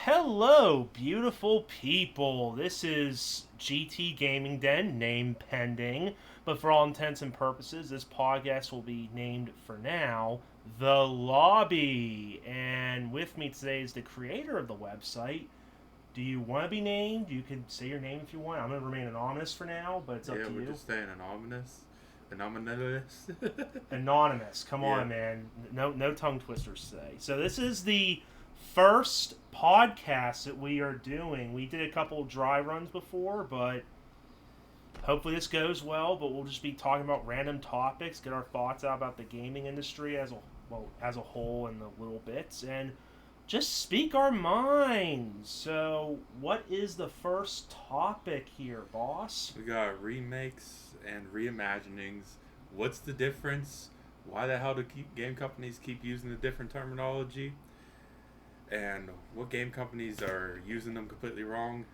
Hello, beautiful people. This is GTGamingDen, name pending, but for all intents and purposes, this podcast will be named for now The Lobby. And with me today is the creator of the website. Do you want to be named? You can say your name if you want. I'm going to remain anonymous for now, but it's up to you. Yeah, we're just staying anonymous. Anonymous. Anonymous. Come on, man. No tongue twisters today. So this is the first podcast that we are doing. We did a couple of dry runs before, but hopefully this goes well. But we'll just be talking about random topics, get our thoughts out about the gaming industry as a whole and the little bits, and just speak our minds. So, what is the first topic here, boss? We got remakes and reimaginings. What's the difference? Why the hell do game companies keep using the different terminology? And what game companies are using them completely wrong?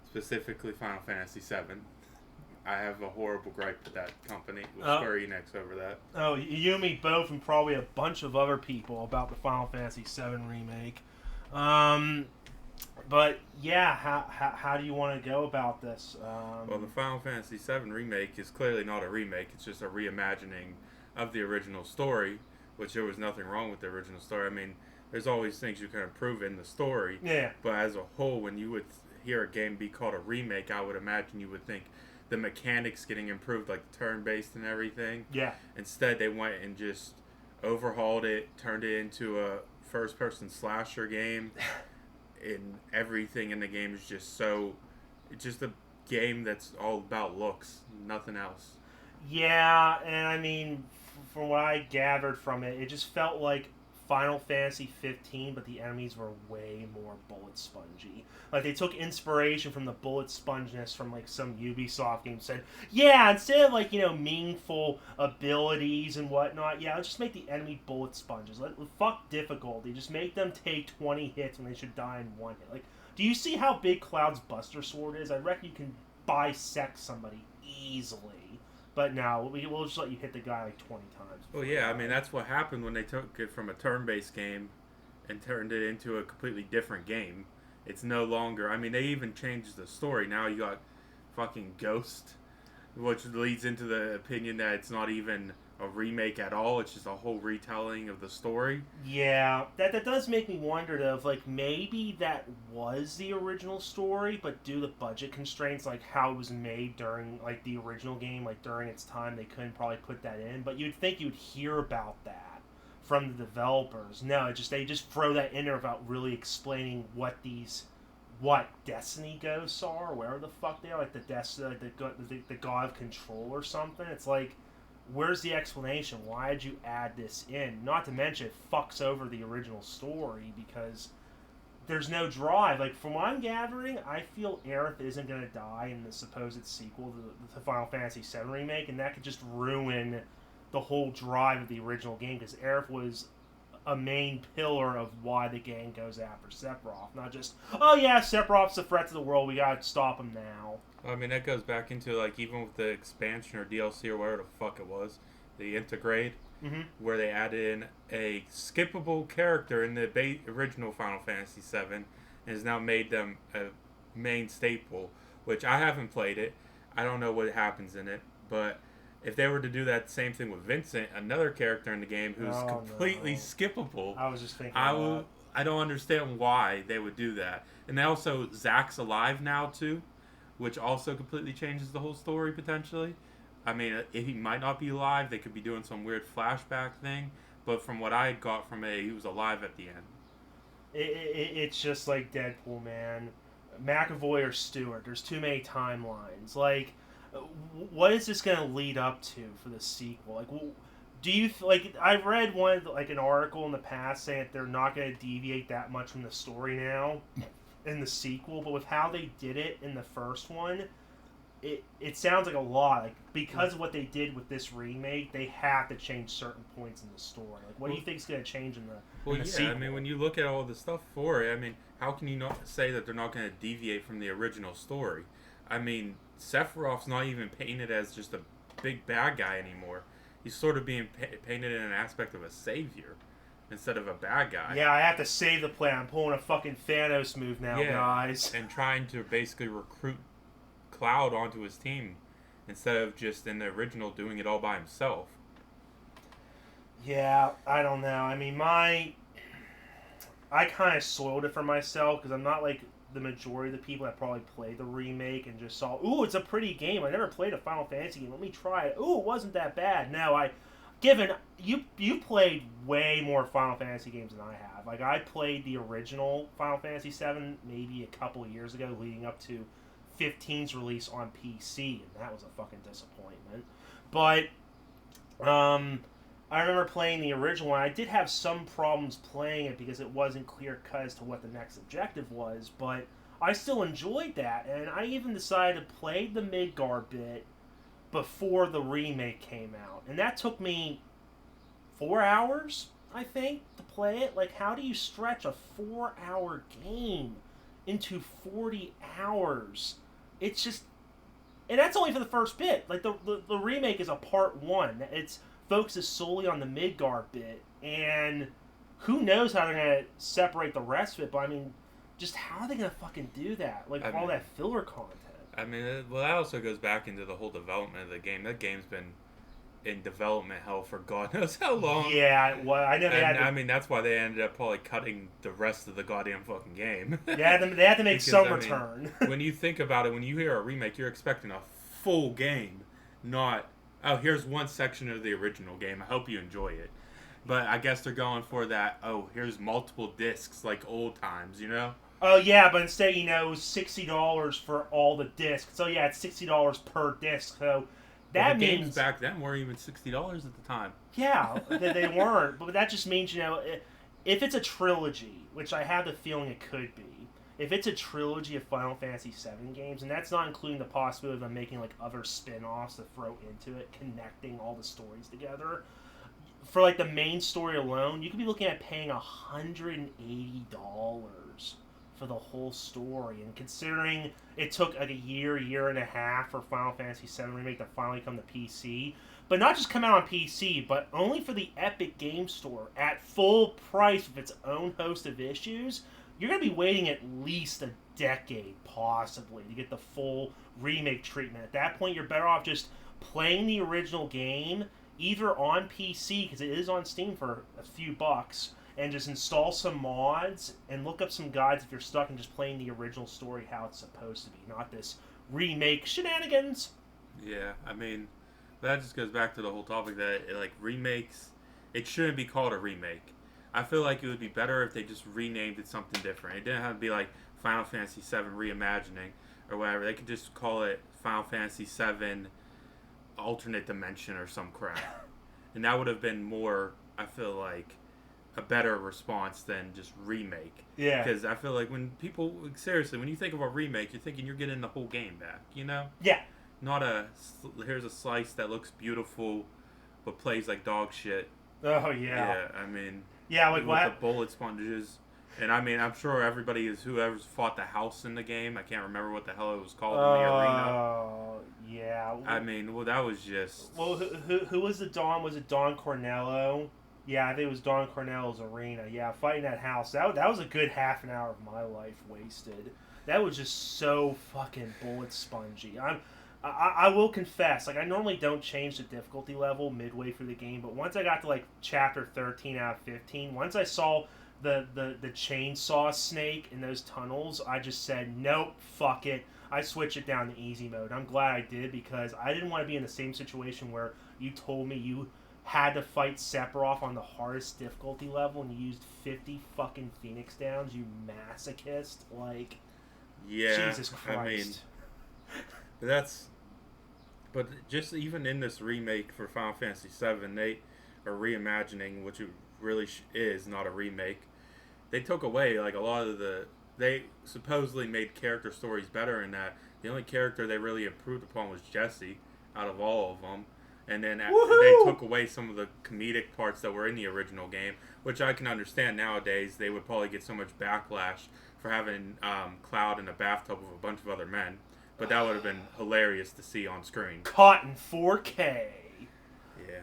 Specifically Final Fantasy VII. I have a horrible gripe with that company, with Square Enix over that. Oh, you and me both, and probably a bunch of other people about the Final Fantasy VII remake. But yeah, how do you want to go about this? Well, the Final Fantasy VII remake is clearly not a remake. It's just a reimagining of the original story, which there was nothing wrong with the original story. I mean, there's always things you can improve in the story. Yeah. But as a whole, when you would hear a game be called a remake, I would imagine you would think the mechanics getting improved, like turn-based and everything. Yeah. Instead, they went and just overhauled it, turned it into a first-person slasher game, and everything in the game is just so... It's just a game that's all about looks, nothing else. Yeah, and I mean, from what I gathered from it, it just felt like Final Fantasy 15, but the enemies were way more bullet spongy. Like, they took inspiration from the bullet sponginess from, like, some Ubisoft game, said, yeah, instead of, like, meaningful abilities and whatnot, yeah, let's just make the enemy bullet sponges. Fuck difficulty. Just make them take 20 hits when they should die in one hit. Like, do you see how big Cloud's Buster Sword is? I reckon you can bisect somebody easily. But no, we'll just let you hit the guy like 20 times. Well, yeah, I mean, that's what happened when they took it from a turn-based game and turned it into a completely different game. It's no longer... I mean, they even changed the story. Now you got fucking Ghost, which leads into the opinion that it's not even a remake at all. It's just a whole retelling of the story. Yeah, that does make me wonder, though, if, like, maybe that was the original story, but due to budget constraints, like, how it was made during, like, the original game, like, during its time, they couldn't probably put that in. But you'd think you'd hear about that from the developers. No, they just throw that in there without really explaining what Destiny ghosts are, or wherever the fuck they are, like the God of Control or something. It's like, where's the explanation? Why did you add this in? Not to mention, it fucks over the original story because there's no drive. Like, from what I'm gathering, I feel Aerith isn't going to die in the supposed sequel to the Final Fantasy VII Remake, and that could just ruin the whole drive of the original game, because Aerith was a main pillar of why the gang goes after Sephiroth. Not just, oh yeah, Sephiroth's a threat to the world, we gotta stop him now. I mean, that goes back into, like, even with the expansion or DLC or whatever the fuck it was, the Integrate, where they added in a skippable character in the original Final Fantasy VII, and has now made them a main staple, which I haven't played it. I don't know what happens in it, but if they were to do that same thing with Vincent, another character in the game who's completely skippable, I was just thinking I don't understand why they would do that. And also, Zack's alive now, too, which also completely changes the whole story, potentially. I mean, if he might not be alive, they could be doing some weird flashback thing, but from what I got from it, he was alive at the end. It's just like Deadpool, man. McAvoy or Stewart, there's too many timelines. Like, what is this going to lead up to for the sequel? Like, do you like? I read an article in the past saying that they're not going to deviate that much from the story now in the sequel, but with how they did it in the first one, it sounds like a lot. Like, because of what they did with this remake, they have to change certain points in the story. Like, what do you think is going to change in the sequel? I mean, when you look at all the stuff for it, I mean, how can you not say that they're not going to deviate from the original story? I mean, Sephiroth's not even painted as just a big bad guy anymore. He's sort of being painted in an aspect of a savior. instead of a bad guy. Yeah, I have to save the planet. I'm pulling a fucking Thanos move now, guys. And trying to basically recruit Cloud onto his team instead of just in the original doing it all by himself. Yeah, I don't know. I mean, I kind of soiled it for myself because I'm not like the majority of the people that probably played the remake and just saw, ooh, it's a pretty game. I never played a Final Fantasy game. Let me try it. Ooh, it wasn't that bad. No, given you played way more Final Fantasy games than I have. Like, I played the original Final Fantasy VII maybe a couple of years ago, leading up to 15's release on PC, and that was a fucking disappointment. But I remember playing the original one. I did have some problems playing it because it wasn't clear-cut as to what the next objective was, but I still enjoyed that, and I even decided to play the Midgar bit before the remake came out. And that took me 4 hours, I think, to play it. Like, how do you stretch a 4-hour game into 40 hours? It's just... And that's only for the first bit. Like, the remake is a part 1. It's focuses solely on the Midgar bit, and who knows how they're going to separate the rest of it, but I mean, just how are they going to fucking do that? Like, all that filler content. I mean, well, that also goes back into the whole development of the game. That game's been in development hell for God knows how long. Yeah, well, I know they had to... I mean, that's why they ended up probably cutting the rest of the goddamn fucking game. They had to make some return. When you think about it, when you hear a remake, you're expecting a full game, not... Oh, here's one section of the original game. I hope you enjoy it. But I guess they're going for that, oh, here's multiple discs like old times, you know? Oh, yeah, but instead, it was $60 for all the discs. So, yeah, it's $60 per disc. So, that means... games back then weren't even $60 at the time. Yeah, they weren't. But that just means, if it's a trilogy, which I have the feeling it could be, if it's a trilogy of Final Fantasy VII games, and that's not including the possibility of them making like other spin-offs to throw into it, connecting all the stories together, for like the main story alone, you could be looking at paying $180 for the whole story. And considering it took like a year and a half for Final Fantasy VII Remake to finally come to PC, but not just come out on PC, but only for the Epic Game Store at full price with its own host of issues, you're going to be waiting at least a decade, possibly, to get the full remake treatment. At that point, you're better off just playing the original game, either on PC, because it is on Steam for a few bucks, and just install some mods and look up some guides if you're stuck in just playing the original story how it's supposed to be, not this remake shenanigans. Yeah, I mean, that just goes back to the whole topic that, like, remakes, it shouldn't be called a remake. I feel like it would be better if they just renamed it something different. It didn't have to be like Final Fantasy VII Reimagining or whatever. They could just call it Final Fantasy VII Alternate Dimension or some crap. And that would have been more, I feel like, a better response than just remake. Yeah. Because I feel like when people, seriously, when you think of a remake, you're thinking you're getting the whole game back, you know? Yeah. Not here's a slice that looks beautiful but plays like dog shit. Oh, yeah. Yeah, I mean... Yeah, like with what? the bullet sponges. And I mean, I'm sure everybody whoever's fought the house in the game, I can't remember what the hell it was called in the arena. Oh, yeah. I mean, well, that was just... Well, who was the Don? Was it Don Cornello? Yeah, I think it was Don Cornello's arena. Yeah, fighting that house. That was a good half an hour of my life wasted. That was just so fucking bullet spongy. I will confess, like, I normally don't change the difficulty level midway through the game, but once I got to, like, chapter 13 out of 15, once I saw the chainsaw snake in those tunnels, I just said, nope, fuck it. I switched it down to easy mode. I'm glad I did, because I didn't want to be in the same situation where you told me you had to fight Sephiroth on the hardest difficulty level and you used 50 fucking Phoenix Downs, you masochist. Like, yeah, Jesus Christ. I mean, but just even in this remake for Final Fantasy VII, they are reimagining, which it really is not a remake. They took away like a lot of they supposedly made character stories better in that the only character they really improved upon was Jessie out of all of them. And then they took away some of the comedic parts that were in the original game, which I can understand nowadays. They would probably get so much backlash for having Cloud in a bathtub with a bunch of other men. But that would have been hilarious to see on screen. Caught in 4K. Yeah.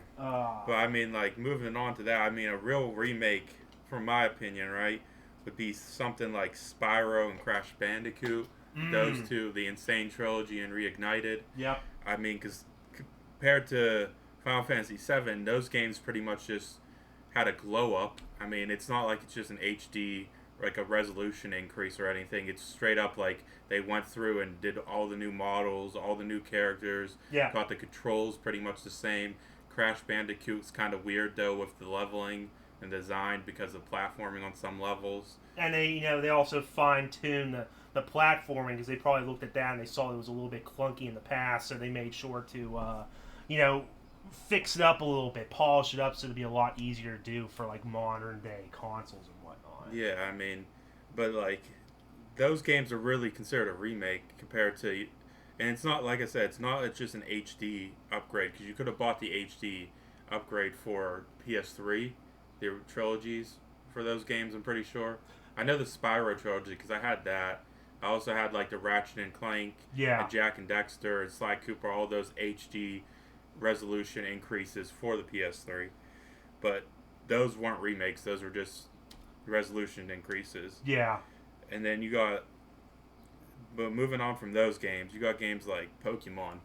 But I mean, like, moving on to that, I mean, a real remake from my opinion, right, would be something like Spyro and Crash Bandicoot. Those two, the Insane Trilogy and Reignited. Yep. I mean, because compared to Final Fantasy VII, those games pretty much just had a glow up. I mean, it's not like it's just an HD, like a resolution increase or anything. It's straight up like they went through and did all the new models, all the new characters. Yeah. Got the controls pretty much the same. Crash Bandicoot's kind of weird though with the leveling and design because of platforming on some levels. And they also fine-tuned the platforming because they probably looked at that and they saw it was a little bit clunky in the past, so they made sure to, fix it up a little bit, polish it up so it'd be a lot easier to do for, like, modern-day consoles and whatnot. Yeah, I mean, but, like, those games are really considered a remake compared to... And it's not, like I said, it's just an HD upgrade, because you could have bought the HD upgrade for PS3, the trilogies for those games, I'm pretty sure. I know the Spyro trilogy, because I had that. I also had, like, the Ratchet and Clank, and Jack and Dexter, and Sly Cooper, all those HD resolution increases for the PS3. But those weren't remakes, those were just resolution increases. Yeah. And then you got... But moving on from those games, you got games like Pokemon.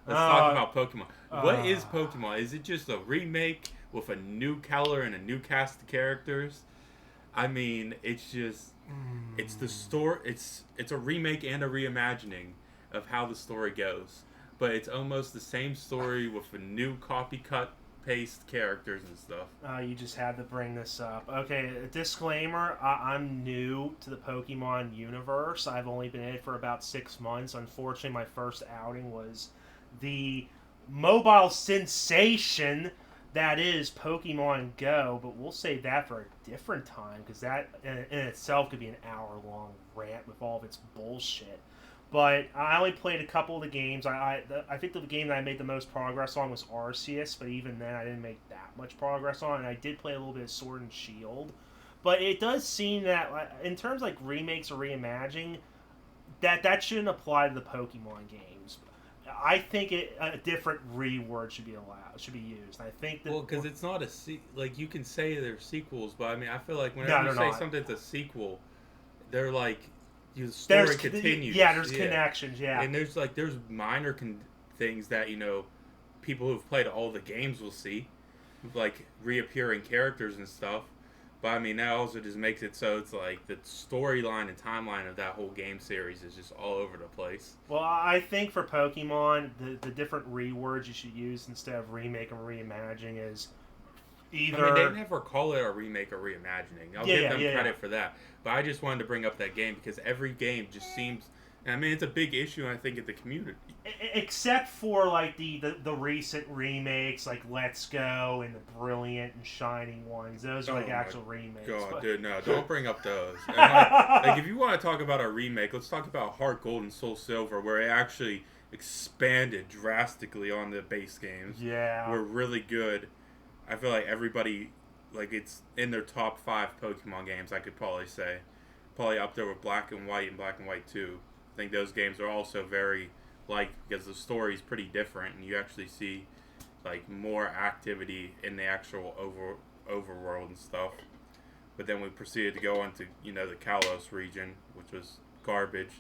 Let's talk about Pokemon. What is Pokemon? Is it just a remake with a new color and a new cast of characters? I mean, it's just... It's the story... It's a remake and a reimagining of how the story goes. But it's almost the same story with a new copy-cut paste characters and stuff. You just had to bring this up. Okay, a disclaimer, I'm new to the Pokemon universe. I've only been in it for about 6 months. Unfortunately, my first outing was the mobile sensation that is Pokemon Go, but we'll save that for a different time, because that in itself could be an hour-long rant with all of its bullshit. But I only played a couple of the games. I think the game that I made the most progress on was Arceus, but even then I didn't make that much progress on. And I did play a little bit of Sword and Shield. But it does seem that, in terms of like remakes or reimagining, that shouldn't apply to the Pokemon games. I think a different reword should be used. I think that because it's not like you can say they're sequels, but I mean I feel like whenever you say something's a sequel, they're like. The story continues. Yeah, there's connections, yeah. And there's minor things that, people who've played all the games will see. Like, reappearing characters and stuff. But, I mean, that also just makes it so it's like the storyline and timeline of that whole game series is just all over the place. Well, I think for Pokemon, the different rewords you should use instead of remake and reimagining is... Either... I mean, they never call it a remake or reimagining. I'll give them credit for that. But I just wanted to bring up that game because every game just seems... I mean, it's a big issue, I think, in the community. Except for, like, the recent remakes, like Let's Go and the brilliant and shining ones. Those are, like, actual remakes. God, dude, no. Don't bring up those. And like, if you want to talk about a remake, let's talk about Heart Gold and Soul Silver, where it actually expanded drastically on the base games. Yeah. Were really good. I feel like everybody, like, it's in their top 5 Pokemon games, I could probably say. Probably up there with Black and White and Black and White 2. I think those games are also very liked because the story is pretty different and you actually see, like, more activity in the actual overworld and stuff. But then we proceeded to go on to, the Kalos region, which was garbage.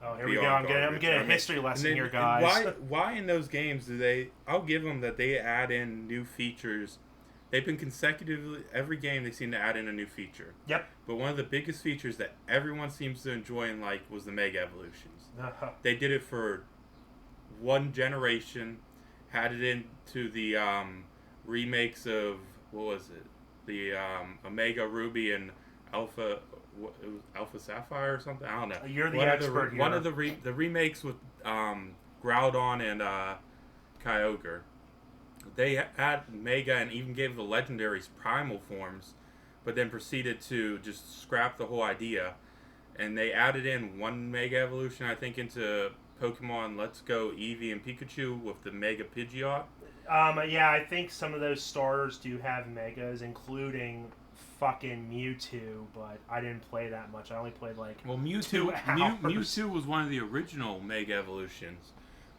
Oh, here we go. I'm getting a history lesson here, guys. Why in those games do they... I'll give them that they add in new features. They've been consecutively... Every game they seem to add in a new feature. Yep. But one of the biggest features that everyone seems to enjoy and like was the Mega Evolutions. They did it for one generation. Had it into the remakes of... What was it? The Omega Ruby and Alpha... It was Alpha Sapphire or something? I don't know. You're the expert here. One of the remakes with Groudon and Kyogre. They had Mega and even gave the legendaries primal forms, but then proceeded to just scrap the whole idea. And they added in one Mega Evolution, I think, into Pokemon Let's Go Eevee and Pikachu with the Mega Pidgeot. Yeah, I think some of those starters do have Megas, including... fucking Mewtwo, but I didn't play that much. I only played Mewtwo was one of the original Mega Evolutions.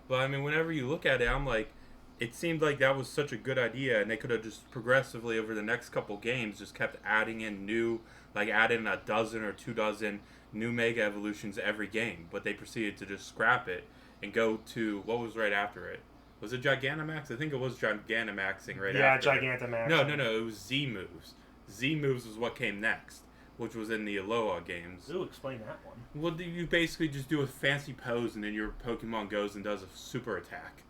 But I mean, whenever you look at it, I'm like, it seemed like that was such a good idea, and they could have just progressively over the next couple games just kept adding in new, like adding a dozen or 2 dozen new Mega Evolutions every game. But they proceeded to just scrap it and go to what was right after it. Was it Gigantamax? I think it was Gigantamaxing right after. Yeah, Gigantamax. No, it was Z moves. Z moves was what came next, which was in the Alola games. Ooh, explain that one. Well, you basically just do a fancy pose, and then your Pokemon goes and does a super attack.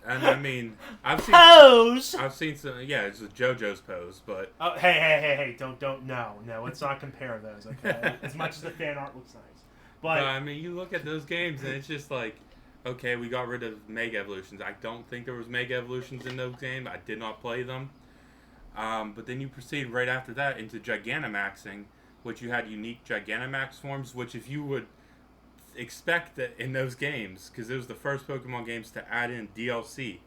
And I mean, I've seen some. Yeah, it's a JoJo's pose, but hey! Don't no. Let's not compare those, okay? As much as the fan art looks nice, but I mean, you look at those games, and it's just like, okay, we got rid of Mega Evolutions. I don't think there was Mega Evolutions in those games. I did not play them. But then you proceed right after that into Gigantamaxing, which you had unique Gigantamax forms, which if you would expect that in those games, because it was the first Pokemon games to add in DLC.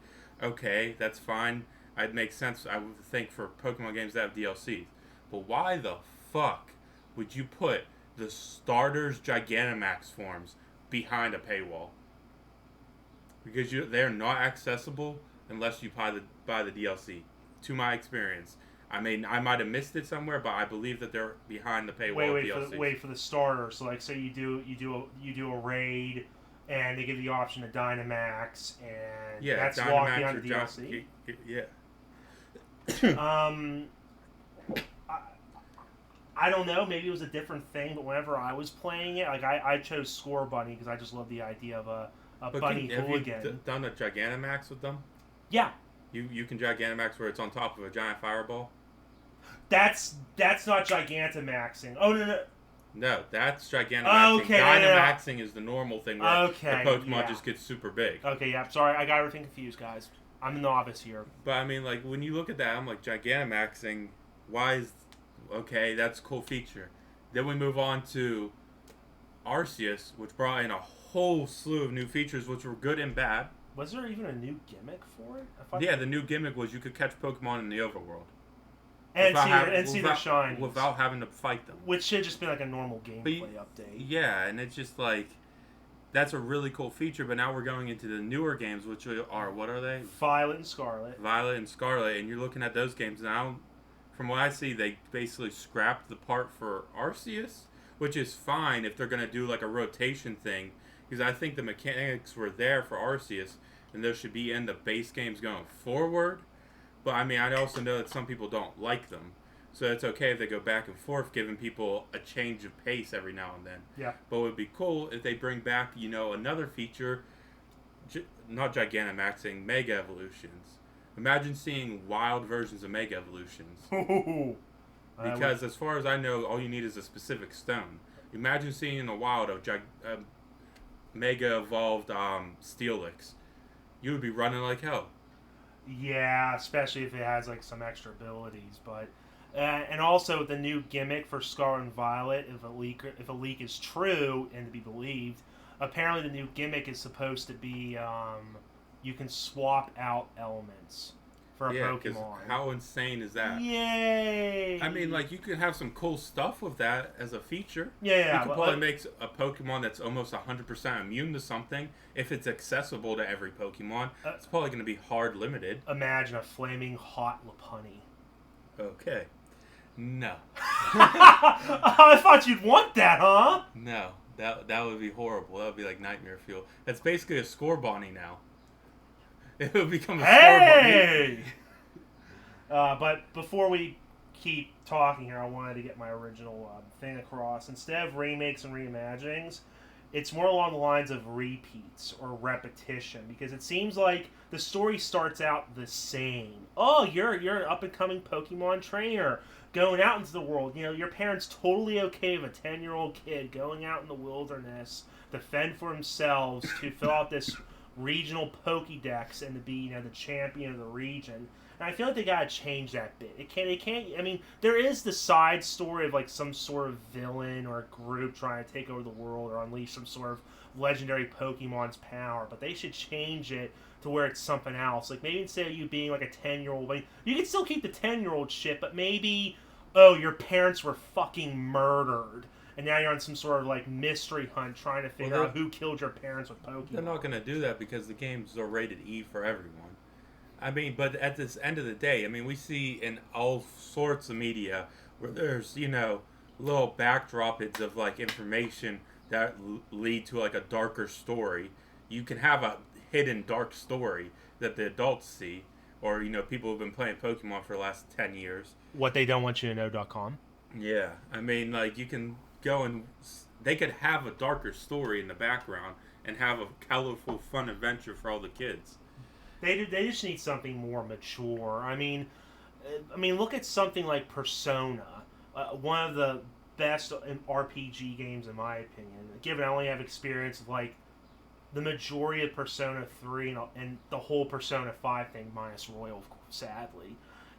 Okay, that's fine. I'd make sense, I would think, for Pokemon games that have DLC. But why the fuck would you put the starters Gigantamax forms behind a paywall? Because they're not accessible unless you buy the DLC. To my experience, I mean, I might have missed it somewhere, but I believe that they're behind the paywall. Wait for the starter. So, like, say you do a raid, and they give you the option to Dynamax, and that's locked behind the DLC. I don't know. Maybe it was a different thing, but whenever I was playing it, like I chose Score Bunny because I just love the idea of a bunny hooligan. Have you done a Gigantamax with them? Yeah. You can Gigantamax where it's on top of a giant fireball? That's not Gigantamaxing. Oh, no. No, that's Gigantamaxing. Okay, Dynamaxing is the normal thing where the Pokemon just gets super big. Okay, yeah. Sorry, I got everything confused, guys. I'm a novice here. But, I mean, like, when you look at that, I'm like, Gigantamaxing, why is... Okay, that's a cool feature. Then we move on to Arceus, which brought in a whole slew of new features, which were good and bad. Was there even a new gimmick for it? Yeah, the new gimmick was you could catch Pokemon in the overworld. And see their shines. Without having to fight them. Which should just be like a normal gameplay update. Yeah, and it's just like, that's a really cool feature, but now we're going into the newer games, which are, what are they? Violet and Scarlet, and you're looking at those games now. From what I see, they basically scrapped the part for Arceus, which is fine if they're going to do like a rotation thing, because I think the mechanics were there for Arceus, and those should be in the base games going forward. But I mean, I also know that some people don't like them, so it's okay if they go back and forth, giving people a change of pace every now and then. Yeah. But it would be cool if they bring back, another feature, not Gigantamaxing, Mega Evolutions. Imagine seeing wild versions of Mega Evolutions. Because as far as I know, all you need is a specific stone. Imagine seeing in the wild a Mega Evolved Steelix. You would be running like hell. Yeah, especially if it has like some extra abilities. But and also the new gimmick for Scarlet and Violet, if a leak is true and to be believed, apparently the new gimmick is supposed to be you can swap out elements for a Pokemon. How insane is that? Yay! I mean, like, you can have some cool stuff with that as a feature. Yeah. You could probably make a Pokemon that's almost 100% immune to something. If it's accessible to every Pokemon, it's probably going to be hard limited. Imagine a flaming hot Lopunny. Okay. No. I thought you'd want that, huh? No. That would be horrible. That would be like nightmare fuel. That's basically a Score Bonnie now. It would become a Hey! But before we keep talking here, I wanted to get my original thing across. Instead of remakes and reimaginings, it's more along the lines of repeats or repetition, because it seems like the story starts out the same. Oh, you're an up-and-coming Pokemon trainer going out into the world. Your parents totally okay with a 10-year-old kid going out in the wilderness to fend for themselves, to fill out this regional Pokédex and to be, the champion of the region. And I feel like they gotta change that bit. It can't. I mean, there is the side story of like some sort of villain or a group trying to take over the world or unleash some sort of legendary Pokemon's power, but they should change it to where it's something else. Like maybe instead of you being like a 10-year-old, you can still keep the 10-year-old shit, but maybe, your parents were fucking murdered. and now you're on some sort of like mystery hunt trying to figure out who killed your parents with Pokemon. They're not going to do that because the games are rated E for everyone. I mean, but at this end of the day, I mean, we see in all sorts of media where there's, little backdroppings of like information that lead to like a darker story. You can have a hidden dark story that the adults see, or people who've been playing Pokemon for the last 10 years. What they don't want you to know.com. Yeah, I mean, like, you can go and they could have a darker story in the background and have a colorful, fun adventure for all the kids. They just need something more mature. I mean, look at something like Persona, one of the best RPG games in my opinion. Given I only have experience with like the majority of Persona 3 and the whole Persona 5 thing, minus Royal, sadly,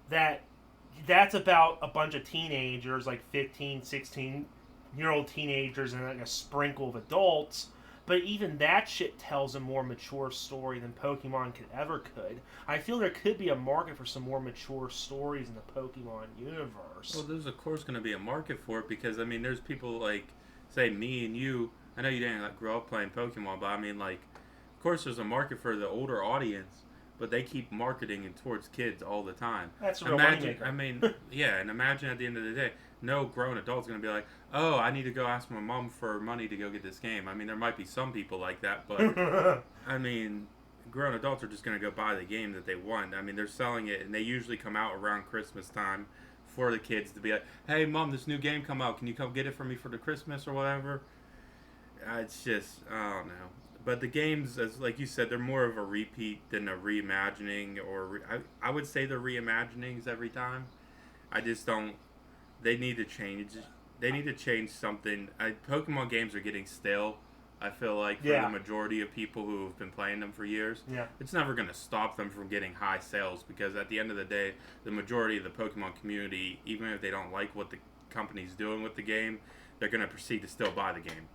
that's about a bunch of teenagers, like 15, 16-year-old teenagers and like a sprinkle of adults. But even that shit tells a more mature story than Pokemon could. I feel there could be a market for some more mature stories in the Pokemon universe. Well, there's of course going to be a market for it because, I mean, there's people like, say, me and you. I know you didn't like grow up playing Pokemon, but I mean, like, of course there's a market for the older audience, but they keep marketing it towards kids all the time. That's a real moneymaker. I mean, yeah, and imagine at the end of the day, no grown adult's going to be like, oh, I need to go ask my mom for money to go get this game. I mean, there might be some people like that, but, I mean, grown adults are just going to go buy the game that they want. I mean, they're selling it, and they usually come out around Christmas time for the kids to be like, hey, Mom, this new game come out. Can you come get it for me for the Christmas or whatever? It's just, I don't know. But the games, as like you said, they're more of a repeat than a reimagining, or I would say they're reimaginings every time. I just don't. They need to change. They need to change something. Pokemon games are getting stale. I feel like for the majority of people who have been playing them for years, it's never going to stop them from getting high sales because at the end of the day, the majority of the Pokemon community, even if they don't like what the company's doing with the game, they're going to proceed to still buy the game.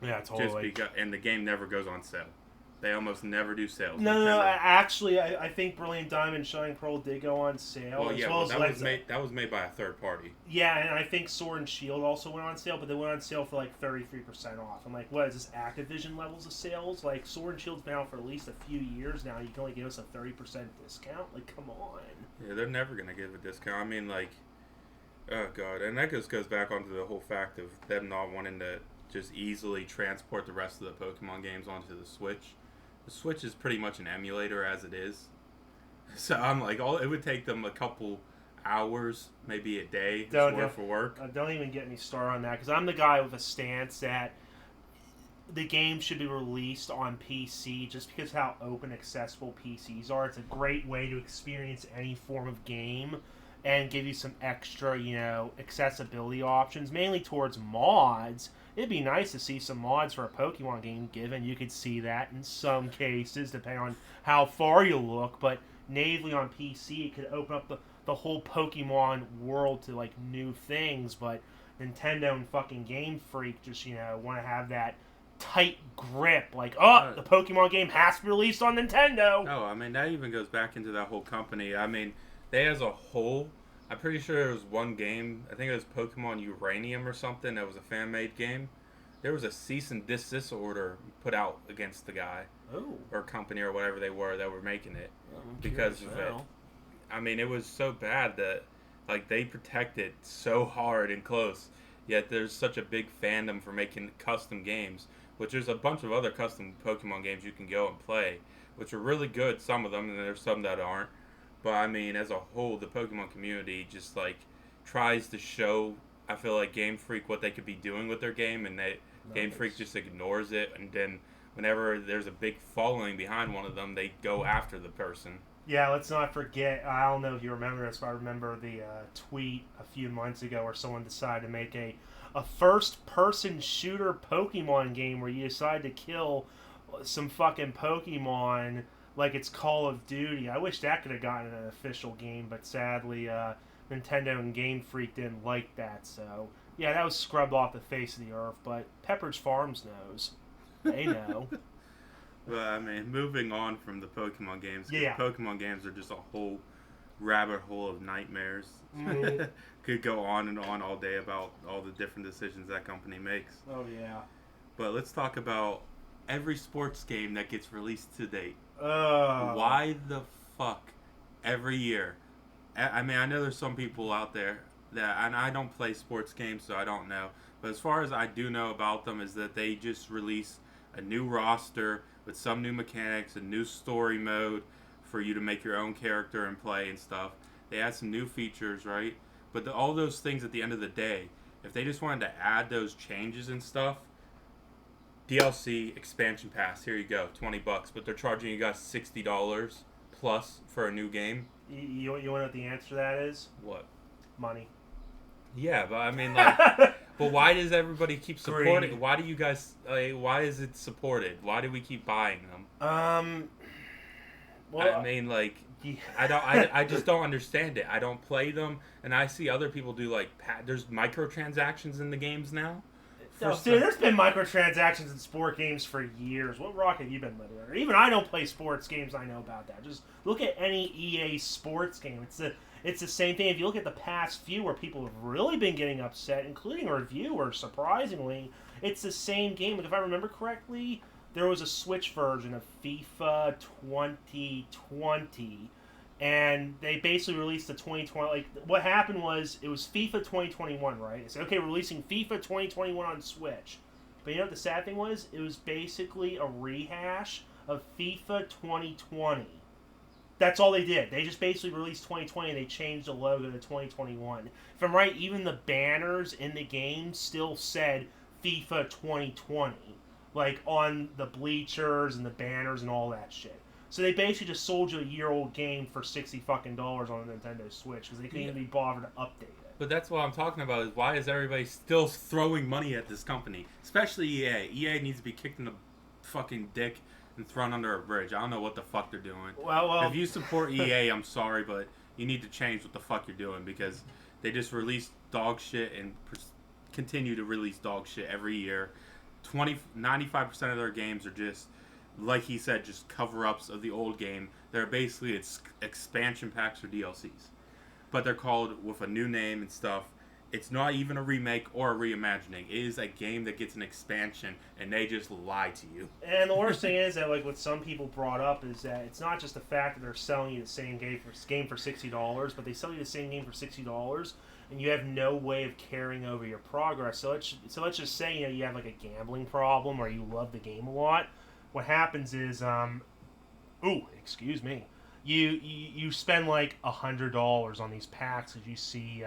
Yeah, totally. Just because, and the game never goes on sale. They almost never do sales. No, actually, I think Brilliant Diamond, Shining Pearl did go on sale. Well, yeah, that was made by a third party. Yeah, and I think Sword and Shield also went on sale, but they went on sale for like 33% off. I'm like, what is this, Activision levels of sales? Like, Sword and Shield's been out for at least a few years now. You can only give us a 30% discount? Like, come on. Yeah, they're never going to give a discount. I mean, like, oh, God. And that just goes back onto the whole fact of them not wanting to just easily transport the rest of the Pokemon games onto the Switch. The Switch is pretty much an emulator as it is. So I'm like, it would take them a couple hours, maybe a day, for work. Don't even get me started on that, because I'm the guy with a stance that the game should be released on PC just because of how open accessible PCs are. It's a great way to experience any form of game and give you some extra, accessibility options, mainly towards mods. It'd be nice to see some mods for a Pokemon game, given you could see that in some cases, depending on how far you look, but natively on PC, it could open up the whole Pokemon world to, like, new things, but Nintendo and fucking Game Freak just, want to have that tight grip, like, the Pokemon game has to be released on Nintendo! No, I mean, that even goes back into that whole company. I mean, they as a whole, I'm pretty sure there was one game, I think it was Pokemon Uranium or something, that was a fan-made game. There was a cease and desist order put out against the guy or company or whatever they were that were making it because of it. I mean, it was so bad that, like, they protect it so hard and close, yet there's such a big fandom for making custom games, which there's a bunch of other custom Pokemon games you can go and play, which are really good, some of them, and there's some that aren't. But, I mean, as a whole, the Pokemon community just, like, tries to show, I feel like, Game Freak what they could be doing with their game, and Game Freak just ignores it, and then whenever there's a big following behind one of them, they go after the person. Yeah, let's not forget, I don't know if you remember this, but I remember the tweet a few months ago where someone decided to make a first-person shooter Pokemon game where you decide to kill some fucking Pokemon like it's Call of Duty. I wish that could have gotten an official game, but sadly, Nintendo and Game Freak didn't like that, so yeah, that was scrubbed off the face of the earth, but Pepperidge Farms knows. They know. Well, I mean, moving on from the Pokemon games, because Pokemon games are just a whole rabbit hole of nightmares. Mm-hmm. Could go on and on all day about all the different decisions that company makes. Oh, yeah. But let's talk about every sports game that gets released to date. Oh. Why the fuck every year? I mean, I know there's some people out there that, and I don't play sports games, so I don't know. But as far as I do know about them is that they just release a new roster with some new mechanics, a new story mode for you to make your own character and play and stuff. They add some new features, right? But all those things at the end of the day, if they just wanted to add those changes and stuff, DLC expansion pass, here you go, $20, but they're charging you guys $60 plus for a new game. You want to know what the answer to that is? What? Money. Yeah, but I mean, like, but why does everybody keep supporting? Greed. Why do you guys? Why is it supported? Why do we keep buying them? Well, I mean, like, yeah. I just don't understand it. I don't play them, and I see other people do like. There's microtransactions in the games now. No, dude, there's been microtransactions in sport games for years. What rock have you been living under? Even I don't play sports games. I know about that. Just look at any EA sports game. It's the same thing. If you look at the past few where people have really been getting upset, including reviewers, surprisingly, it's the same game. Like, if I remember correctly, there was a Switch version of FIFA 2020, and they basically released the 2020. Like, what happened was, it was FIFA 2021, right? They said, okay, we're releasing FIFA 2021 on Switch. But you know what the sad thing was? It was basically a rehash of FIFA 2020. That's all they did. They just basically released 2020 and they changed the logo to 2021. If I'm right, even the banners in the game still said FIFA 2020. Like, on the bleachers and the banners and all that shit. So they basically just sold you a year-old game for $60 fucking on a Nintendo Switch because they couldn't even be bothered to update it. But that's what I'm talking about, is why is everybody still throwing money at this company? Especially EA. EA needs to be kicked in the fucking dick and thrown under a bridge. I don't know what the fuck they're doing. Well, if you support EA, I'm sorry, but you need to change what the fuck you're doing, because they just release dog shit and continue to release dog shit every year. 95% of their games are just, like he said, just cover-ups of the old game. They're basically expansion packs or DLCs. But they're called with a new name and stuff. It's not even a remake or a reimagining. It is a game that gets an expansion, and they just lie to you. And the worst thing is that, like, what some people brought up is that it's not just the fact that they're selling you the same game for $60, but they sell you the same game for $60, and you have no way of carrying over your progress. So let's just say, you know, you have like a gambling problem or you love the game a lot. What happens is, excuse me, you spend like $100 on these packs as you see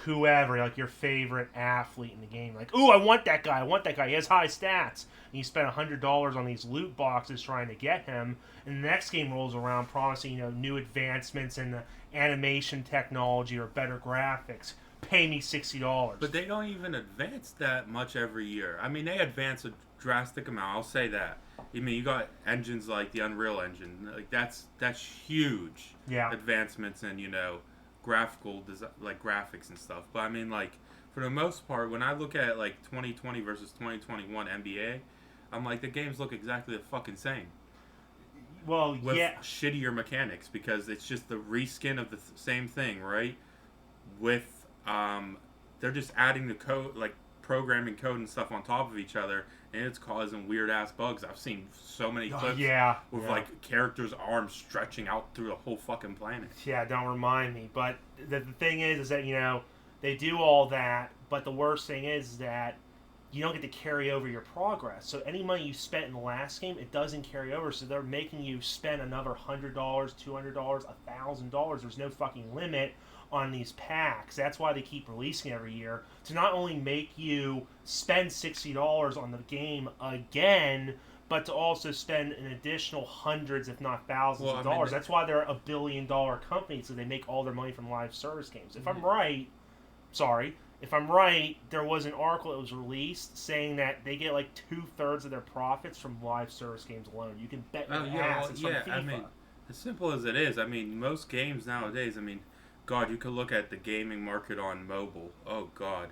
whoever, like your favorite athlete in the game, like, ooh, I want that guy, he has high stats, and you spend $100 on these loot boxes trying to get him, and the next game rolls around promising, you know, new advancements in the animation technology or better graphics. Pay me $60. But they don't even advance that much every year. I mean, they advance a drastic amount, I'll say that. I mean, you got engines like the Unreal Engine, like that's huge. Yeah. Advancements in, you know, graphical design, like graphics and stuff. But I mean, like, for the most part, when I look at like 2020 versus 2021 NBA, I'm like, the games look exactly the fucking same. Well, with yeah, shittier mechanics, because it's just the reskin of the same thing, right? With they're just adding the code, like programming code and stuff on top of each other, and it's causing weird ass bugs. I've seen so many clips with like characters' arms stretching out through the whole fucking planet. Yeah, don't remind me. But the thing is that, you know, they do all that, but the worst thing is that you don't get to carry over your progress. So any money you spent in the last game, it doesn't carry over. So they're making you spend another $100, $200, $1,000. There's no fucking limit on these packs. That's why they keep releasing every year, to not only make you spend $60 on the game again, but to also spend an additional hundreds, if not thousands of dollars. That's why they're a $1 billion company, so they make all their money from live service games. If I'm right, there was an article that was released saying that they get like 2/3 of their profits from live service games alone. You can bet your ass it's from FIFA. I mean, as simple as it is, I mean, most games nowadays, I mean, God, you could look at the gaming market on mobile. Oh, God.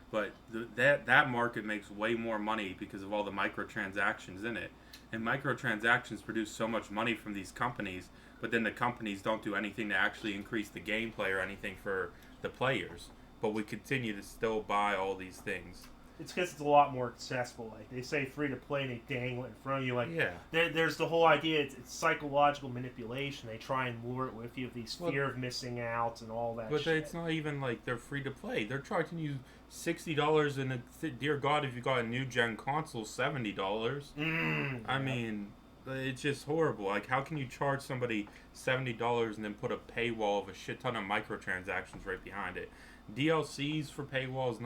But that market makes way more money because of all the microtransactions in it. And microtransactions produce so much money from these companies, but then the companies don't do anything to actually increase the gameplay or anything for the players. But we continue to still buy all these things. It's because it's a lot more accessible. Like they say, free to play, and they dangle it in front of you. Like yeah, there's the whole idea. It's psychological manipulation. They try and lure it with you, with these fear of missing out and all that. But shit. It's not even like they're free to play. They're charging you $60, and dear God, if you got a new gen console, $70. I mean, it's just horrible. Like, how can you charge somebody $70 and then put a paywall of a shit ton of microtransactions right behind it? DLCs for paywalls,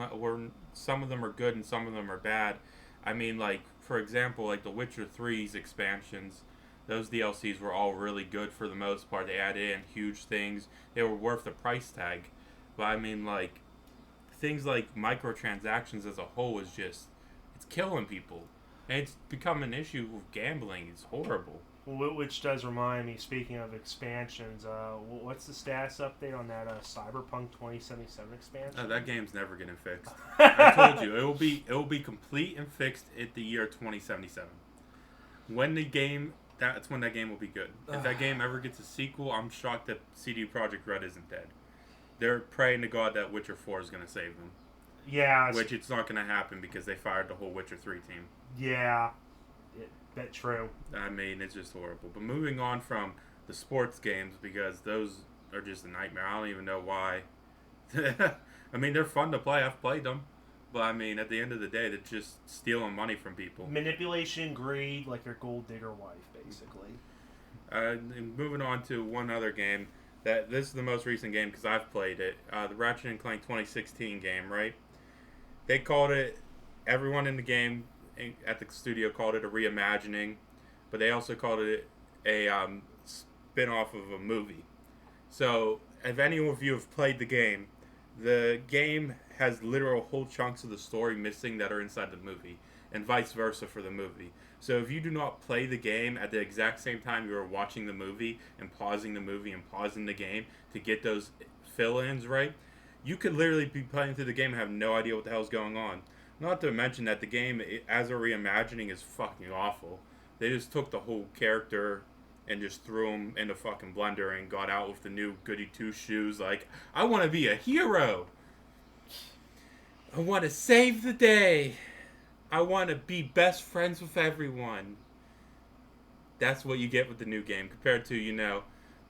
some of them are good and some of them are bad. I mean, like, for example, like the Witcher 3's expansions, those DLCs were all really good for the most part. They added in huge things. They were worth the price tag. But I mean, like, things like microtransactions as a whole is just, it's killing people. And it's become an issue with gambling. It's horrible. Which does remind me, speaking of expansions, what's the status update on that Cyberpunk 2077 expansion? That game's never getting fixed. I told you, it will be complete and fixed at the year 2077. That's when that game will be good. If that game ever gets a sequel, I'm shocked that CD Projekt Red isn't dead. They're praying to God that Witcher 4 is going to save them. Yeah. Which it's not going to happen because they fired the whole Witcher 3 team. Yeah. That's true. I mean, it's just horrible. But moving on from the sports games, because those are just a nightmare. I don't even know why. I mean, they're fun to play. I've played them. But, I mean, at the end of the day, they're just stealing money from people. Manipulation, greed, like your gold digger wife, basically. And moving on to one other game. This is the most recent game because I've played it. The Ratchet and Clank 2016 game, right? They called it, everyone in the game at the studio called it a reimagining, but they also called it a spin-off of a movie. So, if any of you have played the game has literal whole chunks of the story missing that are inside the movie, and vice versa for the movie. So if you do not play the game at the exact same time you are watching the movie and pausing the movie and pausing the game to get those fill-ins right, you could literally be playing through the game and have no idea what the hell's going on. Not to mention that the game, as a reimagining, is fucking awful. They just took the whole character and just threw him in a fucking blender and got out with the new goody two-shoes. Like, I want to be a hero. I want to save the day. I want to be best friends with everyone. That's what you get with the new game compared to,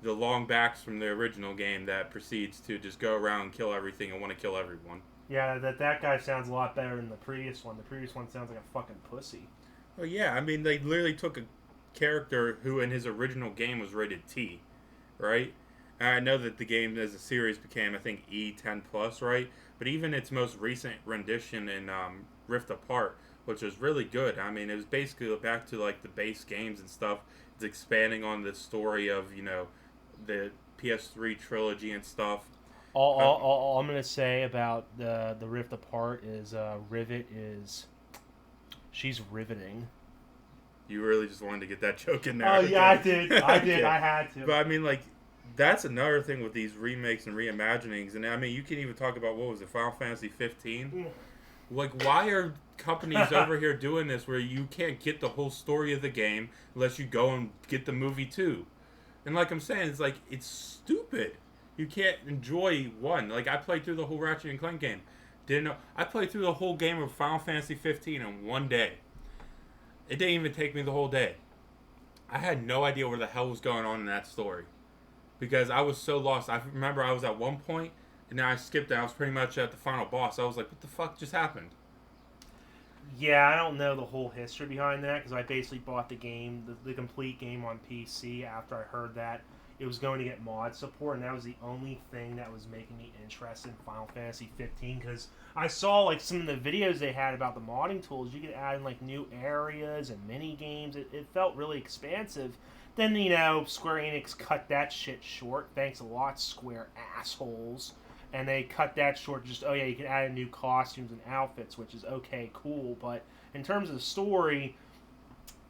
the long backs from the original game that proceeds to just go around and kill everything and want to kill everyone. Yeah, that guy sounds a lot better than the previous one. The previous one sounds like a fucking pussy. Well, yeah, I mean, they literally took a character who in his original game was rated T, right? And I know that the game as a series became, I think, E10+, right? But even its most recent rendition in Rift Apart, which was really good. I mean, it was basically back to, like, the base games and stuff. It's expanding on the story of, the PS3 trilogy and stuff. All I'm going to say about the Rift Apart is Rivet is... She's riveting. You really just wanted to get that joke in there. Oh, yeah, I did. I did. Okay. I had to. But, I mean, like, that's another thing with these remakes and reimaginings. And, I mean, you can even talk about, what was it, Final Fantasy 15? Like, why are companies over here doing this where you can't get the whole story of the game unless you go and get the movie, too? And like I'm saying, it's like, it's stupid. You can't enjoy one. Like, I played through the whole Ratchet and Clank game. Didn't know. I played through the whole game of Final Fantasy 15 in one day. It didn't even take me the whole day. I had no idea what the hell was going on in that story. Because I was so lost. I remember I was at one point, and then I skipped it. I was pretty much at the final boss. I was like, what the fuck just happened? Yeah, I don't know the whole history behind that, because I basically bought the game, the complete game on PC after I heard that it was going to get mod support, and that was the only thing that was making me interested in Final Fantasy 15, because I saw, like, some of the videos they had about the modding tools. You could add in, like, new areas and mini games. It felt really expansive. Then, Square Enix cut that shit short. Thanks a lot, Square assholes. And they cut that short. Just, oh yeah, you can add in new costumes and outfits, which is okay, cool. But in terms of the story,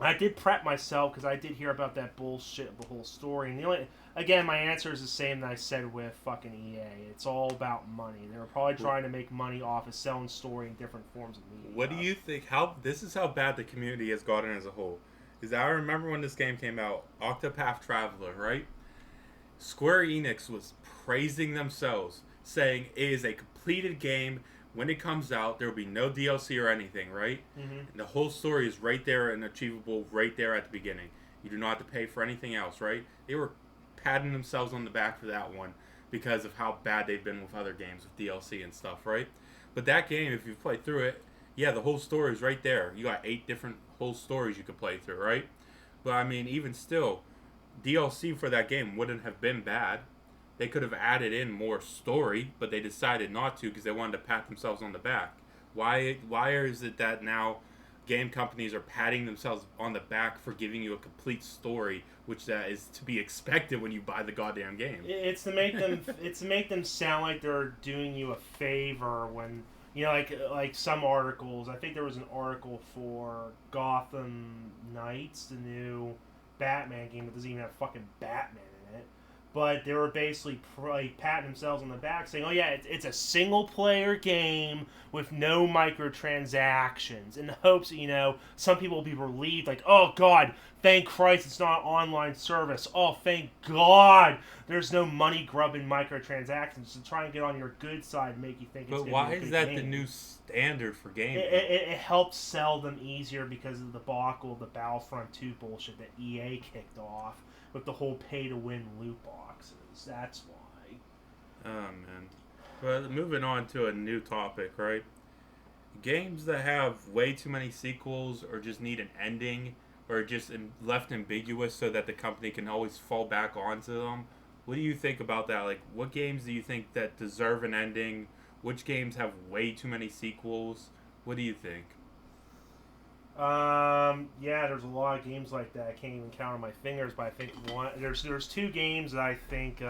I did prep myself because I did hear about that bullshit of the whole story. And again, my answer is the same that I said with fucking EA. It's all about money. They were probably trying to make money off of selling story in different forms of media. What do you think? This is how bad the community has gotten as a whole. Is I remember when this game came out, Octopath Traveler, right? Square Enix was praising themselves, saying it is a completed game. When it comes out, there will be no DLC or anything, right? Mm-hmm. And the whole story is right there and achievable right there at the beginning. You do not have to pay for anything else, right? They were patting themselves on the back for that one because of how bad they've been with other games with DLC and stuff, right? But that game, if you play through it, yeah, the whole story is right there. You got 8 different whole stories you could play through, right? But I mean, even still, DLC for that game wouldn't have been bad. They could have added in more story, but they decided not to because they wanted to pat themselves on the back. Why is it that now game companies are patting themselves on the back for giving you a complete story, which that is to be expected when you buy the goddamn game? It's to make them sound like they're doing you a favor when, you know, like some articles. I think there was an article for Gotham Knights, the new Batman game that doesn't even have fucking Batman in it. But they were basically patting themselves on the back, saying, "Oh yeah, it's a single-player game with no microtransactions," in the hopes that, you know, some people will be relieved, like, "Oh God, thank Christ, it's not an online service. Oh, thank God, there's no money-grubbing microtransactions to try and get on your good side and make you think it's going to be a good game." But why is that the new standard for gaming? It helps sell them easier because of the debacle of the Battlefront 2 bullshit that EA kicked off with the whole pay-to-win loot boxes. That's why. Oh, man. But moving on to a new topic, right? Games that have way too many sequels or just need an ending or just left ambiguous so that the company can always fall back onto them. What do you think about that? Like, what games do you think that deserve an ending? Which games have way too many sequels? What do you think? Yeah, there's a lot of games like that. I can't even count on my fingers, but I think there's 2 games that I think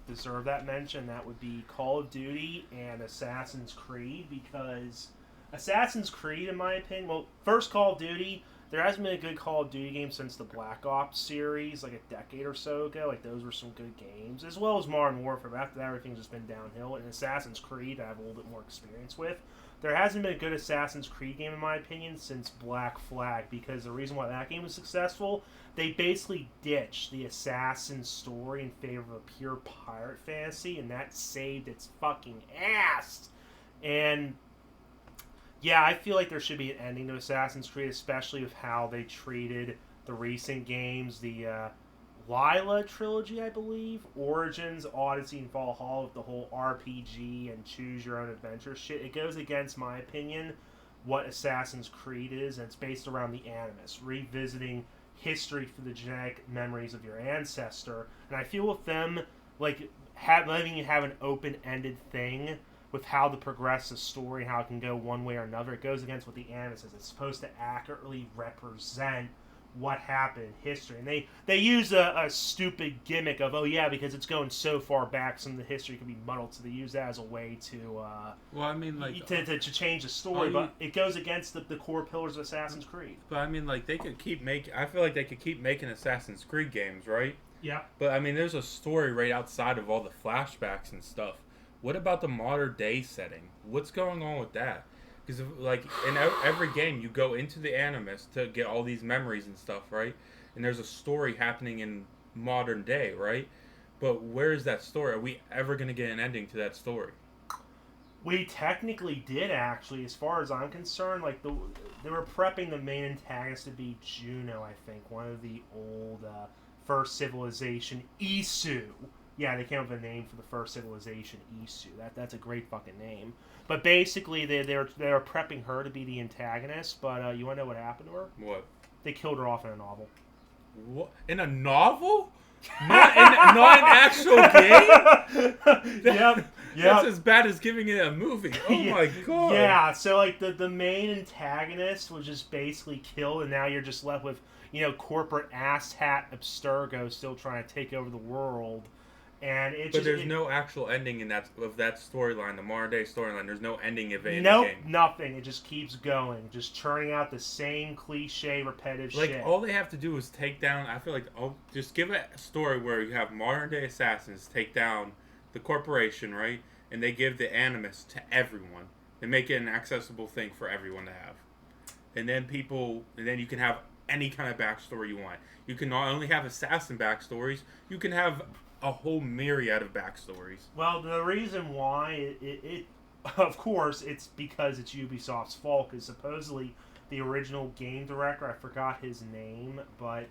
deserve that mention. That would be Call of Duty and Assassin's Creed, because Assassin's Creed, in my opinion, well, first Call of Duty, there hasn't been a good Call of Duty game since the Black Ops series, like a decade or so ago. Like, those were some good games, as well as Modern Warfare. But after that, everything's just been downhill. And Assassin's Creed, I have a little bit more experience with. There hasn't been a good Assassin's Creed game, in my opinion, since Black Flag, because the reason why that game was successful, they basically ditched the assassin story in favor of a pure pirate fantasy, and that saved its fucking ass. And yeah, I feel like there should be an ending to Assassin's Creed, especially with how they treated the recent games, the Lila trilogy, I believe, Origins, Odyssey, and Valhalla, with the whole RPG and choose your own adventure shit. It goes against, my opinion, what Assassin's Creed is, and it's based around the Animus, revisiting history for the genetic memories of your ancestor. And I feel with them, like, letting you have an open-ended thing with how to progress the story and how it can go one way or another, it goes against what the Animus is. It's supposed to accurately represent what happened in history, and they use a stupid gimmick of, oh yeah, because it's going so far back, some of the history can be muddled, so they use that as a way to well, I mean, like, to change the story, but it goes against the core pillars of Assassin's Creed. But I mean, like, they could keep making. I feel like they could keep making Assassin's Creed games, right? Yeah. But I mean, there's a story right outside of all the flashbacks and stuff. What about the modern day setting? What's going on with that? Because, like, in every game, you go into the Animus to get all these memories and stuff, right? And there's a story happening in modern day, right? But where is that story? Are we ever going to get an ending to that story? We technically did, actually, as far as I'm concerned. Like, they were prepping the main antagonist to be Juno, I think, one of the old first civilization, Isu. Yeah, they came up with a name for the first civilization, Isu. That's a great fucking name. But basically, they were prepping her to be the antagonist. But you want to know what happened to her? What? They killed her off in a novel. What? In a novel? Not an actual game? Yep. That's as bad as giving it a movie. Oh my god. Yeah, so like the main antagonist was just basically killed, and now you're just left with, you know, corporate asshat Abstergo still trying to take over the world. And it but there's no actual ending in that storyline, the modern day storyline. There's no ending of it in the game. Nothing. It just keeps going, just churning out the same cliche, repetitive shit. Like, all they have to do is take down. I feel like just give a story where you have modern day assassins take down the corporation, right? And they give the animus to everyone. They make it an accessible thing for everyone to have. And then you can have any kind of backstory you want. You can not only have assassin backstories, you can have a whole myriad of backstories. Well, the reason why it of course, it's because it's Ubisoft's fault, because supposedly the original game director, I forgot his name, but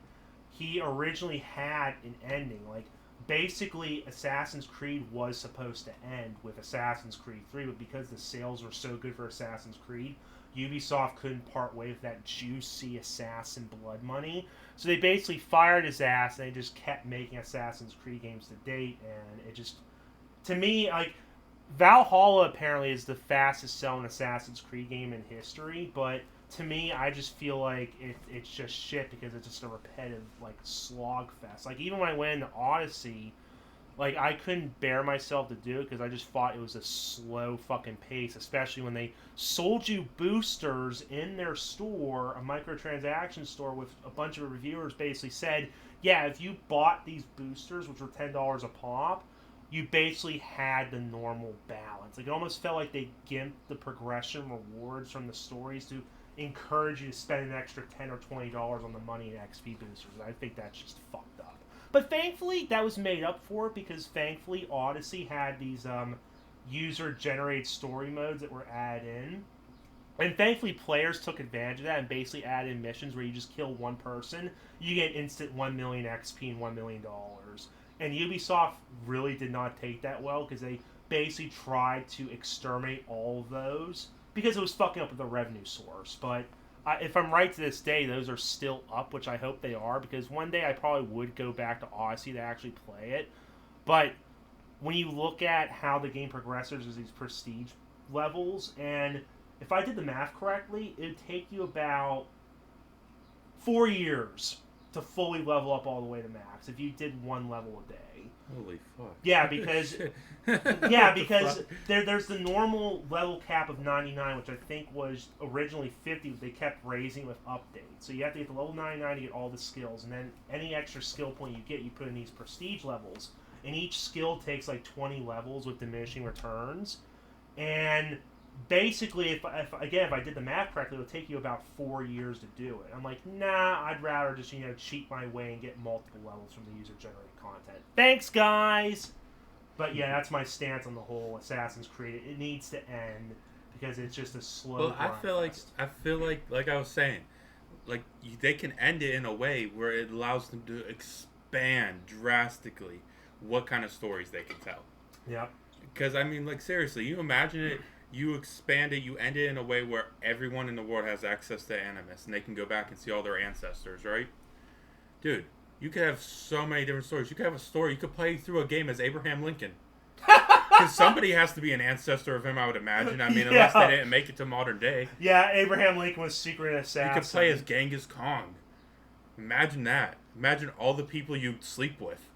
he originally had an ending. Like, basically, Assassin's Creed was supposed to end with Assassin's Creed 3, but because the sales were so good for Assassin's Creed, Ubisoft couldn't part way with that juicy assassin blood money. So they basically fired his ass, and they just kept making Assassin's Creed games to date, and it just, to me, like, Valhalla apparently is the fastest selling Assassin's Creed game in history, but to me, I just feel like it's just shit because it's just a repetitive, like, slog fest. Like, even when I went into Odyssey, like, I couldn't bear myself to do it because I just thought it was a slow fucking pace, especially when they sold you boosters in their store, a microtransaction store, with a bunch of reviewers basically said, yeah, if you bought these boosters, which were $10 a pop, you basically had the normal balance. Like, it almost felt like they gimped the progression rewards from the stories to encourage you to spend an extra $10 or $20 on the money in XP boosters. I think that's just fucked up. But thankfully, that was made up for, because thankfully Odyssey had these user-generated story modes that were added in. And thankfully, players took advantage of that and basically added in missions where you just kill one person, you get instant 1 million XP and $1 million. And Ubisoft really did not take that well, because they basically tried to exterminate all of those, because it was fucking up with the revenue source. But if I'm right to this day, those are still up, which I hope they are, because one day I probably would go back to Odyssey to actually play it. But when you look at how the game progresses, there's these prestige levels, and if I did the math correctly, it would take you about 4 years to fully level up all the way to max if you did one level a day. Holy fuck. Yeah, because there's the normal level cap of 99, which I think was originally 50, but they kept raising with updates. So you have to get to level 99 to get all the skills, and then any extra skill point you get, you put in these prestige levels. And each skill takes like 20 levels with diminishing returns. And basically, if I did the math correctly, it would take you about 4 years to do it. I'm like, nah, I'd rather just, cheat my way and get multiple levels from the user-generated content. Thanks, guys! But yeah, that's my stance on the whole Assassin's Creed. It needs to end, because it's just a slow Well, I feel like I was saying, like, they can end it in a way where it allows them to expand drastically what kind of stories they can tell. Yep. Because, I mean, like, seriously, you imagine it, you expand it, you end it in a way where everyone in the world has access to Animus, and they can go back and see all their ancestors, right? Dude, you could have so many different stories. You could have a story, you could play through a game as Abraham Lincoln. Because somebody has to be an ancestor of him, I would imagine. I mean, unless they didn't make it to modern day. Yeah, Abraham Lincoln was secret assassin. You could play as Genghis Khan. Imagine that. Imagine all the people you'd sleep with.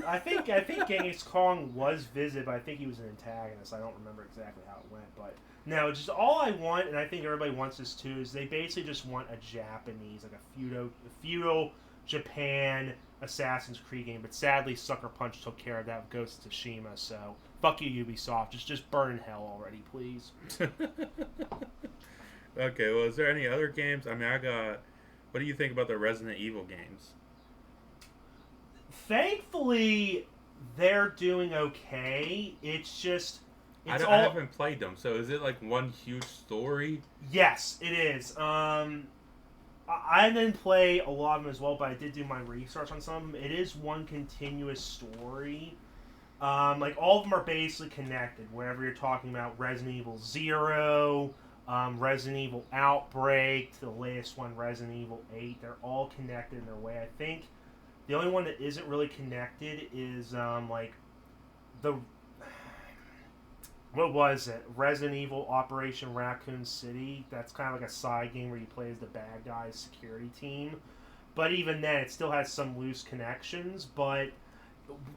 I think Genghis Khan was visited, but I think he was an antagonist. I don't remember exactly how it went, but no, just all I want, and I think everybody wants this too, is they basically just want a Japanese, like a feudal Japan Assassin's Creed game. But sadly, Sucker Punch took care of that with Ghost of Tsushima. So fuck you, Ubisoft. Just burn in hell already, please. Okay, well, is there any other games? I mean, what do you think about the Resident Evil games? Thankfully, they're doing okay. It's just... I haven't played them, so is it like one huge story? Yes, it is. I didn't play a lot of them as well, but I did do my research on some of them. It is one continuous story. Like, all of them are basically connected, wherever you're talking about Resident Evil 0, Resident Evil Outbreak, the latest one, Resident Evil 8. They're all connected in their way. I think the only one that isn't really connected is, what was it? Resident Evil Operation Raccoon City. That's kind of like a side game where you play as the bad guy's security team. But even then, it still has some loose connections. But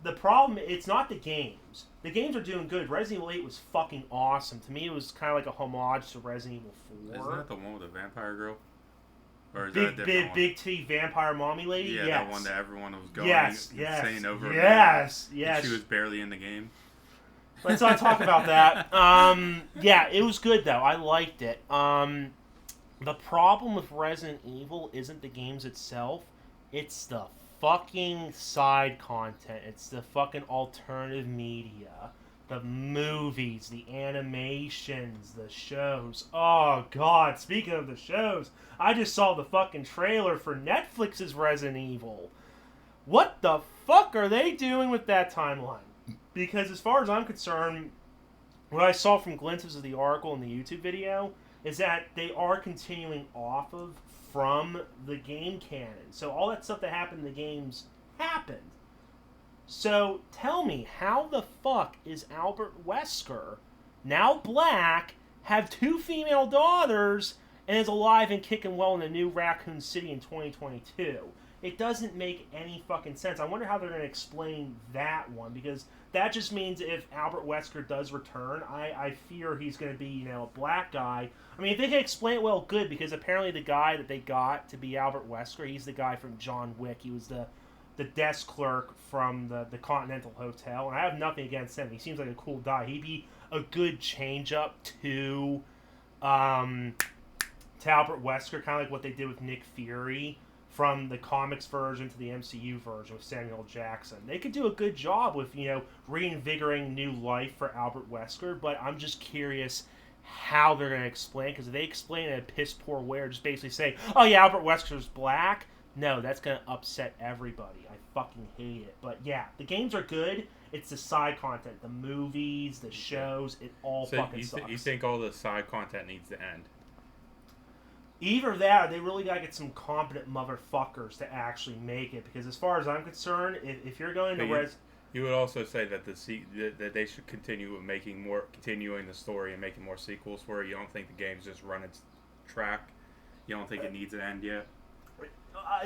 the problem, it's not the games. The games are doing good. Resident Evil 8 was fucking awesome. To me, it was kind of like a homage to Resident Evil 4. Isn't that the one with the vampire girl? Or is that a different one? Big T vampire mommy lady? Yeah, yes. that one that everyone was going saying over and yes. She was barely in the game. Let's not talk about that. Yeah, it was good, though. I liked it. The problem with Resident Evil isn't the games itself. It's the fucking side content. It's the fucking alternative media. The movies, the animations, the shows. Oh, God. Speaking of the shows, I just saw the fucking trailer for Netflix's Resident Evil. What the fuck are they doing with that timeline? Because as far as I'm concerned, what I saw from glimpses of the article and the YouTube video is that they are continuing off of from the game canon. So all that stuff that happened in the games happened. So tell me, how the fuck is Albert Wesker, now black, have 2 female daughters, and is alive and kicking well in the new Raccoon City in 2022? It doesn't make any fucking sense. I wonder how they're going to explain that one, because that just means if Albert Wesker does return, I fear he's going to be, a black guy. I mean, if they can explain it well, good, because apparently the guy that they got to be Albert Wesker, he's the guy from John Wick. He was the desk clerk from the Continental Hotel, and I have nothing against him. He seems like a cool guy. He'd be a good change-up to Albert Wesker, kind of like what they did with Nick Fury from the comics version to the MCU version with Samuel Jackson. They could do a good job with, reinvigorating new life for Albert Wesker, but I'm just curious how they're going to explain it, because if they explain it in a piss-poor way or just basically say, oh yeah, Albert Wesker's black, no, that's going to upset everybody. I fucking hate it. But yeah, the games are good. It's the side content, the movies, the shows, it all fucking sucks. You think all the side content needs to end? Either that, or they really gotta get some competent motherfuckers to actually make it. Because as far as I'm concerned, if you're going to you would also say that that they should continuing the story and making more sequels for it. You don't think the game's just run its track? You don't think it needs an end yet?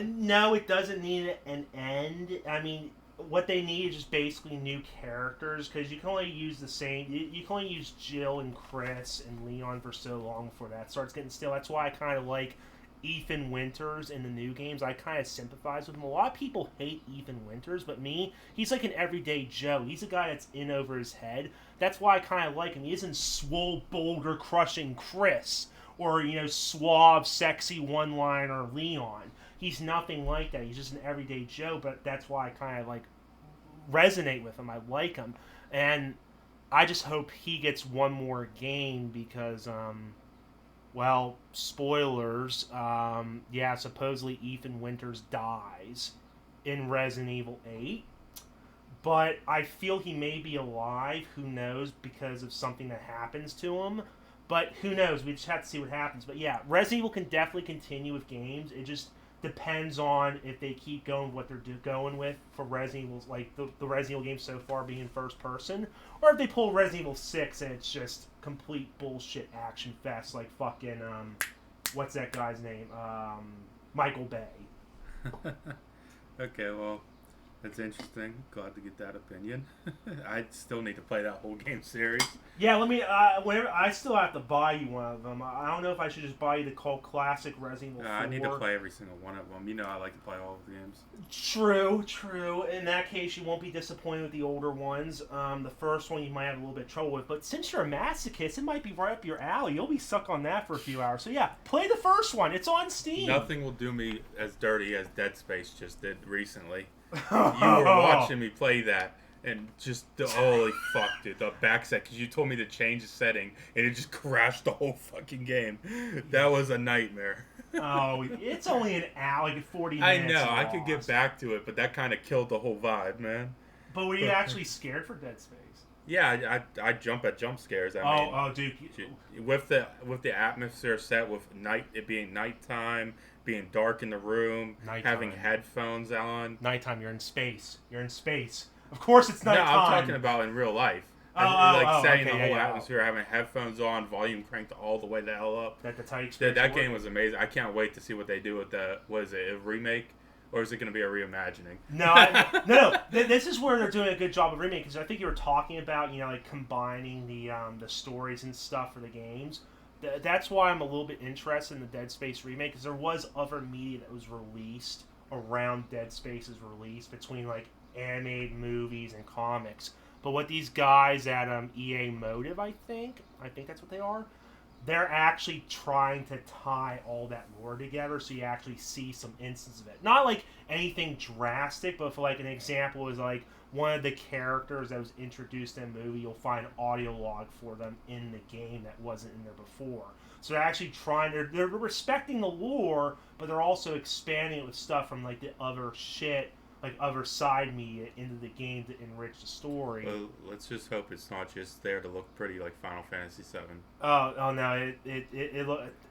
No, it doesn't need an end. I mean, what they need is just basically new characters, because you can only use you can only use Jill and Chris and Leon for so long before that starts getting stale. That's why I kind of like Ethan Winters in the new games. I kind of sympathize with him. A lot of people hate Ethan Winters, but me, he's like an everyday Joe. He's a guy that's in over his head. That's why I kind of like him. He isn't swole, boulder crushing Chris, or suave, sexy one-liner Leon. He's nothing like that. He's just an everyday Joe, but that's why I kind of resonate with him. I like him, and I just hope he gets one more game, because spoilers, supposedly Ethan Winters dies in Resident Evil 8, but I feel he may be alive, who knows, because of something that happens to him. But who knows, we just have to see what happens. But yeah, Resident Evil can definitely continue with games. It just depends on if they keep going what they're going with for Resident Evil, like the Resident Evil games so far being first person, or if they pull Resident Evil 6 and it's just complete bullshit action fest like fucking what's that guy's name? Michael Bay. Okay, well, that's interesting. Glad to get that opinion. I still need to play that whole game series. Yeah, let me. Whenever I still have to buy you one of them. I don't know if I should just buy you the cult classic Resident Evil 4. I need to play every single one of them. I like to play all of the games. True. In that case, you won't be disappointed with the older ones. The first one you might have a little bit of trouble with, but since you're a masochist, it might be right up your alley. You'll be stuck on that for a few hours. So yeah, play the first one. It's on Steam. Nothing will do me as dirty as Dead Space just did recently. You were watching me play that, and just holy fuck, dude, the backset, because you told me to change the setting, and it just crashed the whole fucking game. That was a nightmare. Oh, it's only an hour, like 40 I minutes. know, I could get back to it, but that kind of killed the whole vibe, man. But were you actually scared for Dead Space? Yeah, I jump at jump scares. Dude. With the atmosphere set, with it being nighttime, being dark in the room, having headphones on. Nighttime, you're in space. Of course it's nighttime. No, I'm talking about in real life. Setting the whole atmosphere, having headphones on, volume cranked all the way the hell up. That's how you experience that game was amazing. I can't wait to see what they do with a remake Or is it going to be a reimagining? No. This is where they're doing a good job of remake, because I think you were talking about, like combining the stories and stuff for the games. That's why I'm a little bit interested in the Dead Space remake, because there was other media that was released around Dead Space's release, between like animated movies and comics. But what these guys at EA Motive, I think that's what they are, they're actually trying to tie all that lore together, so you actually see some instances of it. Not like anything drastic, but for like an example is like one of the characters that was introduced in the movie, you'll find an audio log for them in the game that wasn't in there before. So they're actually they're respecting the lore, but they're also expanding it with stuff from like the other shit, like other side media into the game to enrich the story. Well, let's just hope it's not just there to look pretty like Final Fantasy VII. Oh no, it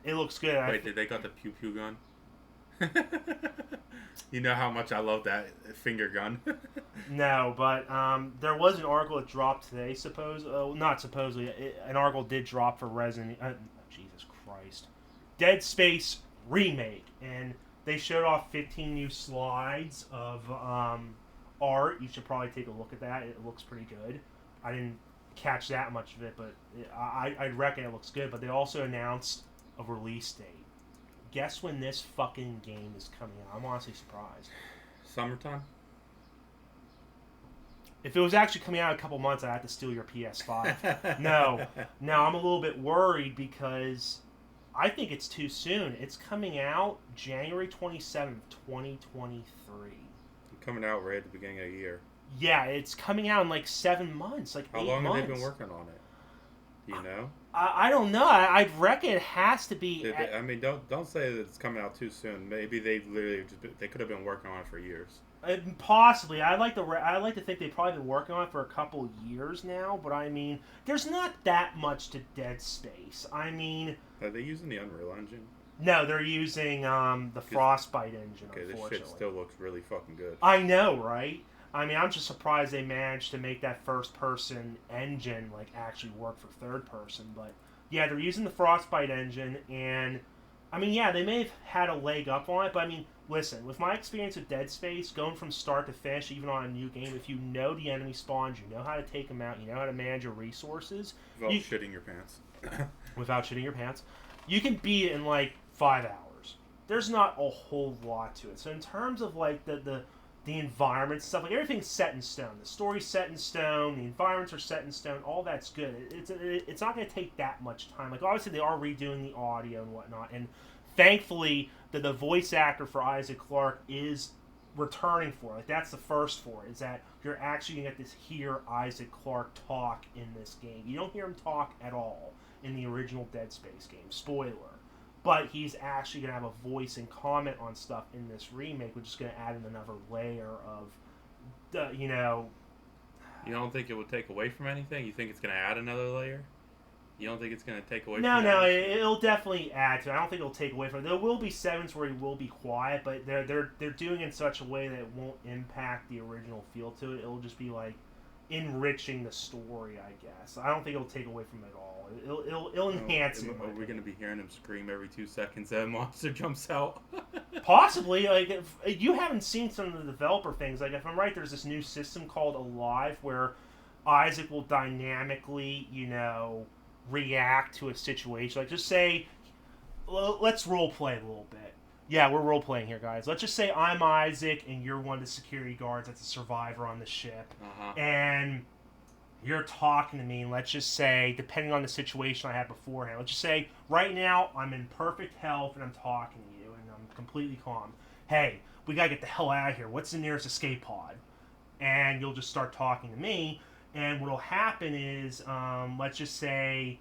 looks good. Wait, did they got the pew pew gun? You know how much I love that finger gun. No, but there was an article that dropped today. Not supposedly. An article did drop for Resident. Jesus Christ, Dead Space remake, and they showed off 15 new slides of art. You should probably take a look at that. It looks pretty good. I didn't catch that much of it, but I reckon it looks good. But they also announced a release date. Guess when this fucking game is coming out? I'm honestly surprised. Summertime? If it was actually coming out in a couple months, I'd have to steal your PS5. No, I'm a little bit worried because I think it's too soon. It's coming out January 27th, 2023. Coming out right at the beginning of the year. Yeah, it's coming out in like 7 months, like 8 months. How long have they been working on it? Do you know? I don't know. I'd reckon it has to be. I mean, don't say that it's coming out too soon. Maybe they could have been working on it for years. Possibly. I like to think they've probably been working on it for a couple years now. But I mean, there's not that much to Dead Space. I mean, are they using the Unreal Engine? No, they're using the Frostbite engine. Okay, unfortunately. This shit still looks really fucking good. I know, right? I mean, I'm just surprised they managed to make that first-person engine like actually work for third-person. But yeah, they're using the Frostbite engine, and I mean, yeah, they may have had a leg up on it. But I mean, listen, with my experience with Dead Space, going from start to finish, even on a new game, if you know the enemy spawns, you know how to take them out, you know how to manage your resources, without shitting your pants. Without shitting your pants, you can beat it in like 5 hours. There's not a whole lot to it. So in terms of like the environment stuff, like everything's set in stone. The story's set in stone. The environments are set in stone. All that's good. It's not going to take that much time. Like obviously they are redoing the audio and whatnot, and thankfully the voice actor for Isaac Clarke is returning for it. Like that's the first for it, is that you're actually going to get to hear Isaac Clarke talk in this game. You don't hear him talk at all in the original Dead Space game. Spoiler. But he's actually going to have a voice and comment on stuff in this remake, which is going to add in another layer of, You don't think it would take away from anything? You think it's going to add another layer? You don't think it's going to take away from anything? No, it'll definitely add to it. I don't think it'll take away from it. There will be segments where he will be quiet, but they're doing it in such a way that it won't impact the original feel to it. It'll just be like enriching the story, I guess. I don't think it'll take away from it at all. It'll enhance it. Are we going to be hearing him scream every 2 seconds that a monster jumps out? Possibly. Like, if you haven't seen some of the developer things. Like, if I'm right, there's this new system called Alive where Isaac will dynamically, react to a situation. Like, just say, let's role play a little bit. Yeah, we're role playing here, guys. Let's just say I'm Isaac and you're one of the security guards that's a survivor on the ship. And you're talking to me, and let's just say, depending on the situation I had beforehand, let's just say, right now, I'm in perfect health, and I'm talking to you, and I'm completely calm. Hey, we gotta get the hell out of here. What's the nearest escape pod? And you'll just start talking to me, and what'll happen is, let's just say,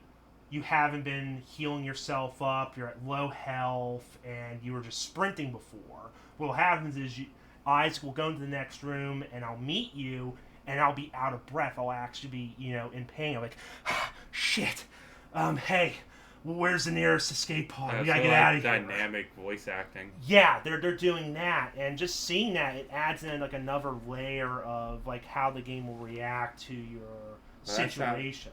you haven't been healing yourself up, you're at low health, and you were just sprinting before. What'll happen is, Isaac will go into the next room, and I'll meet you, and I'll be out of breath. I'll actually be, in pain. I'm like, shit. Hey, where's the nearest escape pod? We gotta get out of here. Dynamic voice acting. Yeah, they're doing that, and just seeing that, it adds in like another layer of like how the game will react to your situation.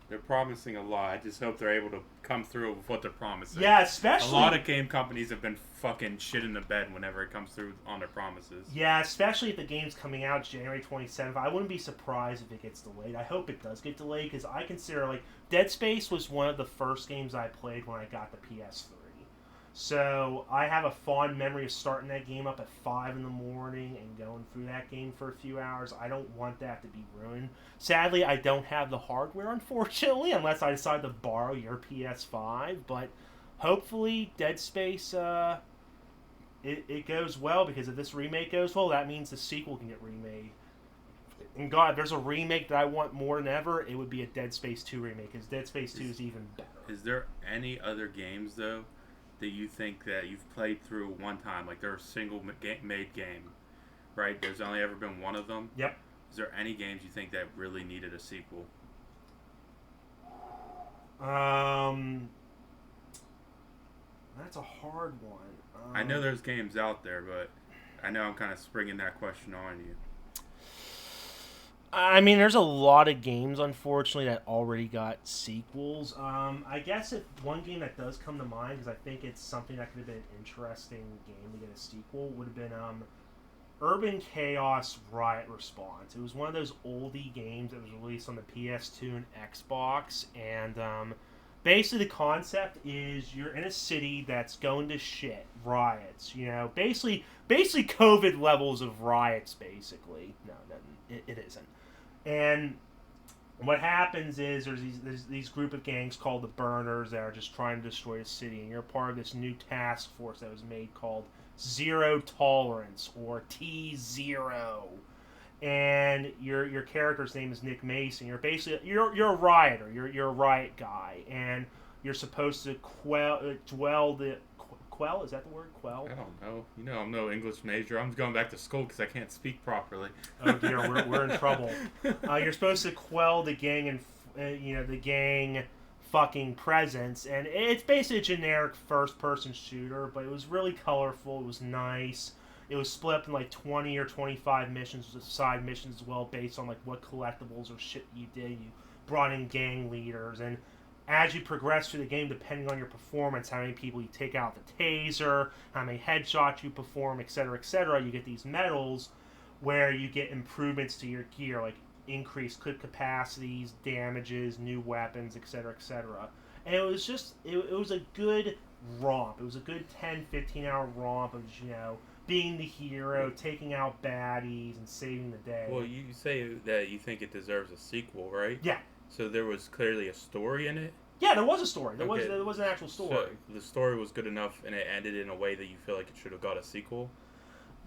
They're promising a lot. I just hope they're able to come through with what they're promising. Yeah, especially... A lot of game companies have been fucking shit in the bed whenever it comes through on their promises. Yeah, especially if the game's coming out January 27th. I wouldn't be surprised if it gets delayed. I hope it does get delayed, because I consider, like, Dead Space was one of the first games I played when I got the PS3. So, I have a fond memory of starting that game up at 5 in the morning and going through that game for a few hours. I don't want that to be ruined. Sadly, I don't have the hardware, unfortunately, unless I decide to borrow your PS5. But hopefully, Dead Space, it goes well, because if this remake goes well, that means the sequel can get remade. And God, if there's a remake that I want more than ever, it would be a Dead Space 2 remake, because Dead Space 2 is even better. Is there any other games, though, that you think that you've played through one time? Like, they're a single-made game, right? There's only ever been one of them? Yep. Is there any games you think that really needed a sequel? That's a hard one. I know there's games out there, but I know I'm kind of springing that question on you. I mean, there's a lot of games, unfortunately, that already got sequels. I guess if one game that does come to mind, because I think it's something that could have been an interesting game to get a sequel, would have been Urban Chaos Riot Response. It was one of those oldie games that was released on the PS2 and Xbox, and basically the concept is you're in a city that's going to shit, riots, you know, basically COVID levels of riots, basically. No, it isn't. And what happens is there's these group of gangs called the Burners that are just trying to destroy the city, and you're part of this new task force that was made called Zero Tolerance, or T0. And your character's name is Nick Mason. You're basically you're a rioter. You're a riot guy, and you're supposed to quell. Is that the word? Quell? I don't know. You know, I'm no English major. I'm going back to school because I can't speak properly. Oh dear, we're in trouble. You're supposed to quell the gang and the gang fucking presence, and it's basically a generic first-person shooter, but it was really colorful. It was nice. It was split up in like 20 or 25 missions, side missions as well, based on like what collectibles or shit you did. You brought in gang leaders, and as you progress through the game, depending on your performance, how many people you take out the taser, how many headshots you perform, etc., you get these medals where you get improvements to your gear, like increased clip capacities, damages, new weapons, etc., And it was just, it was a good romp. It was a good 10, 15-hour romp of, being the hero, taking out baddies, and saving the day. Well, you say that you think it deserves a sequel, right? Yeah. So there was clearly a story in it? Yeah, there was a story. There was an actual story. So the story was good enough, and it ended in a way that you feel like it should have got a sequel?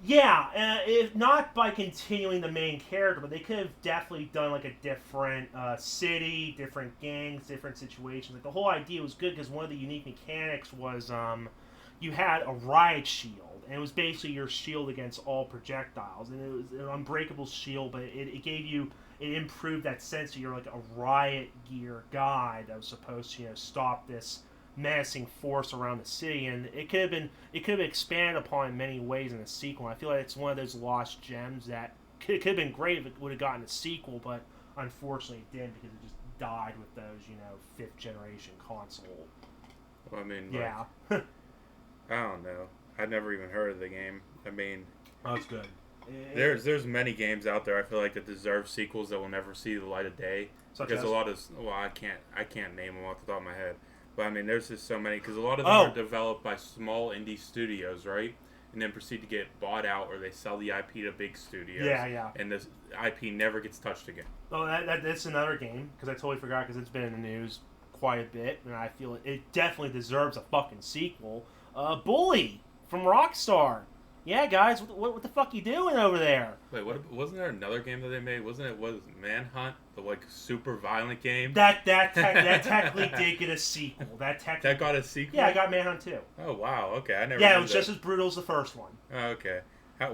Yeah, if not by continuing the main character, but they could have definitely done like a different city, different gangs, different situations. Like the whole idea was good because one of the unique mechanics was you had a riot shield, and it was basically your shield against all projectiles, and it was an unbreakable shield, but it improved that sense that you're like a riot gear guy that was supposed to stop this menacing force around the city, and it could have been expanded upon in many ways in a sequel. I feel like it's one of those lost gems that could have been great if it would have gotten a sequel, but unfortunately it didn't because it just died with those 5th generation console. Well, I mean, yeah. I don't know. I'd never even heard of the game. I mean, oh, it's good. There's many games out there I feel like that deserve sequels that will never see the light of day. Because a lot of I can't name them off the top of my head. But I mean, there's just so many, because a lot of them are developed by small indie studios, right? And then proceed to get bought out, or they sell the IP to big studios. Yeah. And this IP never gets touched again. Oh, that's another game, because I totally forgot, because it's been in the news quite a bit, and I feel it definitely deserves a fucking sequel. Bully from Rockstar. Yeah, guys, what the fuck you doing over there? Wait, wasn't there another game that they made? Wasn't it Manhunt, the super violent game? That technically did get a sequel. That got a sequel? Yeah, I got Manhunt 2. Oh wow, okay, I never. Yeah, it was just as brutal as the first one. Oh, okay.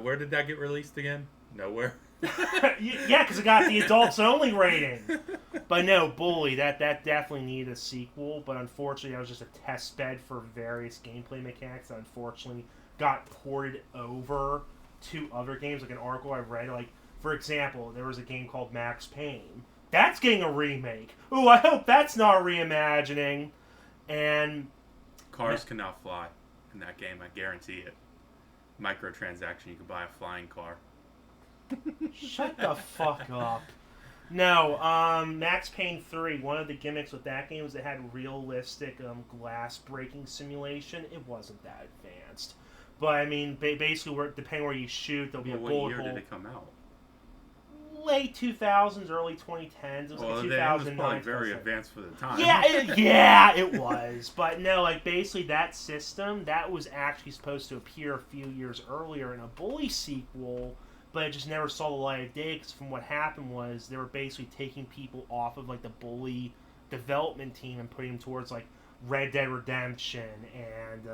Where did that get released again? Nowhere. Yeah, because it got the adults only rating. But no, Bully, that definitely needed a sequel. But unfortunately, that was just a test bed for various gameplay mechanics that unfortunately got ported over to other games. Like an article I read, like, for example, there was a game called Max Payne that's getting a remake. Ooh, I hope that's not reimagining. And cars can now fly in that game. I guarantee it. Microtransaction, you can buy a flying car. Shut the fuck up. No, Max Payne 3, one of the gimmicks with that game was it had realistic glass breaking simulation. It wasn't that advanced. But, I mean, basically, depending where you shoot, there'll be a bullet hole. What year did it come out? Late 2000s, early 2010s. It was like 2009. It was probably very advanced for the time. Yeah, it was. But no, like basically that system, that was actually supposed to appear a few years earlier in a Bully sequel, but it just never saw the light of day because from what happened was they were basically taking people off of like the Bully development team and putting them towards like Red Dead Redemption and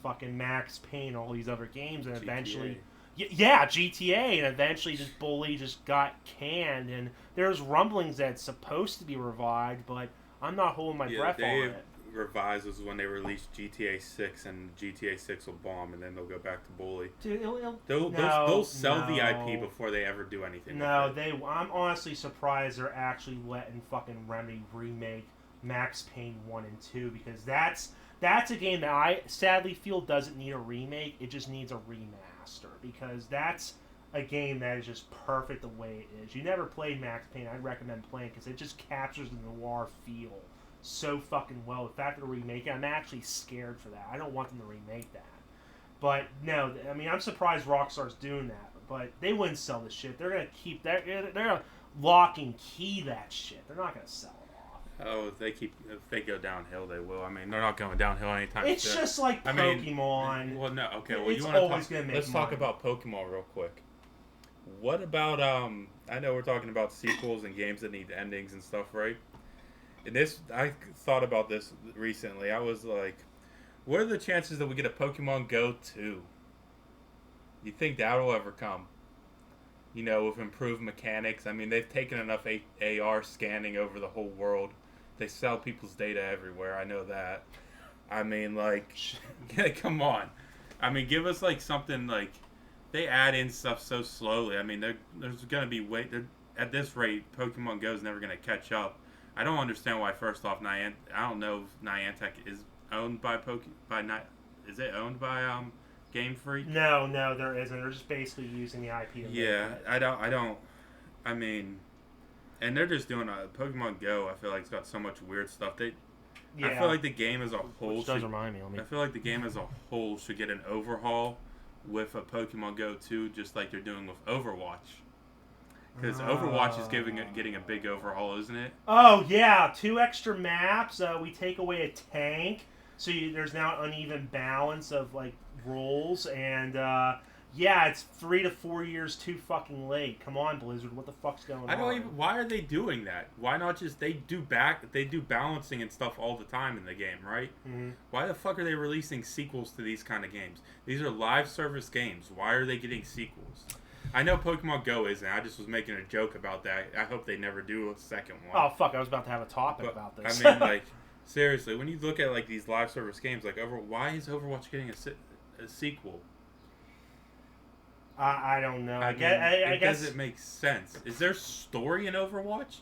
fucking Max Payne, all these other games, and eventually... Yeah, GTA, and eventually this Bully just got canned, and there's rumblings that it's supposed to be revived, but I'm not holding my breath on it. Revised was when they released GTA 6, and GTA 6 will bomb, and then they'll go back to Bully. Dude, they'll sell the IP before they ever do anything. No, I'm honestly surprised they're actually letting fucking Remedy remake Max Payne 1 and 2, because that's a game that I sadly feel doesn't need a remake, it just needs a remaster, because that's a game that is just perfect the way it is. You never played Max Payne, I'd recommend playing because it just captures the noir feel so fucking well. The fact that they're remaking, I'm actually scared for that. I don't want them to remake that. But no, I mean, I'm surprised Rockstar's doing that, but they wouldn't sell the shit. They're gonna they're lock and key that shit. They're not gonna sell it off. Oh, if they go downhill, they will. I mean, they're not going downhill anytime soon. It's just like Pokemon. Well, no, okay. Well, it's always gonna make let's money. talk about Pokemon real quick. What about I know we're talking about sequels and games that need endings and stuff, right? And I thought about this recently. I was like, what are the chances that we get a Pokemon Go 2? You think that'll ever come? You know, with improved mechanics. I mean, they've taken enough AR scanning over the whole world. They sell people's data everywhere. I know that. I mean, like, come on. I mean, give us like something like they add in stuff so slowly. I mean, there's going to be at this rate, Pokemon Go is never going to catch up. I don't understand why. First off, I don't know if Niantic is owned by is it owned by Game Freak? No, there isn't. They're just basically using the IP. Yeah, I don't. I mean, and they're just doing Pokemon Go. I feel like it's got so much weird stuff. I feel like the game as a whole. Which does remind me. I feel like the game as a whole should get an overhaul with a Pokemon Go 2, just like they're doing with Overwatch. Because Overwatch is getting a big overhaul, isn't it? Oh, yeah. 2 extra maps. We take away a tank. So there's now uneven balance of, like, roles. And, yeah, it's 3 to 4 years too fucking late. Come on, Blizzard. What the fuck's going on? Why are they doing that? Why not just... They do balancing and stuff all the time in the game, right? Mm-hmm. Why the fuck are they releasing sequels to these kind of games? These are live service games. Why are they getting sequels? I know Pokemon Go isn't. I just was making a joke about that. I hope they never do a second one. Oh, fuck. I was about to have a topic about this. I mean, like, seriously, when you look at, like, these live service games, like, why is Overwatch getting a sequel? I don't know. I guess it makes sense. Is there story in Overwatch?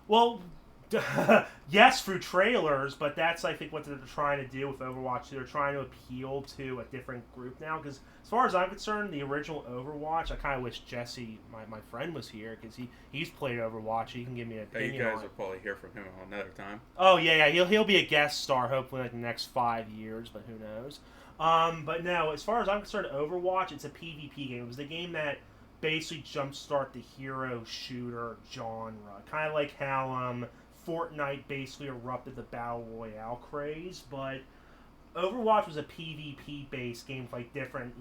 Well, yes, through trailers, but that's, I think, what they're trying to do with Overwatch. They're trying to appeal to a different group now, because as far as I'm concerned, the original Overwatch, I kind of wish Jesse, my friend, was here, because he's played Overwatch. He can give me an opinion. You guys will probably hear from him another time. Oh, yeah, he'll be a guest star, hopefully, like the next 5 years, but who knows. But no, as far as I'm concerned, Overwatch, it's a PvP game. It was the game that basically jumpstart the hero shooter genre. Kind of like how Fortnite basically erupted the Battle Royale craze, but Overwatch was a PvP-based game with like different,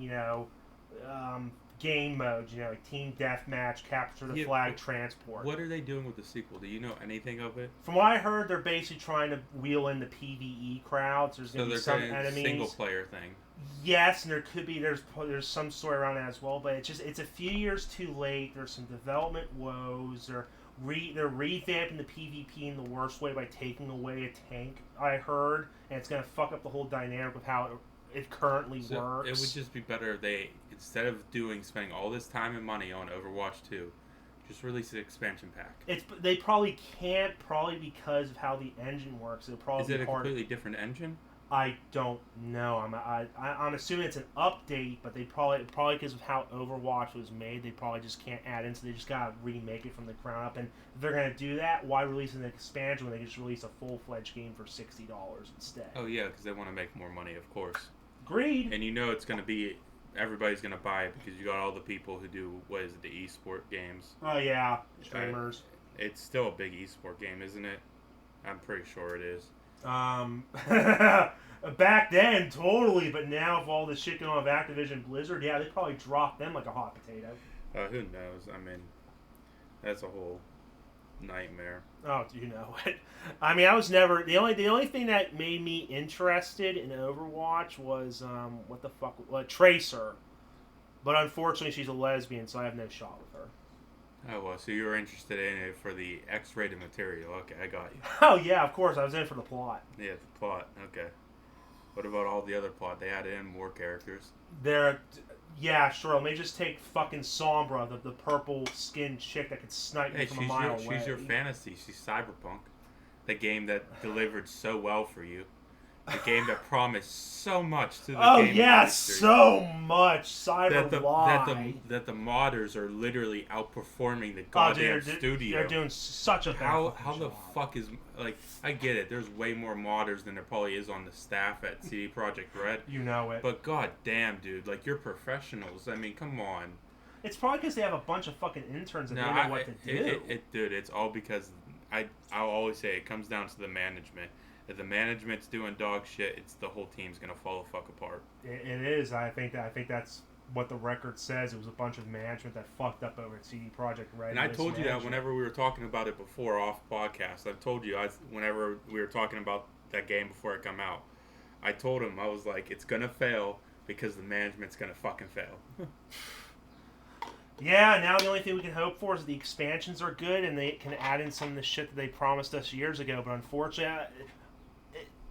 game modes, like Team Deathmatch, Capture the Flag, Transport. What are they doing with the sequel? Do you know anything of it? From what I heard, they're basically trying to wheel in the PvE crowds. There's going to be some enemies. Single-player thing. Yes, and there's some story around that as well, but it's a few years too late. There's some development woes. They're revamping the PvP in the worst way by taking away a tank, I heard, and it's going to fuck up the whole dynamic of how it currently works. It would just be better if they, instead of spending all this time and money on Overwatch 2, Just release an expansion pack. They probably can't, probably because of how the engine works. It'll probably Is it be a hard. completely different engine? I don't know. I'm assuming it's an update, but they probably because of how Overwatch was made, they probably just can't add in. So they just gotta remake it from the ground up. And if they're gonna do that, why release an expansion when they just release a full-fledged game for $60 instead? Oh yeah, because they want to make more money, of course. Agreed. And you know it's gonna be everybody's gonna buy it because you got all the people who do what is it, the esport games. Oh yeah, streamers. It's still a big esport game, isn't it? I'm pretty sure it is. Back then, totally, but now with all the shit going on with Activision Blizzard, yeah, they probably dropped them like a hot potato. Who knows? I mean, that's a whole nightmare. Oh, you know it. I mean, I was never the only thing that made me interested in Overwatch was what the fuck, Tracer, but unfortunately she's a lesbian, so I have no shot with her. Oh well, so you were interested in it for the X-rated material. Okay, I got you. Oh yeah, of course, I was in for the plot. Yeah, the plot. Okay. What about all the other plot? They added in more characters. Yeah, sure. Let me just take fucking Sombra, the purple skinned chick that could snipe me from a mile away. She's your fantasy. She's Cyberpunk, the game that delivered so well for you. The game that promised so much to the game industry. So much. That the modders are literally outperforming the goddamn studio. They're doing such a How the fuck is, like, I get it. There's way more modders than there probably is on the staff at CD Projekt Red. You know it. But goddamn, dude, like, you're professionals. I mean, come on. It's probably because they have a bunch of fucking interns that don't know what to do. Dude, it's all because I'll always say it comes down to the management. If the management's doing dog shit, it's the whole team's gonna fall the fuck apart. It is. I think that's what the record says. It was a bunch of management that fucked up over at CD Projekt Red. And I told you that whenever we were talking about it before off podcast. I've told you whenever we were talking about that game before it come out, I told him I was like, it's gonna fail because the management's gonna fucking fail. Yeah, now the only thing we can hope for is the expansions are good and they can add in some of the shit that they promised us years ago. But unfortunately,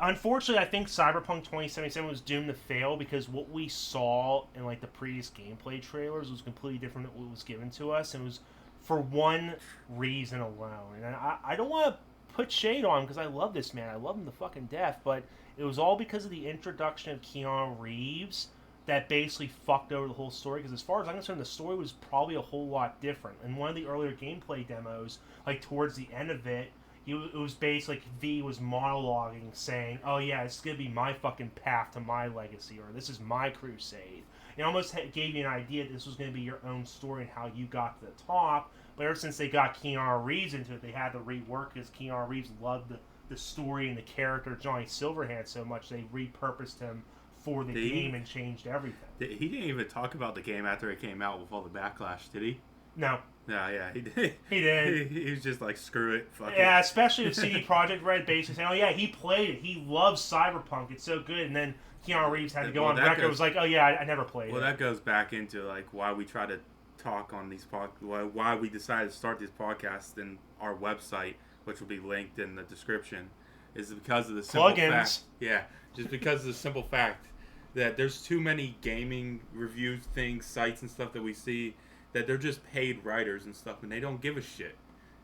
I think Cyberpunk 2077 was doomed to fail because what we saw in like the previous gameplay trailers was completely different than what was given to us, and it was for one reason alone. And I don't want to put shade on him because I love this man. I love him to fucking death, but it was all because of the introduction of Keanu Reeves that basically fucked over the whole story. Because as far as I'm concerned, the story was probably a whole lot different. In one of the earlier gameplay demos, like towards the end of it, it was basically like V was monologuing, saying, "Oh yeah, it's gonna be my fucking path to my legacy, or this is my crusade." It almost gave you an idea that this was gonna be your own story and how you got to the top. But ever since they got Keanu Reeves into it, they had to rework because Keanu Reeves loved the story and the character Johnny Silverhand so much they repurposed him for the game and changed everything. He didn't even talk about the game after it came out with all the backlash, did he? No. Yeah, he did. He did. He was just like, screw it, fuck it. Yeah, especially with CD Projekt Red basically saying, "Oh yeah, he played it. He loves Cyberpunk. It's so good." And then Keanu Reeves had to go on record. It was like, "Oh yeah, I never played it." Well, that goes back into like why we try to talk on these why we decided to start these podcasts in our website, which will be linked in the description, is because of the simple fact. Yeah, just because of the simple fact that there's too many gaming review things, sites and stuff that we see that they're just paid writers and stuff, and they don't give a shit.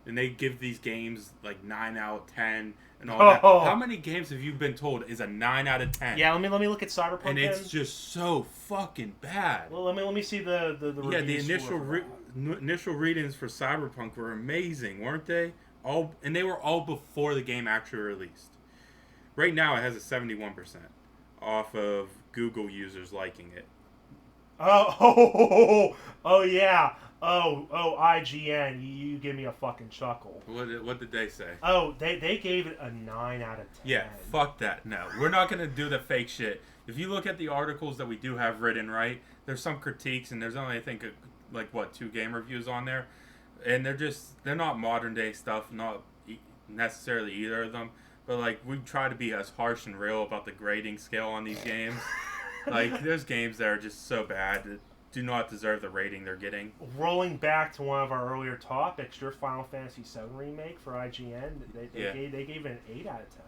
And they give these games like 9 out of 10 and all that. How many games have you been told is a 9 out of 10? Yeah, let me look at Cyberpunk. And it's just so fucking bad. Well, let me see the yeah, the initial readings for Cyberpunk were amazing, weren't they? And they were all before the game actually released. Right now, it has a 71% off of Google users liking it. Oh yeah. IGN. You give me a fucking chuckle. What did they say? Oh, they gave it a 9 out of 10. Yeah, fuck that. No, we're not gonna do the fake shit. If you look at the articles that we do have written, right, there's some critiques, and there's only I think like 2 game reviews on there, and they're not modern day stuff, not necessarily either of them, but like we try to be as harsh and real about the grading scale on these games. Like, there's games that are just so bad that do not deserve the rating they're getting. Rolling back to one of our earlier topics, your Final Fantasy VII remake for IGN, they gave it an 8 out of 10.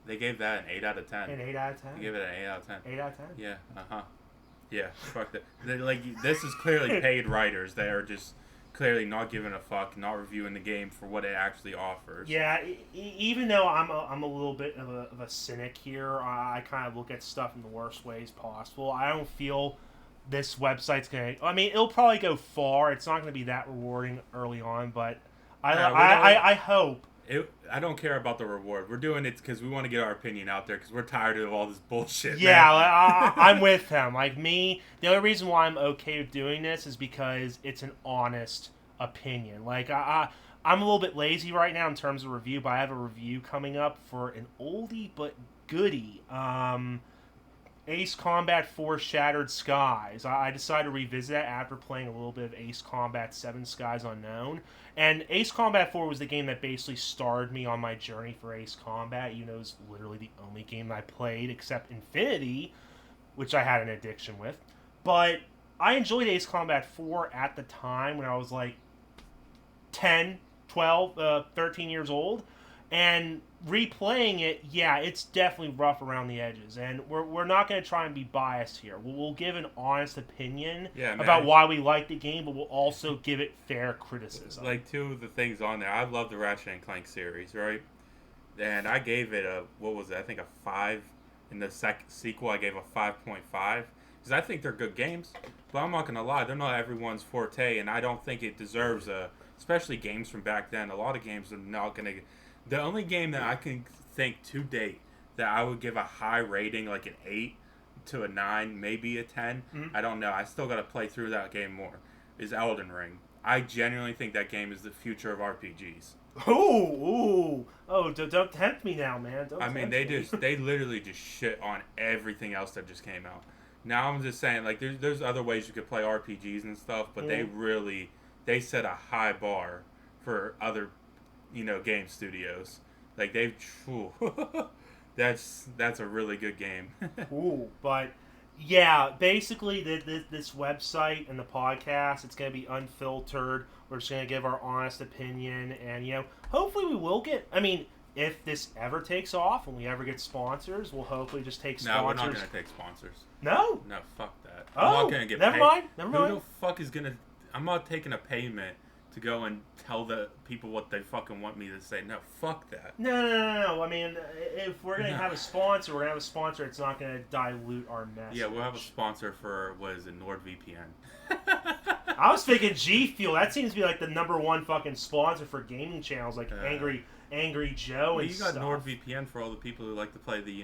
They gave that an 8 out of 10. An 8 out of 10? They gave it an 8 out of 10. 8 out of 10? Yeah, uh-huh. Yeah, fuck that. Like, this is clearly paid writers that are just clearly not giving a fuck, not reviewing the game for what it actually offers. Yeah, even though I'm a little bit of a cynic here, I kind of look at stuff in the worst ways possible. I don't feel this website's gonna. I mean, it'll probably go far. It's not gonna be that rewarding early on, but I hope. I don't care about the reward. We're doing it because we want to get our opinion out there because we're tired of all this bullshit. Yeah, man. I'm with him. Like me, the only reason why I'm okay with doing this is because it's an honest opinion. Like I'm a little bit lazy right now in terms of review, but I have a review coming up for an oldie but goodie. Ace Combat 4 Shattered Skies. I decided to revisit that after playing a little bit of Ace Combat 7 Skies Unknown. And Ace Combat 4 was the game that basically started me on my journey for Ace Combat. You know, it was literally the only game I played except Infinity, which I had an addiction with. But I enjoyed Ace Combat 4 at the time when I was like 10, 12, 13 years old. And replaying it, yeah, it's definitely rough around the edges. And we're not going to try and be biased here. We'll give an honest opinion about why we like the game, but we'll also give it fair criticism. Like, two of the things on there, I love the Ratchet and Clank series, right? And I gave it I think a 5. In the sequel, I gave a 5.5. Because I think they're good games. But I'm not going to lie, they're not everyone's forte, and I don't think it deserves especially games from back then. A lot of games are not going to... The only game that I can think to date that I would give a high rating, like an 8 to a 9, maybe a 10, I don't know. I still got to play through that game more, is Elden Ring. I genuinely think that game is the future of RPGs. Oh, don't tempt me now, man. They literally just shit on everything else that just came out. Now I'm just saying, like, there's other ways you could play RPGs and stuff, but they set a high bar for other game studios. Like that's a really good game. Ooh, but yeah, basically this website and the podcast, it's going to be unfiltered. We're just going to give our honest opinion, and hopefully we will get. I mean, if this ever takes off and we ever get sponsors, we'll hopefully just take sponsors. No, we're not going to take sponsors. No, fuck that. Oh, I'm not going to get never paid. mind. Who the fuck is going to? I'm not taking a payment to go and tell the people what they fucking want me to say. No, fuck that. No. I mean, if we're going to have a sponsor, we're going to have a sponsor. It's not going to dilute our message. Yeah, we'll have a sponsor for, NordVPN. I was thinking G Fuel. That seems to be like the #1 fucking sponsor for gaming channels like Angry Joe and stuff. You got NordVPN for all the people who like to play the,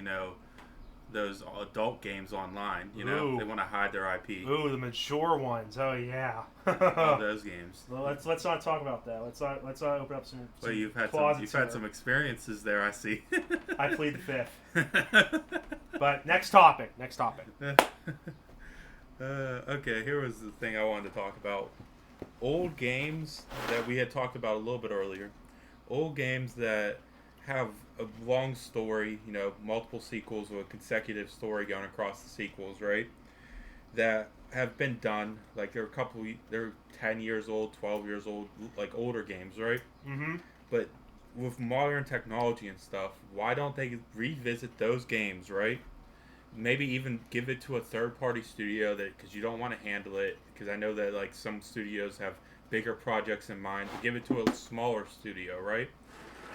those adult games online. They want to hide their IP. Ooh, the mature ones. Oh yeah. All those games. Well, let's not talk about that. Let's not open up some. Well, you've had some experiences there. I see. I plead the fifth. But next topic. Okay, here was the thing I wanted to talk about. Old games that we had talked about a little bit earlier. Old games that have a long story, multiple sequels with a consecutive story going across the sequels, right? That have been done, like they're 10 years old, 12 years old, like older games, right? Mm-hmm. But with modern technology and stuff, why don't they revisit those games, right? Maybe even give it to a third-party studio because you don't want to handle it, because I know that like some studios have bigger projects in mind. To give it to a smaller studio, right?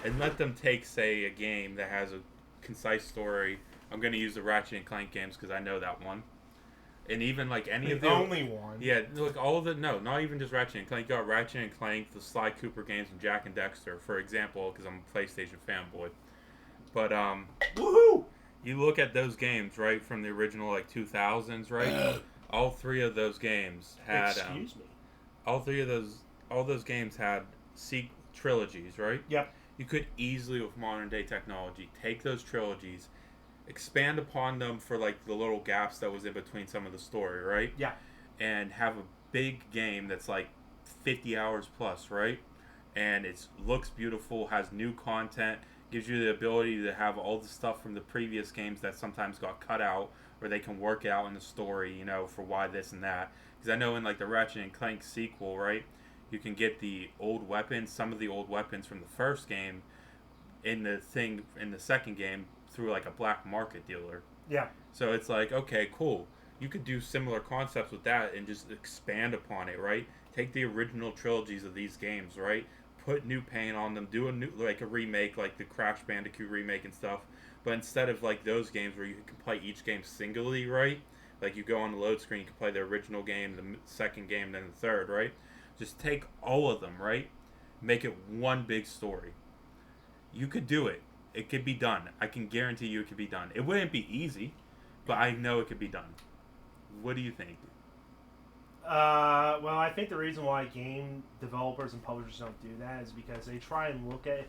And let them take, say, a game that has a concise story. I'm going to use the Ratchet and Clank games because I know that one. And even like any of the only one. Yeah, look, all of the not even just Ratchet and Clank. You got Ratchet and Clank, the Sly Cooper games, and Jack and Dexter, for example, because I'm a PlayStation fanboy. But woohoo! You look at those games, right, from the original like 2000s, right? All three of those games had Excuse me. All those games had trilogies, right? Yep. You could easily, with modern day technology, take those trilogies, expand upon them for like the little gaps that was in between some of the story, right? Yeah. And have a big game that's like 50 hours plus, right? And it looks beautiful, has new content, gives you the ability to have all the stuff from the previous games that sometimes got cut out, or they can work out in the story, for why this and that. Because I know in like the Ratchet and Clank sequel, right? You can get the old weapons, some of the old weapons from the first game, in the second game through like a black market dealer. Yeah. So it's like, okay, cool. You could do similar concepts with that and just expand upon it, right? Take the original trilogies of these games, right? Put new paint on them. Do a new like a remake, like the Crash Bandicoot remake and stuff. But instead of like those games where you can play each game singly, right? Like you go on the load screen, you can play the original game, the second game, then the third, right? Just take all of them, right? Make it one big story. You could do it. It could be done. I can guarantee you it could be done. It wouldn't be easy, but I know it could be done. What do you think? Well, I think the reason why game developers and publishers don't do that is because they try and look at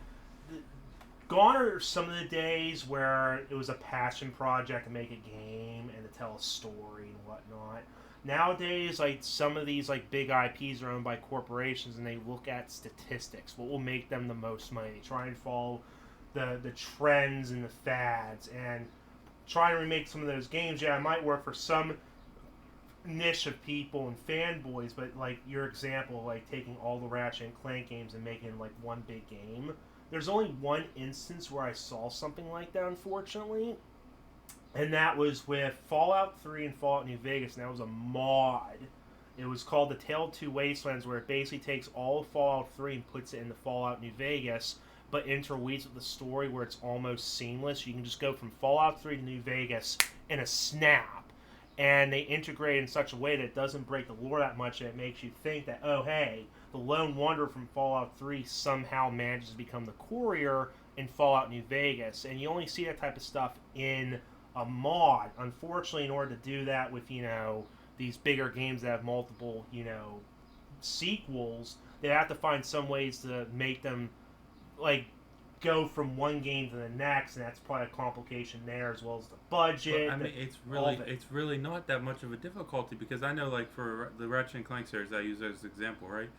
gone are some of the days where it was a passion project to make a game and to tell a story and whatnot. Nowadays, like some of these like big IPs are owned by corporations, and they look at statistics. What will make them the most money? They try and follow the trends and the fads, and try and remake some of those games. Yeah, it might work for some niche of people and fanboys, but like your example, like taking all the Ratchet and Clank games and making like one big game. There's only one instance where I saw something like that, unfortunately, and that was with Fallout 3 and Fallout New Vegas, and that was a mod. It was called the Tale of Two Wastelands, where it basically takes all of Fallout 3 and puts it into Fallout New Vegas, but interweaves with the story where it's almost seamless. You can just go from Fallout 3 to New Vegas in a snap, and they integrate in such a way that it doesn't break the lore that much, and it makes you think that, oh, hey, the Lone Wanderer from Fallout 3 somehow manages to become the courier in Fallout New Vegas. And you only see that type of stuff in a mod. Unfortunately, in order to do that with, these bigger games that have multiple, sequels, they have to find some ways to make them, like, go from one game to the next, and that's probably a complication there, as well as the budget. But, I mean, it's really not that much of a difficulty, because I know, like, for the Ratchet and Clank series I use as an example, right?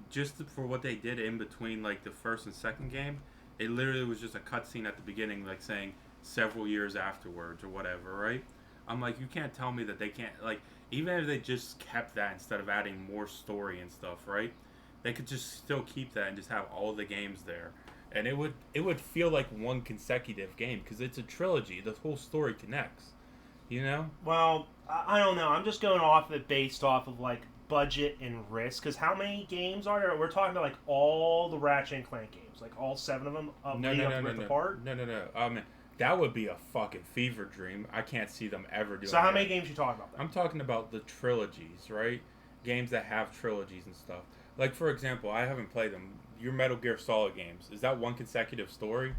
Just for what they did in between, like, the first and second game, it literally was just a cutscene at the beginning, like, saying several years afterwards or whatever, right? I'm like, you can't tell me that they can't, like, even if they just kept that instead of adding more story and stuff, right? They could just still keep that and just have all the games there. And it would feel like one consecutive game, because it's a trilogy. The whole story connects, Well, I don't know. I'm just going off of it based off of, like, budget and risk. Because how many games are there? We're talking about, like, all the Ratchet and Clank games. Like, all 7 of them apart? No. That would be a fucking fever dream. I can't see them ever doing that. So how many games you talking about then? I'm talking about the trilogies, right? Games that have trilogies and stuff. Like, for example, I haven't played them. Your Metal Gear Solid games, is that one consecutive story?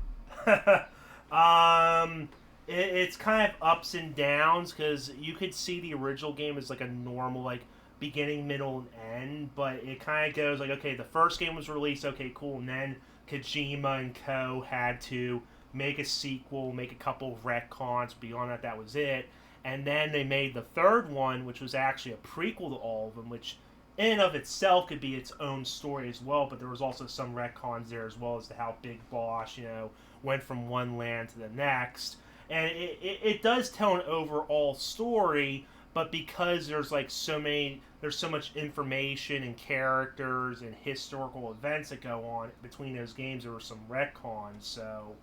It's kind of ups and downs, because you could see the original game as like a normal, like, beginning, middle, and end, but it kind of goes like, okay, the first game was released, okay, cool, and then Kojima and co had to make a sequel, make a couple of retcons. Beyond that, that was it. And then they made the third one, which was actually a prequel to all of them, which in and of itself could be its own story as well, but there was also some retcons there, as well as to how Big Boss, went from one land to the next. And it does tell an overall story, but because there's like there's so much information and characters and historical events that go on between those games, there were some retcons, so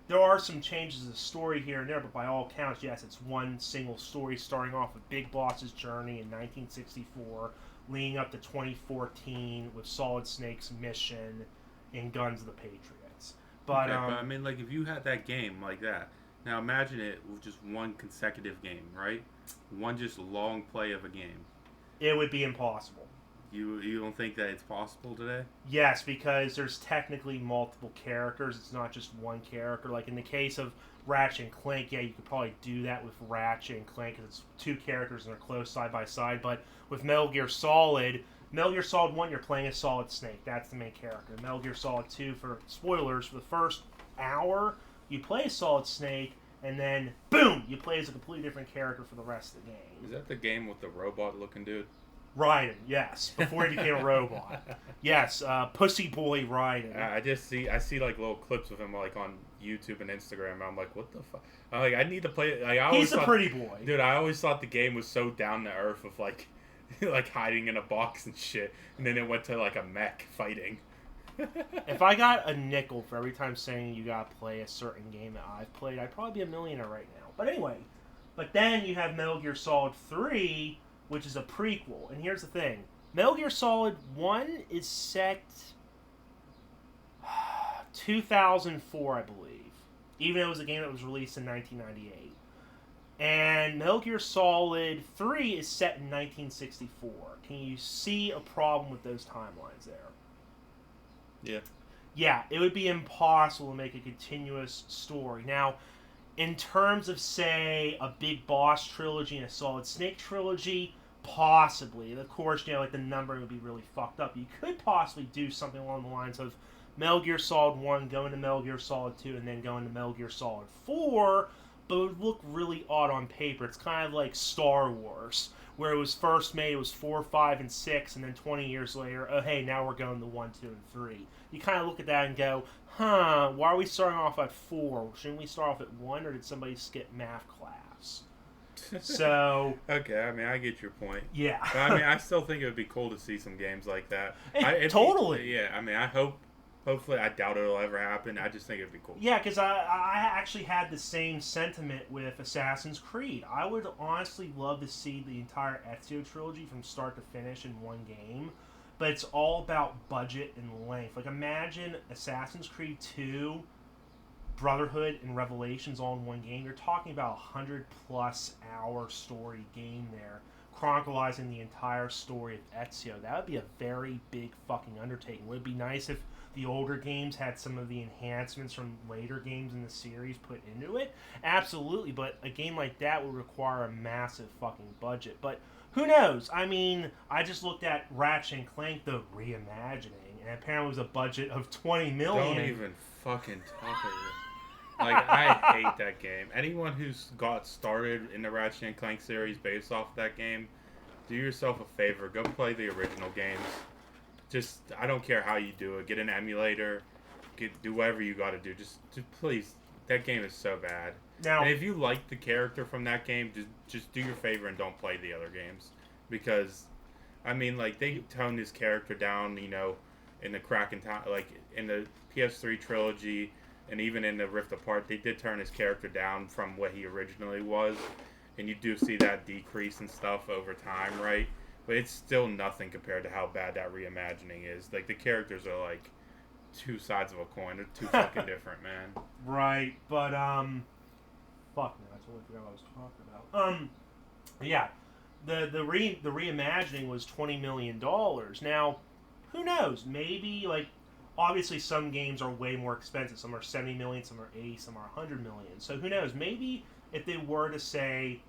there are some changes in the story here and there, but by all accounts, yes, it's one single story starting off with Big Boss's journey in 1964, leading up to 2014 with Solid Snake's mission in Guns of the Patriots. But, okay, but I mean, like, if you had that game like that, now imagine it with just one consecutive game, right? One just long play of a game. It would be impossible. You don't think that it's possible today? Yes, because there's technically multiple characters. It's not just one character. Like in the case of Ratchet and Clank, yeah, you could probably do that with Ratchet and Clank because it's 2 characters and they're close side by side. But with Metal Gear Solid 1, you're playing as Solid Snake. That's the main character. Metal Gear Solid 2, for spoilers, for the first hour, you play as Solid Snake, and then, boom, you play as a completely different character for the rest of the game. Is that the game with the robot-looking dude? Raiden, yes, before he became a robot. Yes, Pussy Boy Raiden. I see like little clips of him like on YouTube and Instagram. And I'm like, what the fuck? I'm like, I need to play it. Like, he's a pretty boy, dude. I always thought the game was so down to earth of like, like hiding in a box and shit, and then it went to like a mech fighting. If I got a nickel for every time saying you gotta play a certain game that I've played, I'd probably be a millionaire right now. But anyway, but then you have Metal Gear Solid 3, which is a prequel. And here's the thing. Metal Gear Solid 1 is set 2004, I believe. Even though it was a game that was released in 1998. And Metal Gear Solid 3 is set in 1964. Can you see a problem with those timelines there? Yeah. Yeah, it would be impossible to make a continuous story. Now, in terms of, say, a Big Boss trilogy and a Solid Snake trilogy, possibly. Of course, like the numbering would be really fucked up. You could possibly do something along the lines of Metal Gear Solid 1, going to Metal Gear Solid 2, and then going to Metal Gear Solid 4, but it would look really odd on paper. It's kind of like Star Wars, where it was first made, it was 4, 5, and 6, and then 20 years later, oh hey, now we're going to 1, 2, and 3. You kind of look at that and go, why are we starting off at 4? Shouldn't we start off at 1, or did somebody skip math class? So... Okay, I mean, I get your point. Yeah. But, I mean, I still think it would be cool to see some games like that. Totally. Yeah, I mean, hopefully, I doubt it'll ever happen. I just think it'd be cool. Yeah, because I actually had the same sentiment with Assassin's Creed. I would honestly love to see the entire Ezio trilogy from start to finish in one game, but it's all about budget and length. Like, imagine Assassin's Creed 2, Brotherhood, and Revelations all in one game. You're talking about a 100-plus hour story game there, chronicalizing the entire story of Ezio. That would be a very big fucking undertaking. Would it be nice if the older games had some of the enhancements from later games in the series put into it? Absolutely, but a game like that would require a massive fucking budget. But who knows? I mean, I just looked at Ratchet and Clank, the reimagining, and apparently it was a budget of $20 million. Don't even fucking talk about it. Like, I hate that game. Anyone who's got started in the Ratchet and Clank series based off of that game, do yourself a favor. Go play the original games. Just, I don't care how you do it. Get an emulator. Do whatever you got to do. Just please. That game is so bad. Now, and if you like the character from that game, just do your favor and don't play the other games. Because, I mean, like, they toned his character down, in the Kraken time, like, in the PS3 trilogy, and even in the Rift Apart, they did turn his character down from what he originally was. And you do see that decrease and stuff over time, right? But it's still nothing compared to how bad that reimagining is. Like, the characters are like two sides of a coin. They're too fucking different, man. Right, but, fuck, man, I totally forgot what I was talking about. Yeah, the reimagining was $20 million. Now, who knows? Maybe, like, obviously some games are way more expensive. Some are 70 million, some are 80, some are 100 million. So who knows? Maybe if they were to say,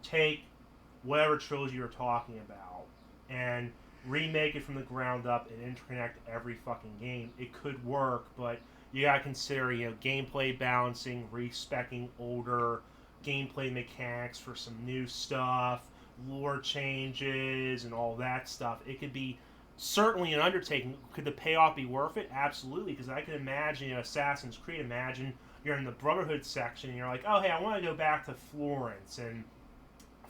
take whatever trilogy you're talking about and remake it from the ground up and interconnect every fucking game, it could work, but you gotta consider, gameplay balancing, respecing older gameplay mechanics for some new stuff, lore changes, and all that stuff. It could be certainly an undertaking. Could the payoff be worth it? Absolutely, because I can imagine, Assassin's Creed, imagine you're in the Brotherhood section and you're like, oh, hey, I want to go back to Florence and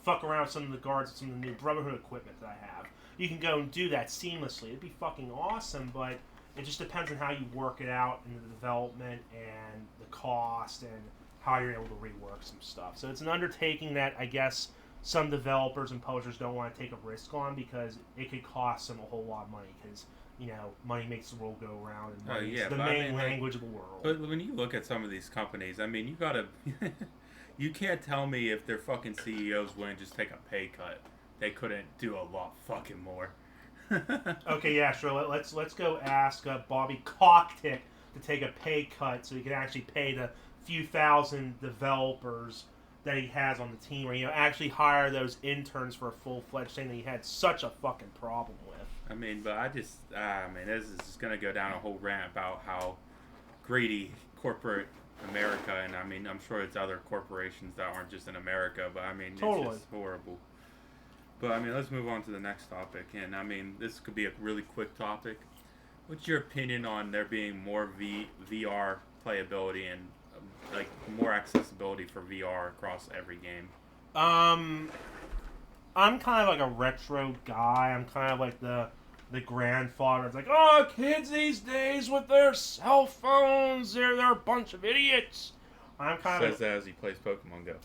fuck around with some of the guards and some of the new Brotherhood equipment that I have. You can go and do that seamlessly. It'd be fucking awesome, but it just depends on how you work it out in the development and the cost and how you're able to rework some stuff. So it's an undertaking that I guess some developers and publishers don't want to take a risk on because it could cost them a whole lot of money because, money makes the world go around and money is the main language of the world. But when you look at some of these companies, I mean, you gotta... you can't tell me if their fucking CEOs wouldn't just take a pay cut. They couldn't do a lot fucking more. Okay, yeah, sure. Let's go ask Bobby Kotick to take a pay cut so he can actually pay the few thousand developers that he has on the team, or actually hire those interns for a full-fledged thing that he had such a fucking problem with. I mean, but this is just gonna go down a whole rant about how greedy corporate America, and I mean, I'm sure it's other corporations that aren't just in America, but I mean, totally. It's just horrible. But I mean, let's move on to the next topic, and I mean, this could be a really quick topic. What's your opinion on there being more VR playability and like more accessibility for VR across every game? I'm kind of like a retro guy. I'm kind of like the grandfather. It's like, oh, kids these days with their cell phones, they're a bunch of idiots. I'm kind Says that as he plays Pokemon Go.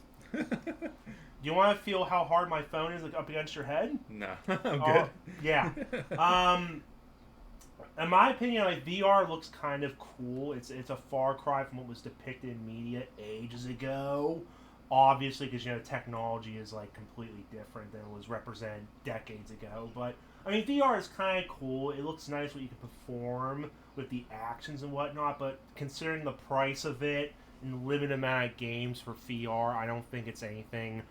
Do you want to feel how hard my phone is up against your head? No, I'm good. Yeah. In my opinion, like VR looks kind of cool. It's a far cry from what was depicted in media ages ago. Obviously, because technology is like completely different than it was represented decades ago. But I mean, VR is kind of cool. It looks nice what you can perform with the actions and whatnot. But considering the price of it and the limited amount of games for VR, I don't think it's anything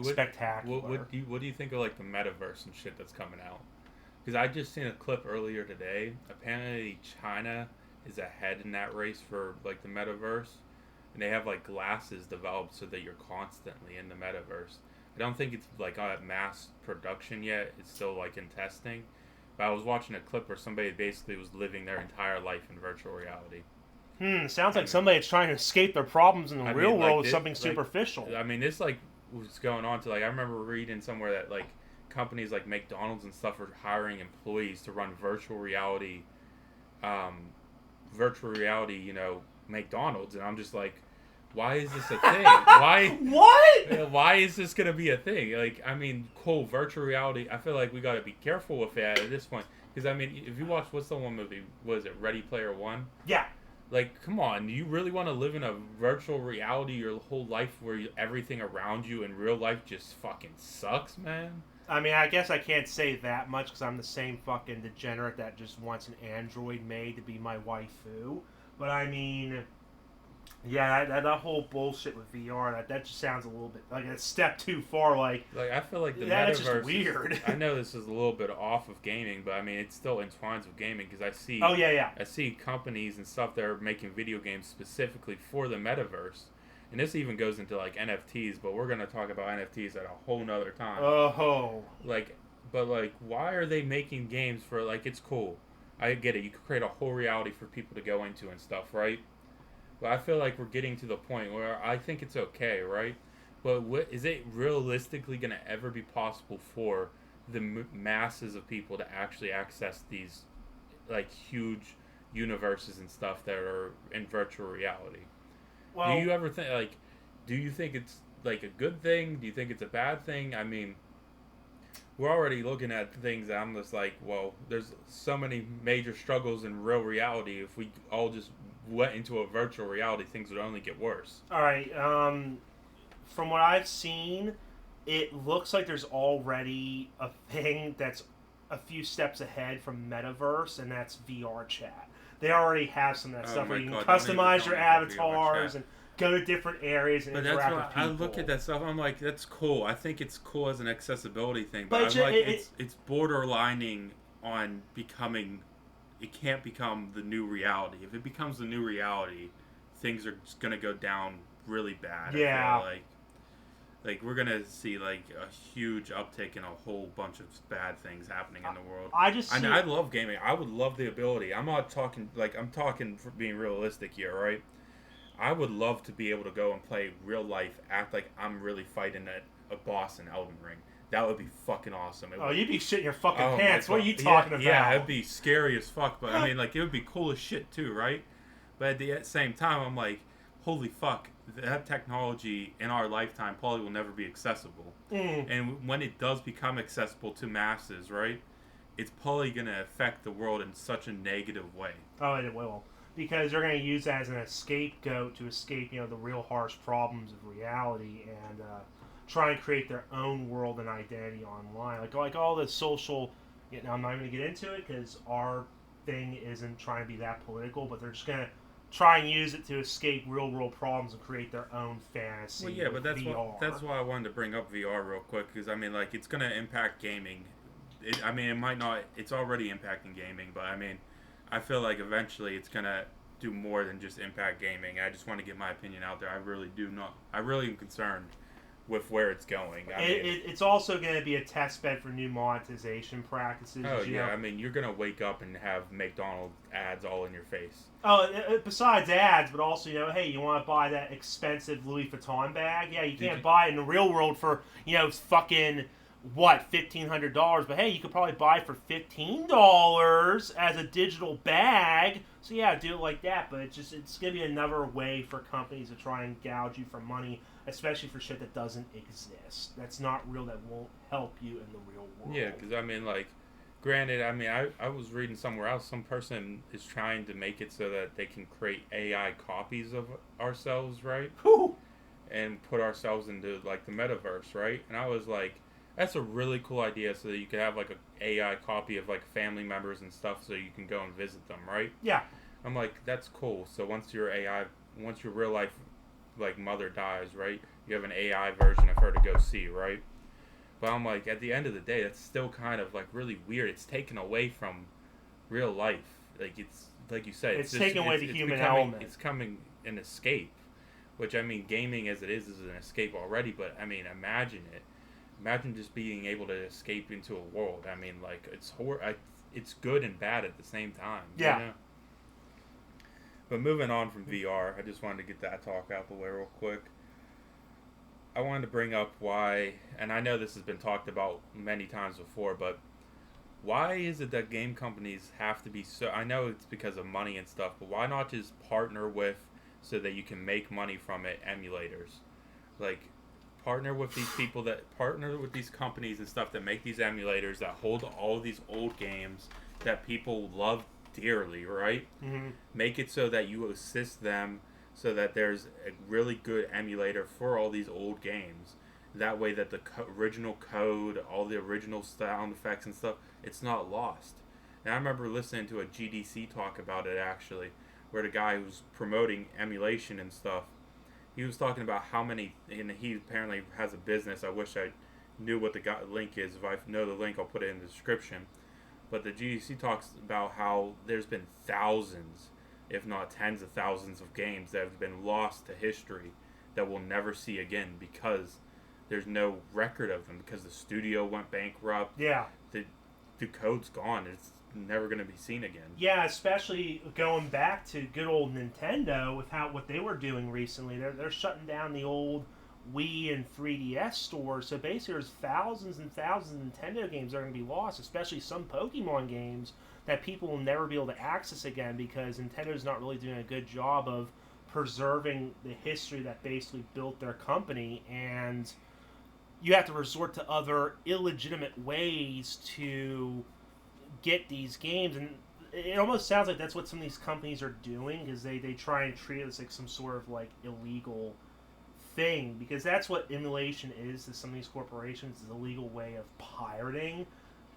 spectacular. What do you think of like the metaverse and shit that's coming out? Because I just seen a clip earlier today. Apparently, China is ahead in that race for like the metaverse, and they have like glasses developed so that you're constantly in the metaverse. I don't think it's like at mass production yet. It's still like in testing. But I was watching a clip where somebody basically was living their entire life in virtual reality. Sounds like somebody that's trying to escape their problems in the real world with something superficial. I mean, this like was going on to like I remember reading somewhere that like companies like McDonald's and stuff are hiring employees to run virtual reality, McDonald's, and I'm just like, why is this a thing? Why? What? Why is this gonna be a thing? Like, I mean, cool, virtual reality. I feel like we gotta be careful with that at this point, because I mean, if you watch what's the one movie? Was it Ready Player One? Yeah. Like, come on, do you really want to live in a virtual reality your whole life where everything around you in real life just fucking sucks, man? I mean, I guess I can't say that much because I'm the same fucking degenerate that just wants an android made to be my waifu. But I mean, yeah, that whole bullshit with VR, that just sounds a little bit like a step too far. Like I feel like the that's metaverse just weird. I know this is a little bit off of gaming, but I mean, it still entwines with gaming because I see. Oh yeah. I see companies and stuff that are making video games specifically for the metaverse. And this even goes into like NFTs, but we're gonna talk about NFTs at a whole nother time. Oh. But why are they making games for like? It's cool. I get it. You could create a whole reality for people to go into and stuff, right? But I feel like we're getting to the point where I think it's okay, right? But is it realistically gonna ever be possible for the masses of people to actually access these like huge universes and stuff that are in virtual reality? Well, do you ever think do you think it's like a good thing? Do you think it's a bad thing? I mean, we're already looking at things that I'm just like, well, there's so many major struggles in real reality. If we all just went into a virtual reality, things would only get worse. All right. From what I've seen, it looks like there's already a thing that's a few steps ahead from Metaverse, and that's VR chat. They already have some of that stuff where you can customize your avatars and go to different areas and interact with people. I look at that stuff, I'm like, that's cool. I think it's cool as an accessibility thing, but I'm like, it's borderlining on becoming. It can't become the new reality. If it becomes the new reality, things are just gonna go down really bad. Yeah. I feel like we're gonna see like a huge uptick in a whole bunch of bad things happening in the world. I love gaming. I would love the ability. I'm not talking I'm talking for being realistic here, right? I would love to be able to go and play real life, act like I'm really fighting a boss in Elden Ring. That would be fucking awesome. You'd be shitting your fucking pants. What are you talking about? Yeah, it'd be scary as fuck. But I mean, like, it would be cool as shit too, right? But at the same time, I'm like, holy fuck, that technology in our lifetime probably will never be accessible. And when it does become accessible to masses, right, it's probably going to affect the world in such a negative way. Oh, it will. Because they're going to use that as an scapegoat to escape, the real harsh problems of reality and try and create their own world and identity online. Like all the social... Now, I'm not even going to get into it because our thing isn't trying to be that political, but they're just going to try and use it to escape real-world problems and create their own fantasy. Well, yeah, but that's VR. that's why I wanted to bring up VR real quick, because, I mean, like, it's going to impact gaming. It might not... It's already impacting gaming, but, I mean, I feel like eventually it's going to do more than just impact gaming. I just want to get my opinion out there. I really am concerned with where it's going. It's also going to be a test bed for new monetization practices. Oh, yeah. I mean, you're going to wake up and have McDonald's ads all in your face. Oh, besides ads, but also, hey, you want to buy that expensive Louis Vuitton bag? Yeah, you can't buy it in the real world for, fucking, $1,500. But, hey, you could probably buy it for $15 as a digital bag. So, yeah, do it like that. But it's going to be another way for companies to try and gouge you for money especially for shit that doesn't exist. That's not real. That won't help you in the real world. Yeah, because I mean, like, granted, I mean, I was reading somewhere else. Some person is trying to make it so that they can create AI copies of ourselves, right? Whew. And put ourselves into like the metaverse, right? And I was like, that's a really cool idea, so that you could have like a AI copy of like family members and stuff, so you can go and visit them, right? Yeah. I'm like, that's cool. So once your real life like mother dies, right? You have an AI version of her to go see, right? But I'm like, at the end of the day, that's still kind of like really weird. It's taken away from real life. Like it's like you said, it's taking away the human element. It's coming an escape, which I mean, gaming as it is an escape already. But I mean, imagine it. Imagine just being able to escape into a world. I mean, like it's good and bad at the same time. Yeah. You know? But moving on from VR, I just wanted to get that talk out the way real quick. I wanted to bring up why, and I know this has been talked about many times before, but why is it that game companies have to be so... I know it's because of money and stuff, but why not just partner with, so that you can make money from it, emulators? Like, partner with these companies and stuff that make these emulators that hold all these old games that people love dearly, right? Mm-hmm. Make it so that you assist them, so that there's a really good emulator for all these old games. That way that the original code, all the original sound effects and stuff, it's not lost. And I remember listening to a GDC talk about it, actually, where the guy who's promoting emulation and stuff, he was talking about how many, and he apparently has a business. I wish I knew what the link is. If I know the link, I'll put it in the description. But the GDC talks about how there's been thousands, if not tens of thousands of games that have been lost to history that we'll never see again because there's no record of them, because the studio went bankrupt. Yeah. The code's gone. It's never going to be seen again. Yeah, especially going back to good old Nintendo with what they were doing recently. They're shutting down the old Wii and 3DS stores. So basically there's thousands and thousands of Nintendo games that are going to be lost, especially some Pokemon games that people will never be able to access again because Nintendo's not really doing a good job of preserving the history that basically built their company, and you have to resort to other illegitimate ways to get these games. And it almost sounds like that's what some of these companies are doing, because they try and treat it as like some sort of like illegal thing, because that's what emulation is to some of these corporations, is a legal way of pirating.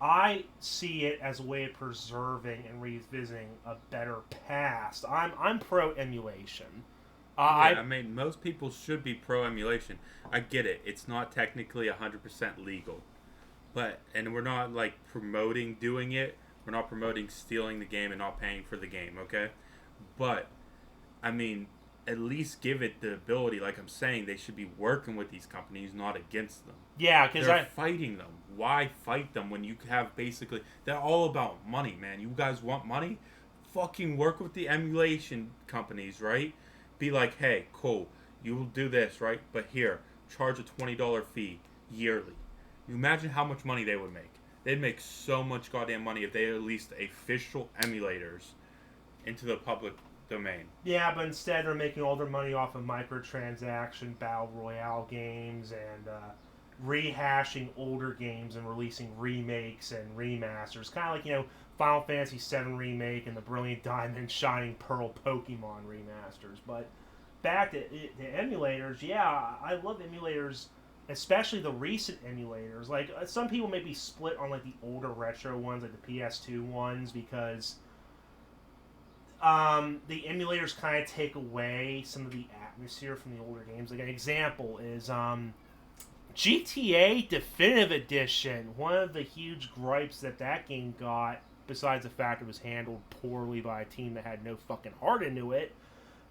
I see it as a way of preserving and revisiting a better past. I'm pro emulation. I mean, most people should be pro emulation. I get it. It's not technically 100% legal. And we're not like promoting doing it. We're not promoting stealing the game and not paying for the game, okay? But, I mean, at least give it the ability. Like I'm saying, they should be working with these companies, not against them. Yeah, because they're fighting them. Why fight them when you have basically... They're all about money, man. You guys want money? Fucking work with the emulation companies, right? Be like, hey, cool, you will do this, right? But here, charge a $20 fee yearly. You imagine how much money they would make. They'd make so much goddamn money if they released official emulators into the public domain. Yeah, but instead they're making all their money off of microtransaction battle royale games and rehashing older games and releasing remakes and remasters. Kind of like, Final Fantasy VII Remake and the Brilliant Diamond Shining Pearl Pokemon remasters. But back to emulators, yeah, I love emulators, especially the recent emulators. Like, some people may be split on like the older retro ones, like the PS2 ones, because the emulators kind of take away some of the atmosphere from the older games. Like, an example is GTA Definitive Edition. One of the huge gripes that game got, besides the fact it was handled poorly by a team that had no fucking heart into it,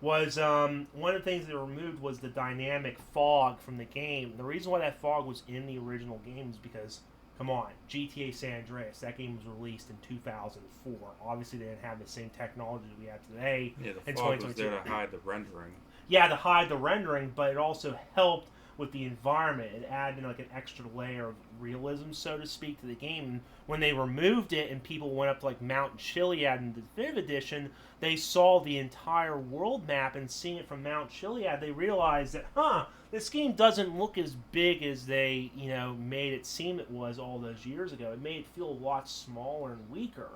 was one of the things they removed was the dynamic fog from the game. The reason why that fog was in the original game is because, come on, GTA San Andreas, that game was released in 2004. Obviously, they didn't have the same technology we have today. Yeah, the fog was there to hide the rendering. Yeah, to hide the rendering, but it also helped with the environment. It added like an extra layer of realism, so to speak, to the game. And when they removed it and people went up to like Mount Chiliad in the Definitive Edition, they saw the entire world map, and seeing it from Mount Chiliad, they realized that, this game doesn't look as big as they, made it seem it was all those years ago. It made it feel a lot smaller and weaker.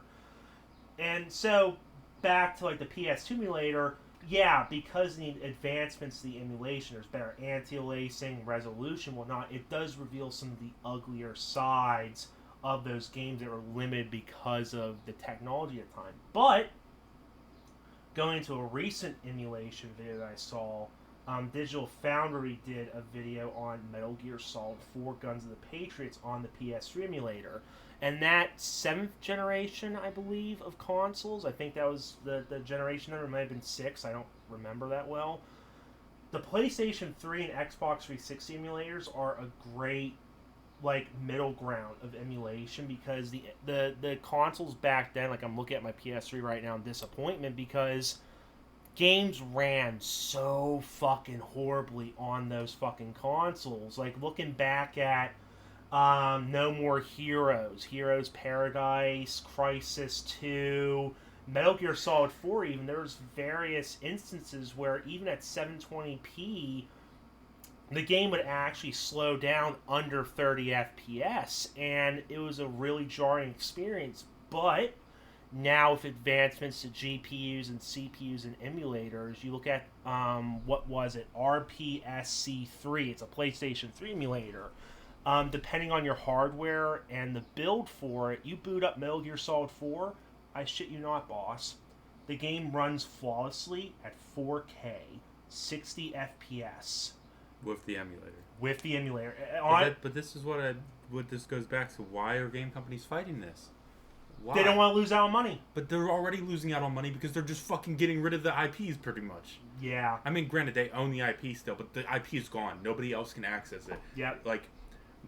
And so, back to like the PS2 emulator, yeah, because of the advancements to the emulation, there's better anti-aliasing, resolution, whatnot, it does reveal some of the uglier sides of those games that were limited because of the technology at the time. But, going into a recent emulation video that I saw, Digital Foundry did a video on Metal Gear Solid 4 Guns of the Patriots on the PS3 emulator. And that 7th generation, I believe, of consoles, I think that was the generation number, it might have been 6, I don't remember that well. The PlayStation 3 and Xbox 360 emulators are a great, like, middle ground of emulation, because the consoles back then, like, I'm looking at my PS3 right now in disappointment, because games ran so fucking horribly on those fucking consoles. Like, looking back at No More Heroes, Heroes Paradise, Crisis 2, Metal Gear Solid 4 even, there's various instances where even at 720p, the game would actually slow down under 30 FPS, and it was a really jarring experience. But now with advancements to GPUs and CPUs and emulators, you look at, what was it, RPSC3, it's a PlayStation 3 emulator. Depending on your hardware and the build for it, you boot up Metal Gear Solid 4, I shit you not, boss, the game runs flawlessly at 4K, 60 FPS. With the emulator. With the emulator. But this is what this goes back to. Why are game companies fighting this? Why? They don't want to lose out on money. But they're already losing out on money because they're just fucking getting rid of the IPs pretty much. Yeah. I mean, granted, they own the IP still, but the IP is gone. Nobody else can access it. Yeah. Like,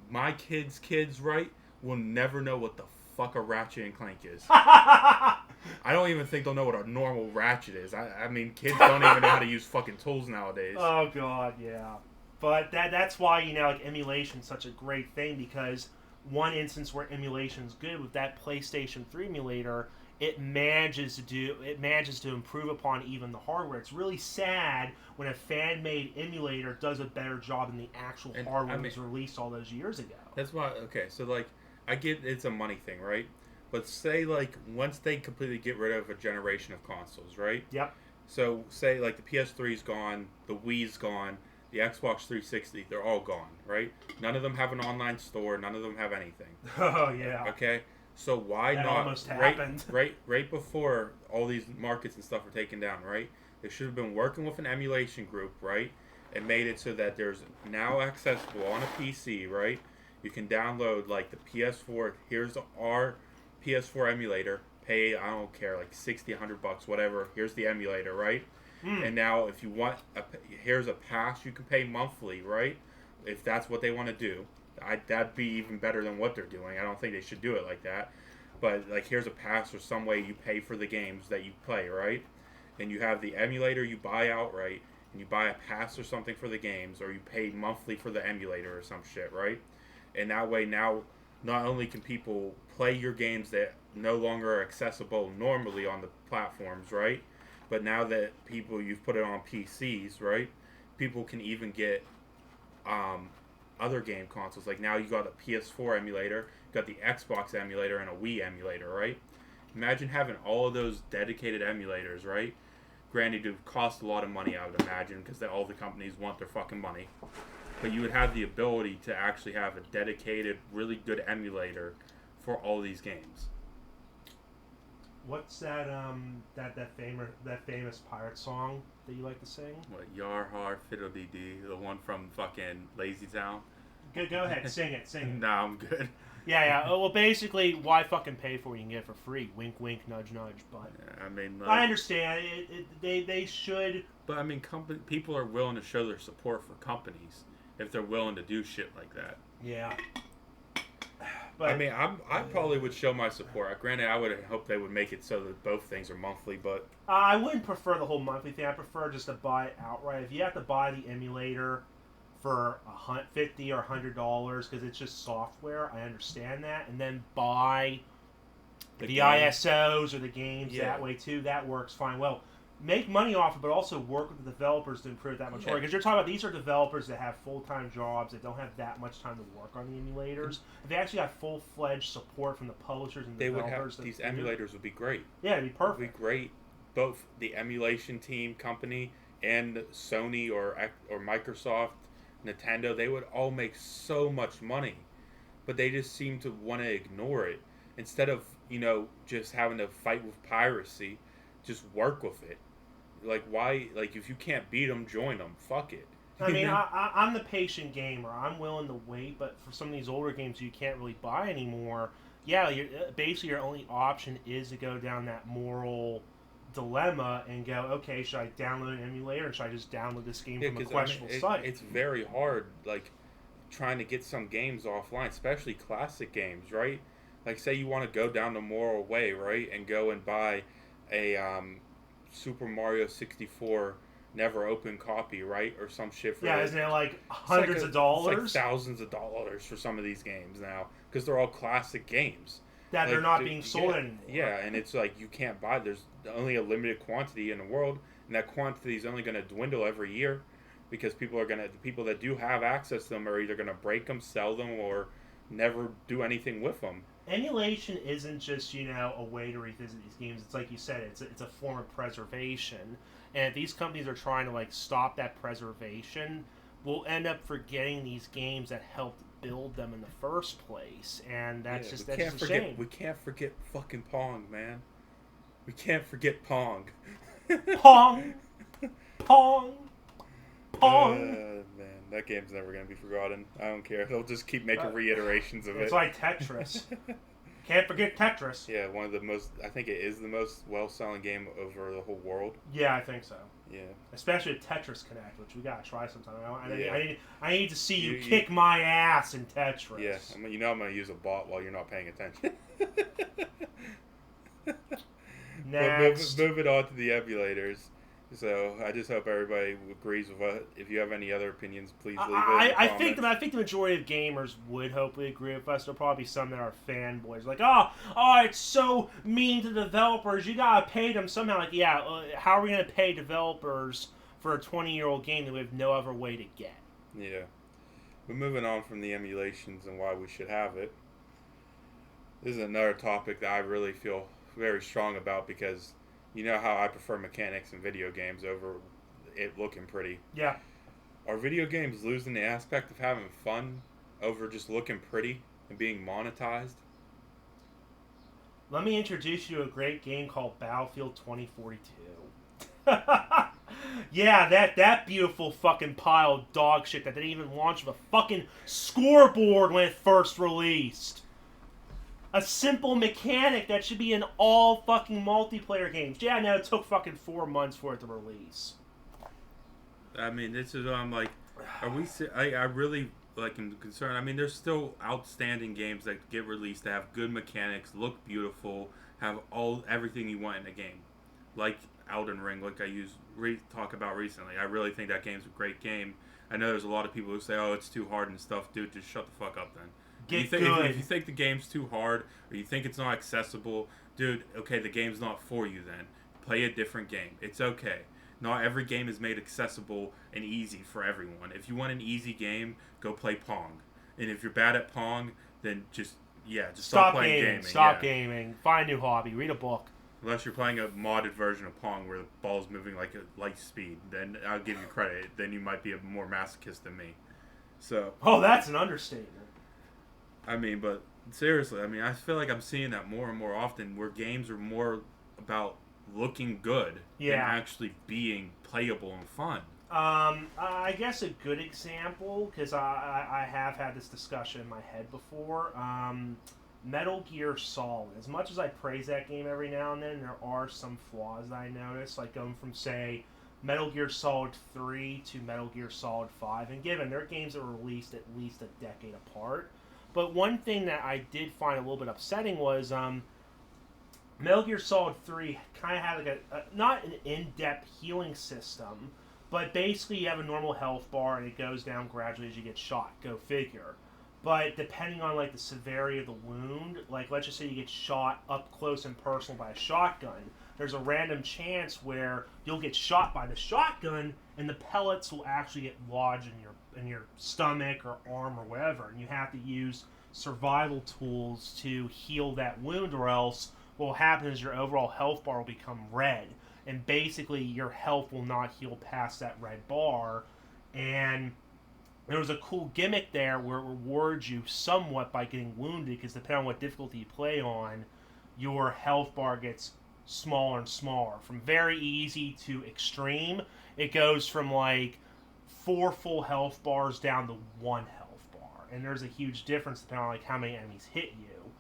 my kids, right, will never know what the fuck a Ratchet and Clank is. I don't even think they'll know what a normal Ratchet is. I mean, kids don't even know how to use fucking tools nowadays. Oh, God, yeah. But that's why, like, emulation's such a great thing, because one instance where emulation's good with that PlayStation 3 emulator, it manages to improve upon even the hardware. It's really sad when a fan-made emulator does a better job than the actual hardware that was released all those years ago. That's why, okay, so, like, I get it's a money thing, right? But say, like, once they completely get rid of a generation of consoles, right? Yep. So, say, like, the PS3's gone, the Wii's gone, the Xbox 360, they're all gone, right? None of them have an online store. None of them have anything. Oh, yeah. Okay? So why that not... almost happened. Right before all these markets and stuff were taken down, right? They should have been working with an emulation group, right? And made it so that there's now accessible on a PC, right? You can download, like, the PS4. Here's our PS4 emulator. Pay, I don't care, like $60, $100, whatever. Here's the emulator, right? And now, if you want, here's a pass you can pay monthly, right? If that's what they want to do. That'd be even better than what they're doing. I don't think they should do it like that. But, like, here's a pass or some way you pay for the games that you play, right? And you have the emulator you buy outright, and you buy a pass or something for the games, or you pay monthly for the emulator or some shit, right? And that way, now, not only can people play your games that no longer are accessible normally on the platforms, right? But now that you've put it on PCs, right? People can even get other game consoles. Like, now you got a PS4 emulator, you got the Xbox emulator, and a Wii emulator, right? Imagine having all of those dedicated emulators, right? Granted, it would cost a lot of money, I would imagine, because all the companies want their fucking money. But you would have the ability to actually have a dedicated, really good emulator for all these games. What's that famous pirate song that you like to sing? What, Yar Har Fiddle Dee Dee, the one from fucking Lazy Town? Go ahead, sing it. Nah, I'm good. Yeah. Oh, well, basically, why fucking pay for it? You can get it for free. Wink, wink, nudge, nudge. But yeah, I mean, I understand. They should. But I mean, people are willing to show their support for companies if they're willing to do shit like that. Yeah. But, I mean, I probably would show my support. Granted, I would hope they would make it so that both things are monthly, but... I wouldn't prefer the whole monthly thing. I prefer just to buy it outright. If you have to buy the emulator for $50 or $100 because it's just software. I understand that, and then buy the ISOs or the games that way too. That works fine. Well, make money off it, but also work with the developers to improve that much more. Because you're talking about these are developers that have full-time jobs that don't have that much time to work on the emulators. If they actually have full-fledged support from the publishers and developers, these emulators would be great. Yeah, it'd be perfect. It would be great. Both the emulation team company and Sony or Microsoft, Nintendo, they would all make so much money, but they just seem to want to ignore it instead of just having to fight with piracy. Just work with it. Like, why? Like, if you can't beat them, join them. Fuck it. I mean, I'm the patient gamer. I'm willing to wait, but for some of these older games you can't really buy anymore, basically your only option is to go down that moral dilemma and go, okay, should I download an emulator or should I just download this game from a questionable site? It's very hard, like, trying to get some games offline, especially classic games, right? Like, say you want to go down the moral way, right, and go and buy a Super Mario 64 never open copy, right, or some shit for isn't it like hundreds of dollars? It's like thousands of dollars for some of these games now because they're all classic games that they're not being sold anymore. Yeah, and it's like you can't buy. There's only a limited quantity in the world, and that quantity is only going to dwindle every year because the people that do have access to them are either going to break them, sell them, or never do anything with them. Emulation isn't just, a way to revisit these games. It's like you said, it's a form of preservation. And if these companies are trying to stop that preservation, we'll end up forgetting these games that helped build them in the first place. And that's just a shame. We can't forget fucking Pong, man. We can't forget Pong. Pong! Pong! Pong! Man, that game's never going to be forgotten. I don't care. They'll just keep making reiterations of it. It's like Tetris. Can't forget Tetris. Yeah, I think it is the most well-selling game over the whole world. Yeah, I think so. Yeah. Especially at Tetris Connect, which we got to try sometime. I need to see you kick my ass in Tetris. Yeah, I'm going to use a bot while you're not paying attention. Next. Moving on to the emulators. So I just hope everybody agrees with us. If you have any other opinions, please leave it in the comments. I think the majority of gamers would hopefully agree with us. There'll probably be some that are fanboys, like, it's so mean to developers. You gotta pay them somehow. Like, how are we gonna pay developers for a 20-year-old game that we have no other way to get? Yeah, but moving on from the emulations and why we should have it. This is another topic that I really feel very strong about because. You know how I prefer mechanics in video games over it looking pretty. Yeah. Are video games losing the aspect of having fun over just looking pretty and being monetized? Let me introduce you to a great game called Battlefield 2042. Yeah, that beautiful fucking pile of dog shit that didn't even launch with a fucking scoreboard when it first released. A simple mechanic that should be in all fucking multiplayer games. Yeah, no, it took fucking 4 months for it to release. I mean, this is what I'm like. Are we? I really am concerned. I mean, there's still outstanding games that get released that have good mechanics, look beautiful, have everything you want in a game, like Elden Ring, like I talk about recently. I really think that game's a great game. I know there's a lot of people who say, "Oh, it's too hard and stuff." Dude, just shut the fuck up then. If you think the game's too hard or you think it's not accessible, dude, okay, the game's not for you then. Play a different game. It's okay. Not every game is made accessible and easy for everyone. If you want an easy game, go play Pong. And if you're bad at Pong, then just stop playing gaming. Stop gaming. Find a new hobby. Read a book. Unless you're playing a modded version of Pong where the ball's moving like a light speed, then I'll give you credit. Then you might be a more masochist than me. So. Oh, that's an understatement. I mean, but seriously, I feel like I'm seeing that more and more often where games are more about looking good than actually being playable and fun. I guess a good example, because I have had this discussion in my head before, Metal Gear Solid. As much as I praise that game every now and then, there are some flaws that I notice, like going from, say, Metal Gear Solid 3 to Metal Gear Solid 5, and given they're games that were released at least a decade apart. But one thing that I did find a little bit upsetting was Metal Gear Solid 3 kind of had like not an in-depth healing system, But basically, you have a normal health bar, and it goes down gradually as you get shot. Go figure. But depending on like the severity of the wound, like let's just say you get shot up close and personal by a shotgun, there's a random chance where you'll get shot by the shotgun, and the pellets will actually get lodged in your stomach or arm or whatever, and you have to use survival tools to heal that wound, or else what will happen is your overall health bar will become red, and basically your health will not heal past that red bar. And there was a cool gimmick there where it rewards you somewhat by getting wounded, because depending on what difficulty you play on, your health bar gets smaller and smaller. From very easy to extreme, it goes from like 4 full health bars down to 1 health bar. And there's a huge difference depending on like how many enemies hit you.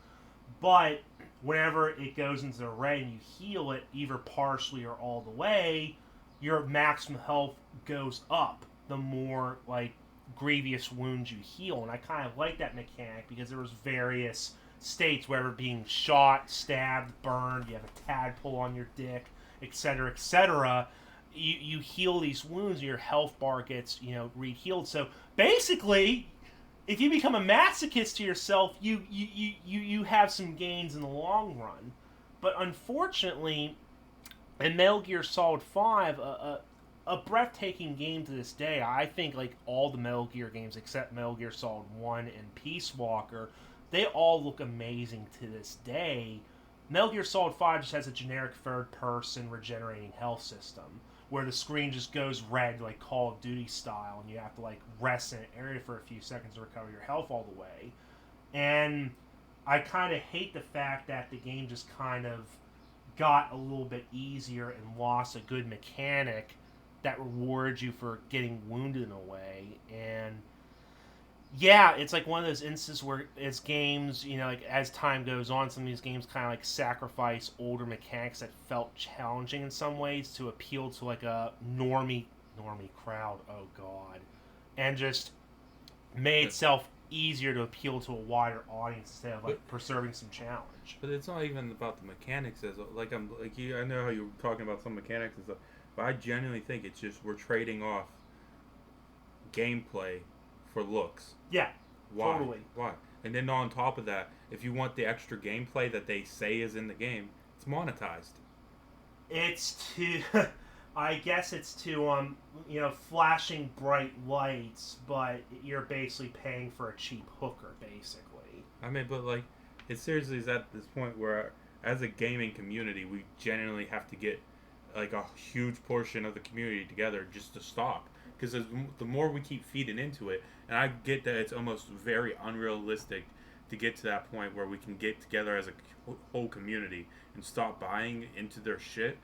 But whenever it goes into the red and you heal it, either partially or all the way, your maximum health goes up the more like grievous wounds you heal. And I kind of like that mechanic because there was various states, whether being shot, stabbed, burned, you have a tadpole on your dick, etc., etc. You heal these wounds and your health bar gets, re-healed. So basically, if you become a masochist to yourself, you have some gains in the long run. But unfortunately, in Metal Gear Solid 5, a breathtaking game to this day, I think like all the Metal Gear games except Metal Gear Solid 1 and Peace Walker, they all look amazing to this day. Metal Gear Solid 5 just has a generic third-person regenerating health system, where the screen just goes red like Call of Duty style, and you have to like rest in an area for a few seconds to recover your health all the way. And I kind of hate the fact that the game just kind of got a little bit easier and lost a good mechanic that rewards you for getting wounded in a way. And yeah, it's like one of those instances where as games, like as time goes on, some of these games kind of like sacrifice older mechanics that felt challenging in some ways to appeal to like a normie crowd, oh god, and just made itself easier to appeal to a wider audience instead of like preserving some challenge. But it's not even about the mechanics. As like I know how you're talking about some mechanics and stuff, but I genuinely think it's just we're trading off gameplay for looks. Yeah, why? Totally. Why? And then on top of that, if you want the extra gameplay that they say is in the game, it's monetized. It's to, I guess it's to, flashing bright lights, but you're basically paying for a cheap hooker, basically. I mean, but like, it seriously is at this point where, as a gaming community, we genuinely have to get like a huge portion of the community together just to stop. Because the more we keep feeding into it, and I get that it's almost very unrealistic to get to that point where we can get together as a whole community and stop buying into their shit.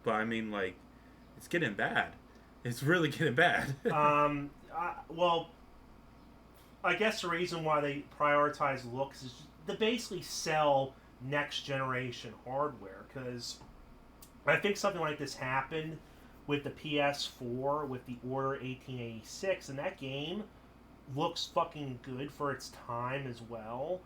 But I mean, like, it's getting bad. It's really getting bad. Well, I guess the reason why they prioritize looks is to basically sell next generation hardware. Because I think something like this happened with the PS4, with the Order 1886, and that game looks fucking good for its time as well,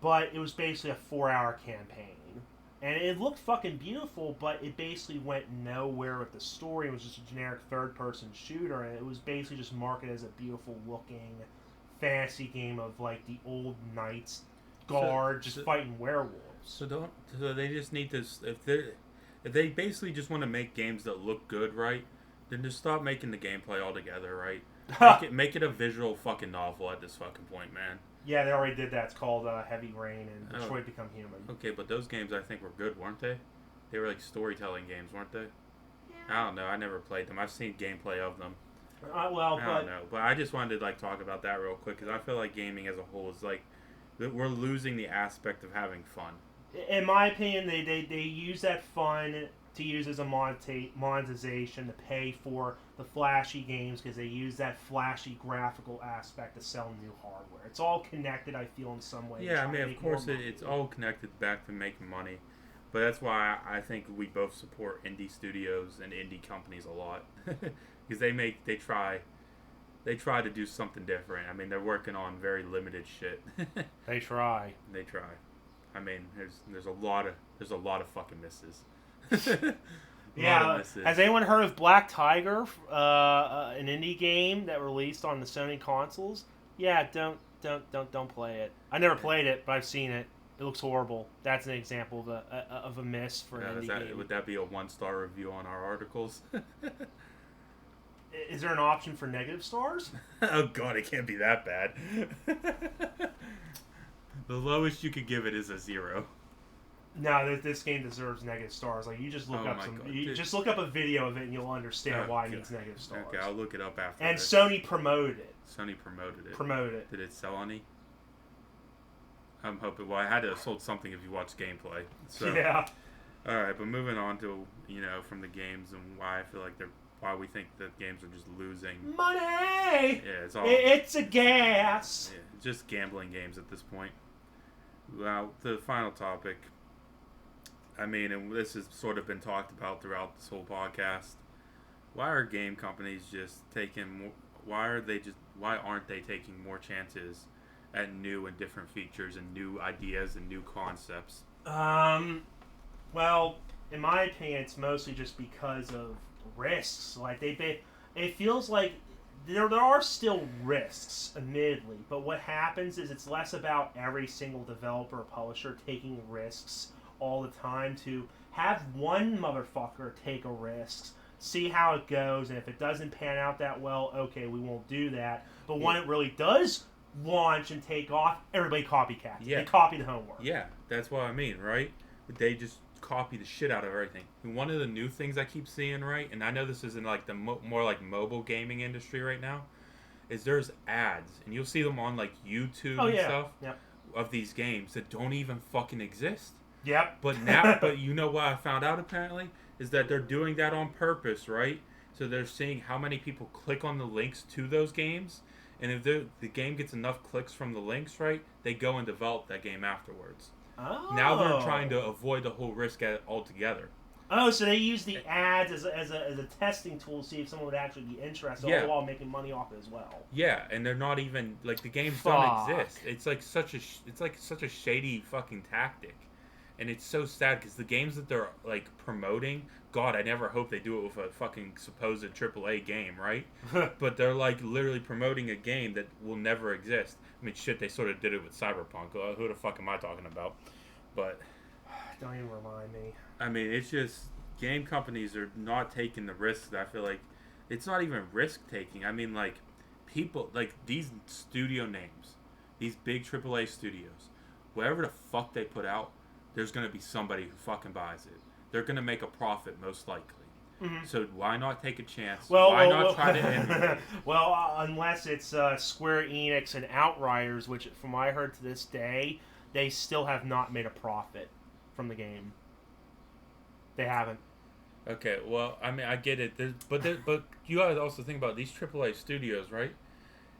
but it was basically a 4-hour campaign. And it looked fucking beautiful, but it basically went nowhere with the story. It was just a generic third-person shooter, and it was basically just marketed as a beautiful-looking fantasy game of, like, the old Knights Guard just fighting werewolves. So they just need to... If they basically just want to make games that look good, right, then just stop making the gameplay altogether, right? Make it a visual fucking novel at this fucking point, man. Yeah, they already did that. It's called Heavy Rain and Detroit Become Human. Okay, but those games I think were good, weren't they? They were like storytelling games, weren't they? Yeah. I don't know. I never played them. I've seen gameplay of them. I don't know. But I just wanted to like talk about that real quick because I feel like gaming as a whole is like we're losing the aspect of having fun. In my opinion, they use that fun to use as a monetization to pay for the flashy games because they use that flashy graphical aspect to sell new hardware. It's all connected, I feel, in some way. Yeah, I mean, of course, it's all connected back to making money. But that's why I think we both support indie studios and indie companies a lot because they try to do something different. I mean, they're working on very limited shit. They try. I mean, there's a lot of fucking misses. Yeah. Has anyone heard of Black Tiger, an indie game that released on the Sony consoles? Yeah, don't play it. I never played it, but I've seen it. It looks horrible. That's an example of a miss for an indie game. Would that be a 1-star review on our articles? Is there an option for negative stars? Oh god, it can't be that bad. The lowest you could give it is a 0. No, this game deserves negative stars. Like you just look just look up a video of it and you'll understand why it needs negative stars. Okay, I'll look it up after. And this. Sony promoted it. Sony promoted it. Did it sell any? I'm hoping. Well, I had to have sold something if you watch gameplay. So. Yeah. All right, but moving on to from the games and why I feel like why we think that games are just losing money. Yeah, it's a gas. Yeah, just gambling games at this point. Well, the final topic. I mean, and this has sort of been talked about throughout this whole podcast. Why are game companies just taking more? Why aren't they taking more chances at new and different features and new ideas and new concepts? Well, in my opinion, it's mostly just because of risks. Like it feels like there are still risks, admittedly, but what happens is it's less about every single developer or publisher taking risks all the time to have one motherfucker take a risk, see how it goes, and if it doesn't pan out that well, okay, we won't do that. But when it really does launch and take off, everybody copycats. Yeah. They copy the homework. Yeah, that's what I mean, right? They just copy the shit out of everything. And one of the new things I keep seeing, right, and I know this is in like the more like mobile gaming industry right now, is there's ads, and you'll see them on like YouTube and stuff of these games that don't even fucking exist. Yep. But you know what I found out apparently is that they're doing that on purpose, right? So they're seeing how many people click on the links to those games, and if the game gets enough clicks from the links, right, they go and develop that game afterwards. Oh. Now they're trying to avoid the whole risk altogether. Oh, so they use the ads as a testing tool to see if someone would actually be interested, all while making money off it as well. Yeah, and they're not even like the games don't exist. It's like such a shady fucking tactic. And it's so sad because the games that they're like promoting, God, I never hope they do it with a fucking supposed AAA game, right? But they're like literally promoting a game that will never exist. I mean, shit, they sort of did it with Cyberpunk. Who the fuck am I talking about? But don't even remind me. I mean, it's just game companies are not taking the risks. I feel like it's not even risk taking. I mean, like people like these studio names, these big AAA studios, whatever the fuck they put out, there's going to be somebody who fucking buys it. They're going to make a profit, most likely. Mm-hmm. So why not take a chance? Why not try to end Well, unless it's Square Enix and Outriders, which, from what I heard to this day, they still have not made a profit from the game. They haven't. Okay, well, I mean, I get it. But you gotta also think about these AAA studios, right?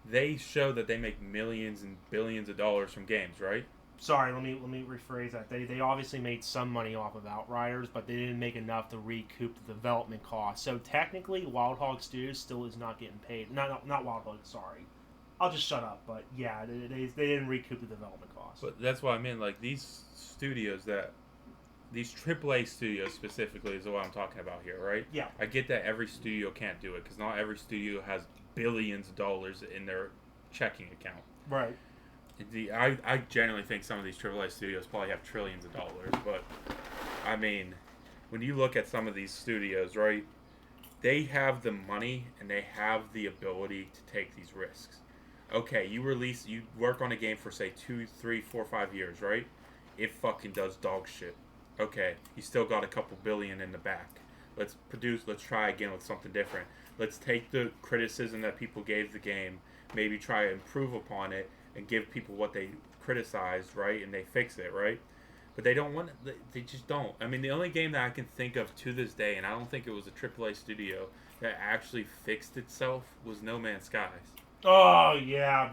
They show that they make millions and billions of dollars from games, right? Sorry, let me rephrase that. They obviously made some money off of Outriders, but they didn't make enough to recoup the development costs. So technically, Wild Hog Studios still is not getting paid. Not Wild Hog. Sorry, I'll just shut up. But yeah, they didn't recoup the development costs. But that's what I mean. Like these studios these AAA studios specifically is what I'm talking about here, right? Yeah. I get that every studio can't do it because not every studio has billions of dollars in their checking account. Right. I generally think some of these AAA studios probably have trillions of dollars, but I mean, when you look at some of these studios, right, they have the money and they have the ability to take these risks. Okay, you work on a game for say 2, 3, 4, 5 years, right? It fucking does dog shit. Okay, you still got a couple billion in the back. Let's try again with something different. Let's take the criticism that people gave the game, maybe try to improve upon it, and give people what they criticized, right? And they fix it, right? But they don't want it. They just don't. I mean, the only game that I can think of to this day, and I don't think it was a AAA studio that actually fixed itself, was No Man's Skies. Oh yeah,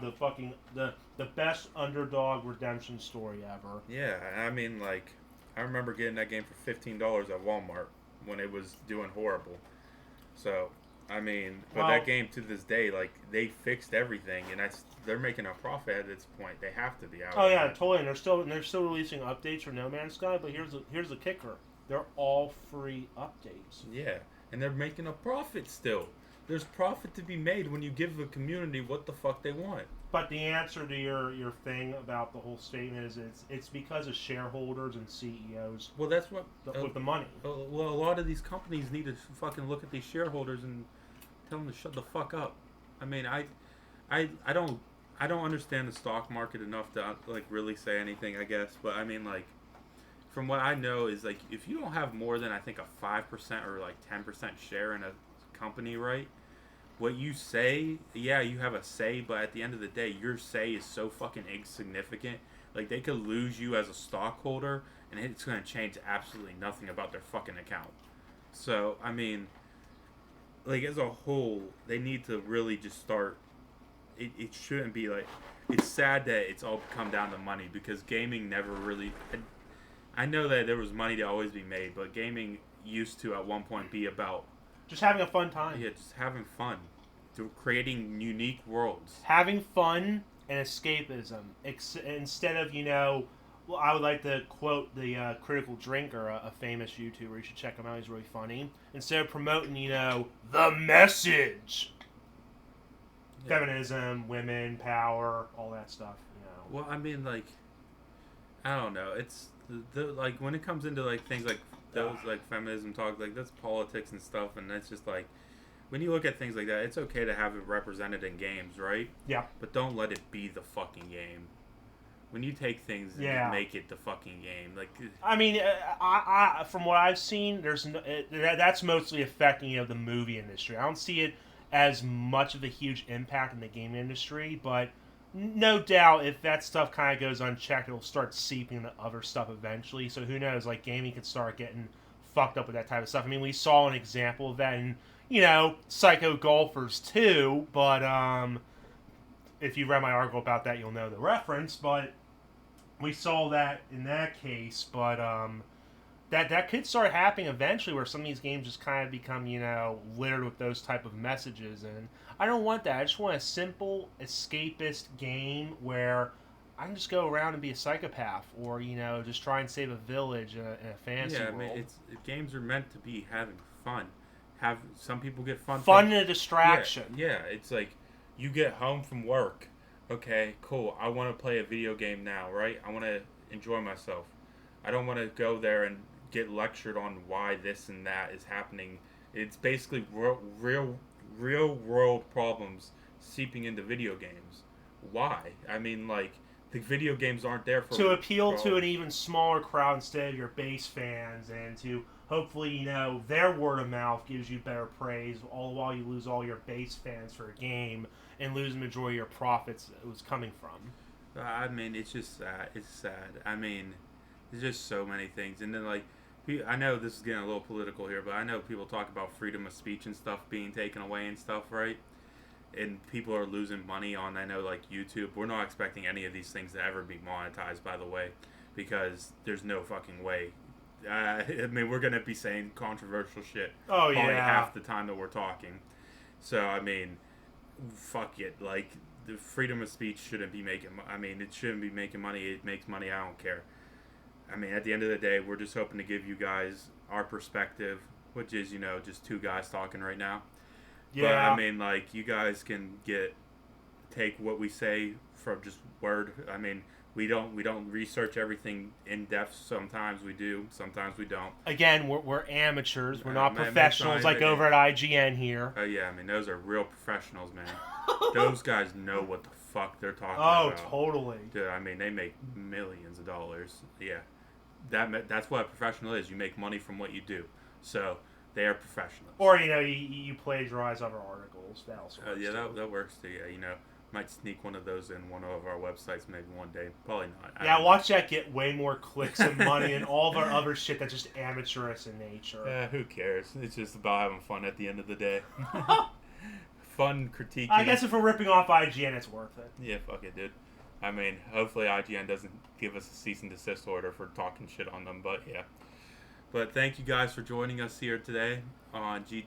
the best underdog redemption story ever. Yeah, I mean, like, I remember getting that game for $15 at Walmart when it was doing horrible. So, I mean, but that game to this day, like, they fixed everything, and they're making a profit at this point. They have to be out. Oh yeah, totally. And they're still releasing updates for No Man's Sky. But here's the kicker: They're all free updates. Yeah, and they're making a profit still. There's profit to be made when you give the community what the fuck they want. But the answer to your thing about the whole statement is it's because of shareholders and CEOs. Well, that's what with the money. Well, a lot of these companies need to fucking look at these shareholders and tell them to shut the fuck up. I mean, I don't understand the stock market enough to like really say anything, I guess. But I mean, like, from what I know is like if you don't have more than I think a 5% or like 10% share in a company, right? What you say, yeah, you have a say, but at the end of the day, your say is so fucking insignificant. Like, they could lose you as a stockholder, and it's going to change absolutely nothing about their fucking account. So, I mean, like, as a whole, they need to really just start. It shouldn't be like. It's sad that it's all come down to money, because gaming never really. I know that there was money to always be made, but gaming used to at one point be about. Just having a fun time. Yeah, just having fun. Creating unique worlds. Having fun and escapism. Instead of, well, I would like to quote the Critical Drinker, a famous YouTuber. You should check him out. He's really funny. Instead of promoting, the message. Yeah. Feminism, women, power, all that stuff. Well, I mean, like, I don't know. It's, like, when it comes into, like, things like those like feminism talk, like that's politics and stuff, and that's just like when you look at things like that, it's okay to have it represented in games, right? Yeah. But don't let it be the fucking game. When you take things and make it the fucking game, like I mean, I from what I've seen, there's that's mostly affecting the movie industry. I don't see it as much of a huge impact in the game industry, but no doubt if that stuff kind of goes unchecked, it'll start seeping into other stuff eventually. So who knows? Like, gaming could start getting fucked up with that type of stuff. I mean, we saw an example of that in, Psycho Golfers 2, but if you read my article about that, you'll know the reference. But we saw that in that case, but that could start happening eventually, where some of these games just kind of become, littered with those type of messages, and I don't want that. I just want a simple, escapist game where I can just go around and be a psychopath, or just try and save a village in a fantasy world. Yeah, I mean, games are meant to be having fun. Have some people get fun and a distraction. Yeah, it's like you get home from work. Okay, cool. I want to play a video game now, right? I want to enjoy myself. I don't want to go there and get lectured on why this and that is happening. It's basically real world problems seeping into video games. Why? I mean, like, the video games aren't there for to appeal to an even smaller crowd instead of your base fans, and to hopefully their word of mouth gives you better praise, all the while you lose all your base fans for a game and lose the majority of your profits it was coming from. I mean, it's just sad. It's sad. I mean, there's just so many things, and then like, I know this is getting a little political here, but I know people talk about freedom of speech and stuff being taken away and stuff, right? And people are losing money on, I know, like YouTube. We're not expecting any of these things to ever be monetized, by the way, because there's no fucking way. I mean, we're going to be saying controversial shit probably half the time that we're talking. So, I mean, fuck it. Like, the freedom of speech shouldn't be making... I mean, it shouldn't be making money. It makes money. I don't care. I mean, at the end of the day, we're just hoping to give you guys our perspective, which is, just two guys talking right now. Yeah. But, I mean, like, you guys can take what we say from just word. I mean, we don't research everything in depth. Sometimes we do. Sometimes we don't. Again, we're amateurs. We're not professionals like over at IGN here. Oh, yeah. I mean, those are real professionals, man. Those guys know what the fuck they're talking about. Oh, totally. Dude, I mean, they make millions of dollars. Yeah. That's what a professional is. You make money from what you do. So, they are professionals. Or, you plagiarize other articles. That also works. Yeah, that works too. Yeah, might sneak one of those in one of our websites maybe one day. Probably not. Yeah, watch that get way more clicks and money and all of our other shit that's just amateurish in nature. Who cares? It's just about having fun at the end of the day. Fun critiquing. I guess if we're ripping off IGN, it's worth it. Yeah, fuck it, dude. I mean, hopefully IGN doesn't give us a cease and desist order for talking shit on them, but yeah. But thank you guys for joining us here today on I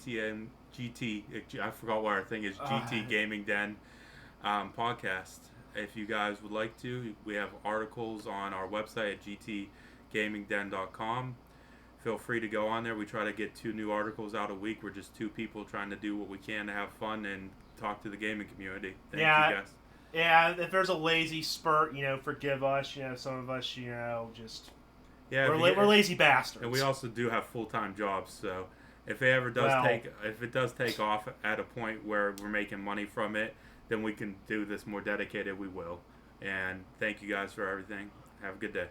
forgot what our thing is, GTGamingDen Podcast. If you guys would like to, we have articles on our website at GTGamingDen.com. feel free to go on there. We try to get 2 new articles out a week. We're just 2 people trying to do what we can to have fun and talk to the gaming community. Thank you guys. Yeah, if there's a lazy spurt, forgive us. Some of us, just we're lazy bastards. And we also do have full-time jobs, so if it does take off at a point where we're making money from it, then we can do this more dedicated. We will. And thank you guys for everything. Have a good day.